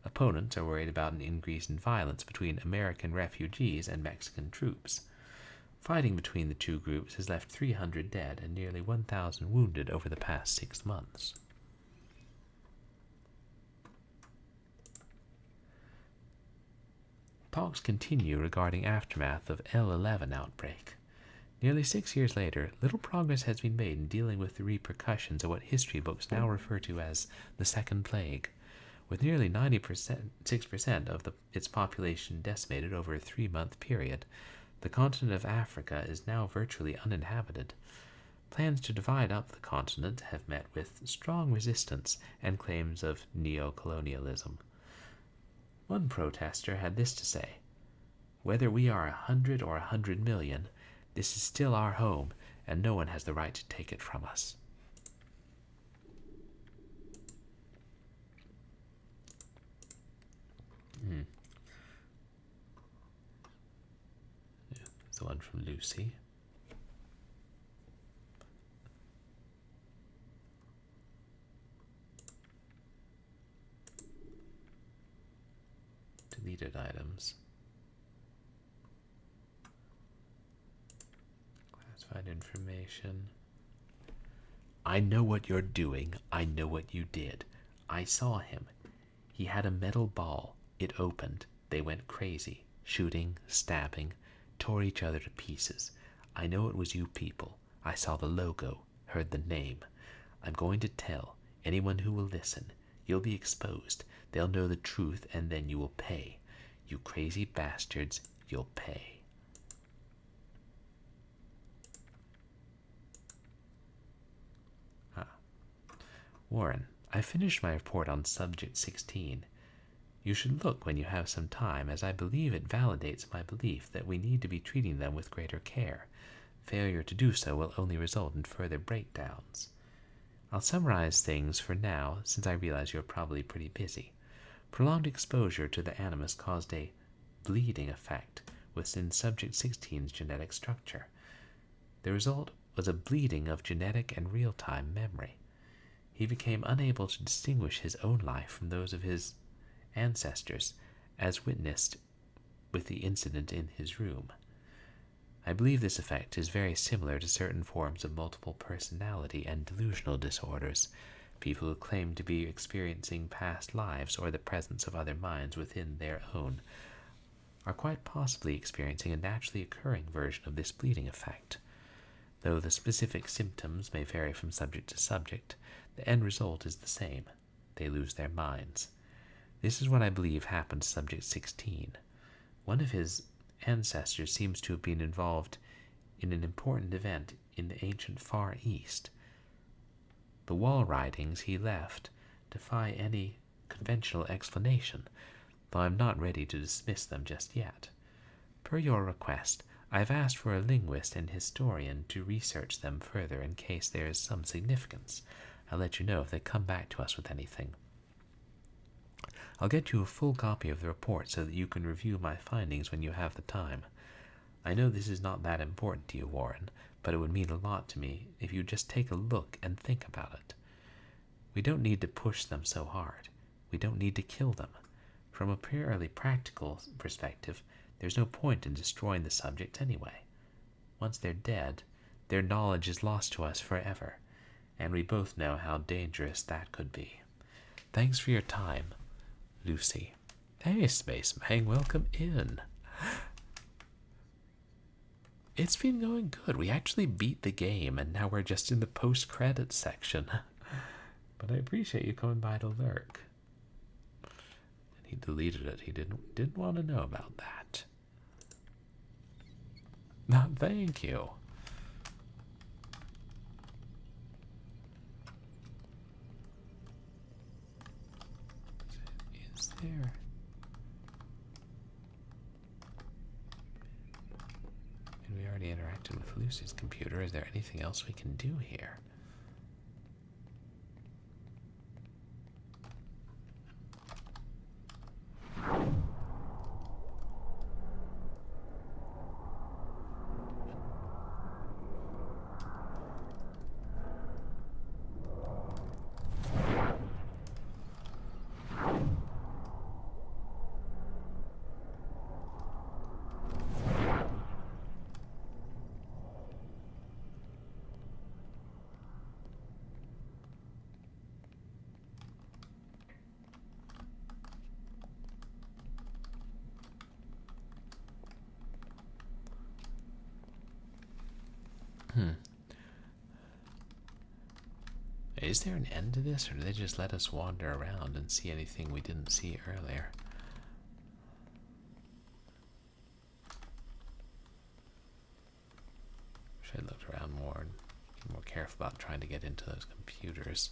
Opponents are worried about an increase in violence between American refugees and Mexican troops. Fighting between the two groups has left 300 dead and nearly 1,000 wounded over the past 6 months. Talks continue regarding aftermath of L11 outbreak. Nearly 6 years later, little progress has been made in dealing with the repercussions of what history books now refer to as the Second Plague. With nearly 6% of its population decimated over a 3-month period, the continent of Africa is now virtually uninhabited. Plans to divide up the continent have met with strong resistance and claims of neo-colonialism. One protester had this to say: "Whether we are 100 or 100 million, this is still our home, and no one has the right to take it from us." It's the one from Lucy. Deleted items. Classified information. "I know what you're doing. I know what you did. I saw him. He had a metal ball. It opened. They went crazy. Shooting, stabbing, tore each other to pieces. I know it was you people. I saw the logo, heard the name. I'm going to tell anyone who will listen. You'll be exposed. They'll know the truth, and then you will pay. You crazy bastards, you'll pay." Warren, I finished my report on Subject 16. You should look when you have some time, as I believe it validates my belief that we need to be treating them with greater care. Failure to do so will only result in further breakdowns. I'll summarize things for now, since I realize you're probably pretty busy. Prolonged exposure to the animus caused a bleeding effect within Subject 16's genetic structure. The result was a bleeding of genetic and real-time memory. He became unable to distinguish his own life from those of his ancestors, as witnessed with the incident in his room. I believe this effect is very similar to certain forms of multiple personality and delusional disorders. People who claim to be experiencing past lives or the presence of other minds within their own are quite possibly experiencing a naturally occurring version of this bleeding effect. Though the specific symptoms may vary from subject to subject, the end result is the same. They lose their minds. This is what I believe happened to Subject 16. One of his ancestors seems to have been involved in an important event in the ancient Far East. The wall writings he left defy any conventional explanation, though I'm not ready to dismiss them just yet. Per your request, I've asked for a linguist and historian to research them further in case there is some significance. I'll let you know if they come back to us with anything. I'll get you a full copy of the report so that you can review my findings when you have the time. I know this is not that important to you, Warren, but it would mean a lot to me if you just take a look and think about it. We don't need to push them so hard. We don't need to kill them. From a purely practical perspective, there's no point in destroying the subject anyway. Once they're dead, their knowledge is lost to us forever, and we both know how dangerous that could be. Thanks for your time, Lucy. Hey, Space Mang, welcome in. It's been going good. We actually beat the game, and now we're just in the post-credits section. But I appreciate you coming by to lurk. And he deleted it. He didn't want to know about that. No, thank you. Is there... We already interacted with Lucy's computer. Is there anything else we can do here? Is there an end to this, or do they just let us wander around and see anything we didn't see earlier? Wish I looked around more and be more careful about trying to get into those computers.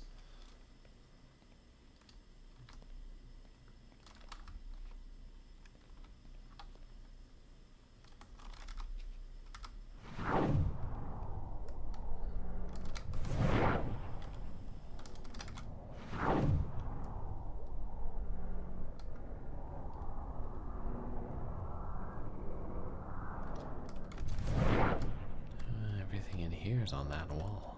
On that wall.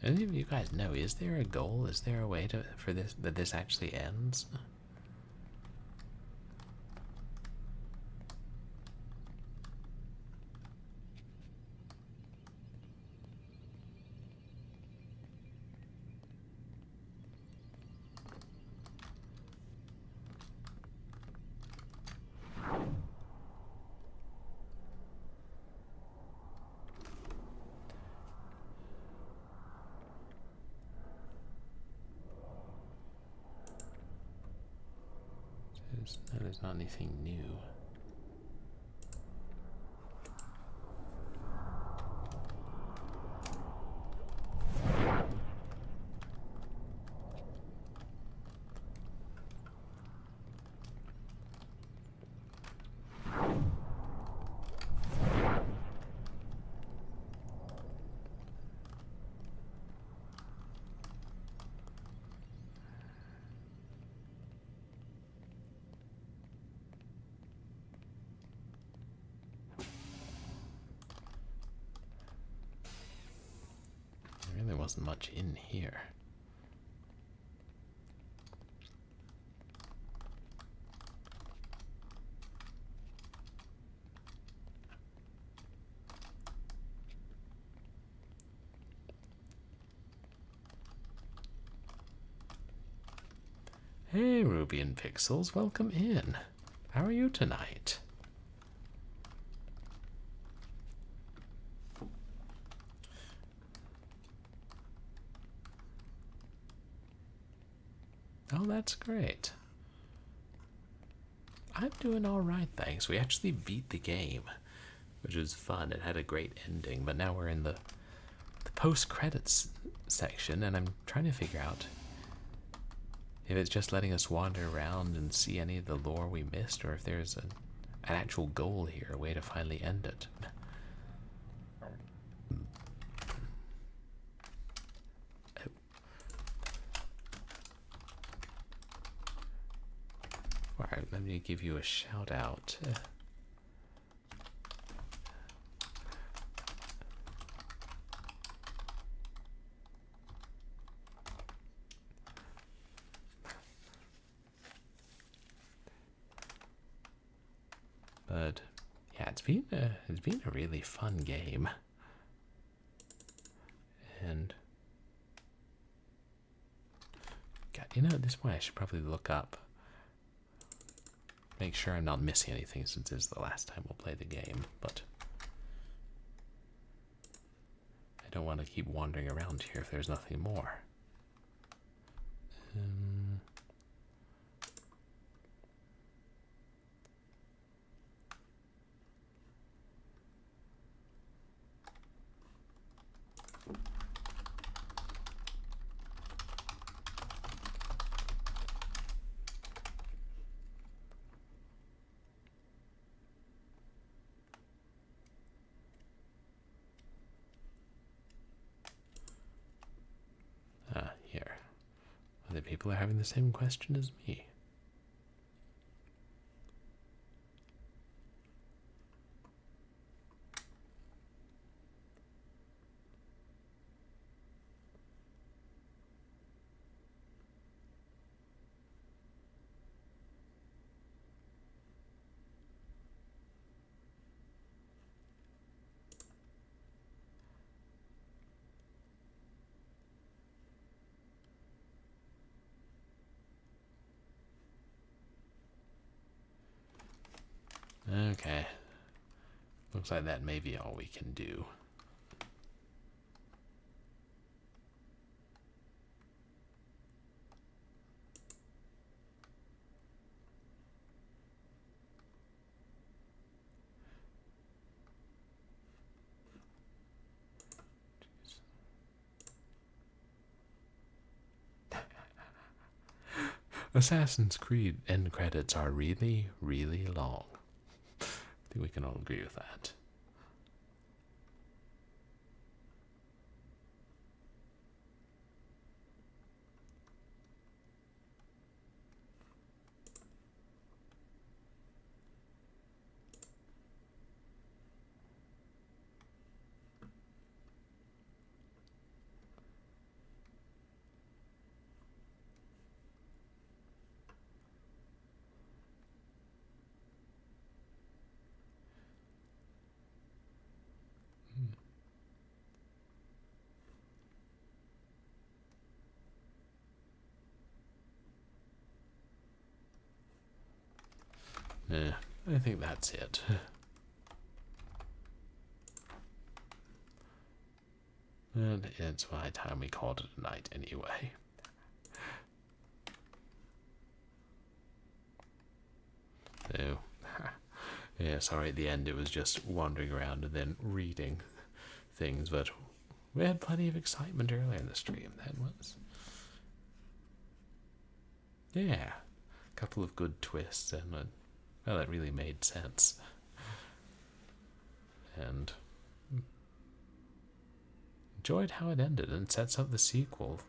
Any of you guys know, is there a goal? Is there a way for this that this actually ends? There's not anything new. wasn't much in here. Hey, Ruby and Pixels, welcome in. How are you tonight? Oh, that's great. I'm doing alright, thanks. We actually beat the game, which was fun. It had a great ending, but now we're in the post-credits section, and I'm trying to figure out if it's just letting us wander around and see any of the lore we missed, or if there's an actual goal here, a way to finally end it. Alright, let me give you a shout out. But yeah, it's been a really fun game. And God, you know, at this point I should probably look up, make sure I'm not missing anything, since this is the last time we'll play the game, but I don't want to keep wandering around here if there's nothing more. Here. Other people are having the same question as me. Okay. Looks like that may be all we can do. Assassin's Creed end credits are really, really long. I think we can all agree with that. I think that's it. And it's my time we called it a night anyway. So, yeah, sorry at the end it was just wandering around and then reading things, but we had plenty of excitement earlier in the stream. That was, yeah, a couple of good twists, and well, it really made sense. And enjoyed how it ended and sets up the sequel.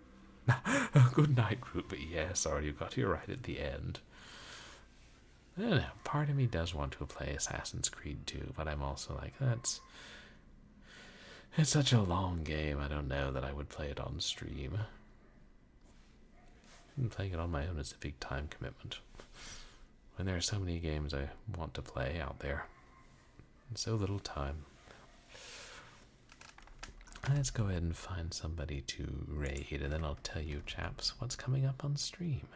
Good night, group, but yeah, sorry, you got here right at the end. I don't know, part of me does want to play Assassin's Creed 2, but I'm also like, It's such a long game, I don't know that I would play it on stream. And playing it on my own is a big time commitment. When there are so many games I want to play out there. And so little time. Let's go ahead and find somebody to raid, and then I'll tell you, chaps, what's coming up on stream.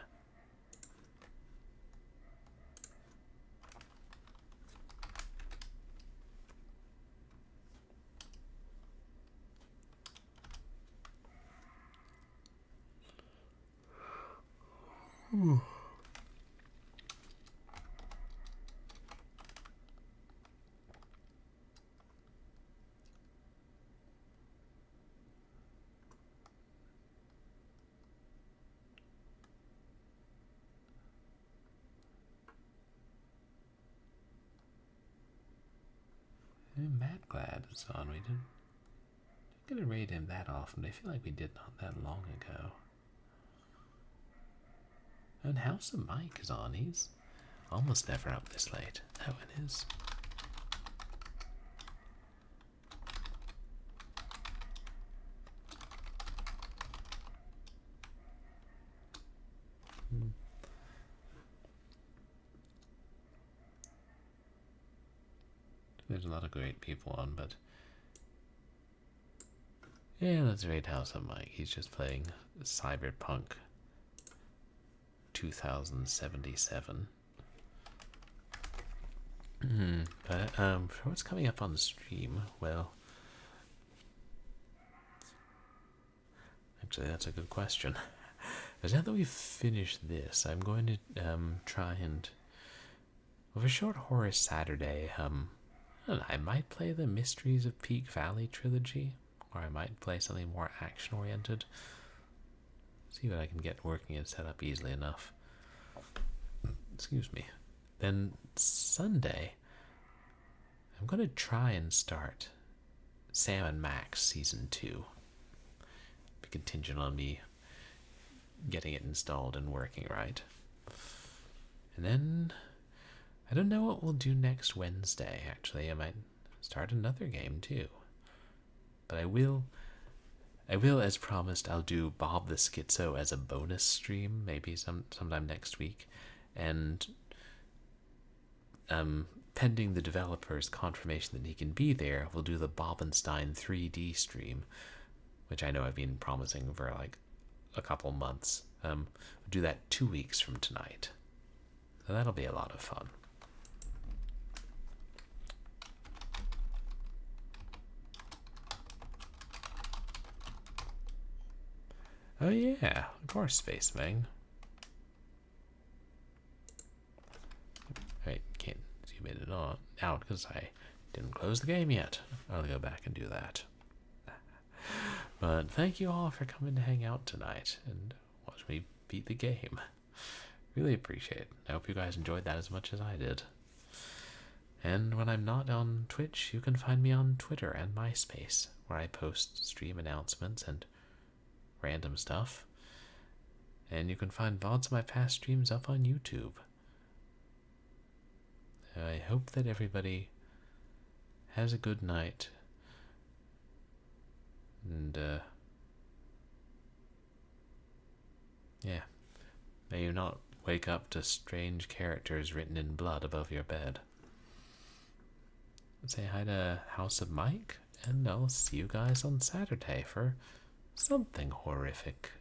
Ooh. Matt Glad is on. We didn't get to raid him that often. I feel like we did not that long ago. And House of Mike is on. He's almost never up this late. Oh, it is. There's a lot of great people on, but yeah, let's raid House of Mike. He's just playing Cyberpunk 2077. But for what's coming up on the stream, well, actually that's a good question. Because now that we've finished this, I'm going to try and, with a short horror Saturday, I might play the Mysteries of Peak Valley trilogy, or I might play something more action-oriented. See what I can get working and set up easily enough. Excuse me. Then Sunday, I'm going to try and start Sam and Max Season 2. Be contingent on me getting it installed and working right. And then I don't know what we'll do next Wednesday, actually. I might start another game, too. But I will, as promised, I'll do Bob the Schizo as a bonus stream, maybe sometime next week. And pending the developer's confirmation that he can be there, we'll do the Bobenstein 3D stream, which I know I've been promising for like a couple months. We'll do that 2 weeks from tonight. So that'll be a lot of fun. Oh yeah, of course, Space Ming. Right, can't zoom in and out because I didn't close the game yet. I'll go back and do that. But thank you all for coming to hang out tonight and watch me beat the game. Really appreciate it. I hope you guys enjoyed that as much as I did. And when I'm not on Twitch, you can find me on Twitter and MySpace, where I post stream announcements and random stuff. And you can find VODs of my past streams up on YouTube. I hope that everybody has a good night. And, yeah. May you not wake up to strange characters written in blood above your bed. Say hi to House of Mike, and I'll see you guys on Saturday for something horrific.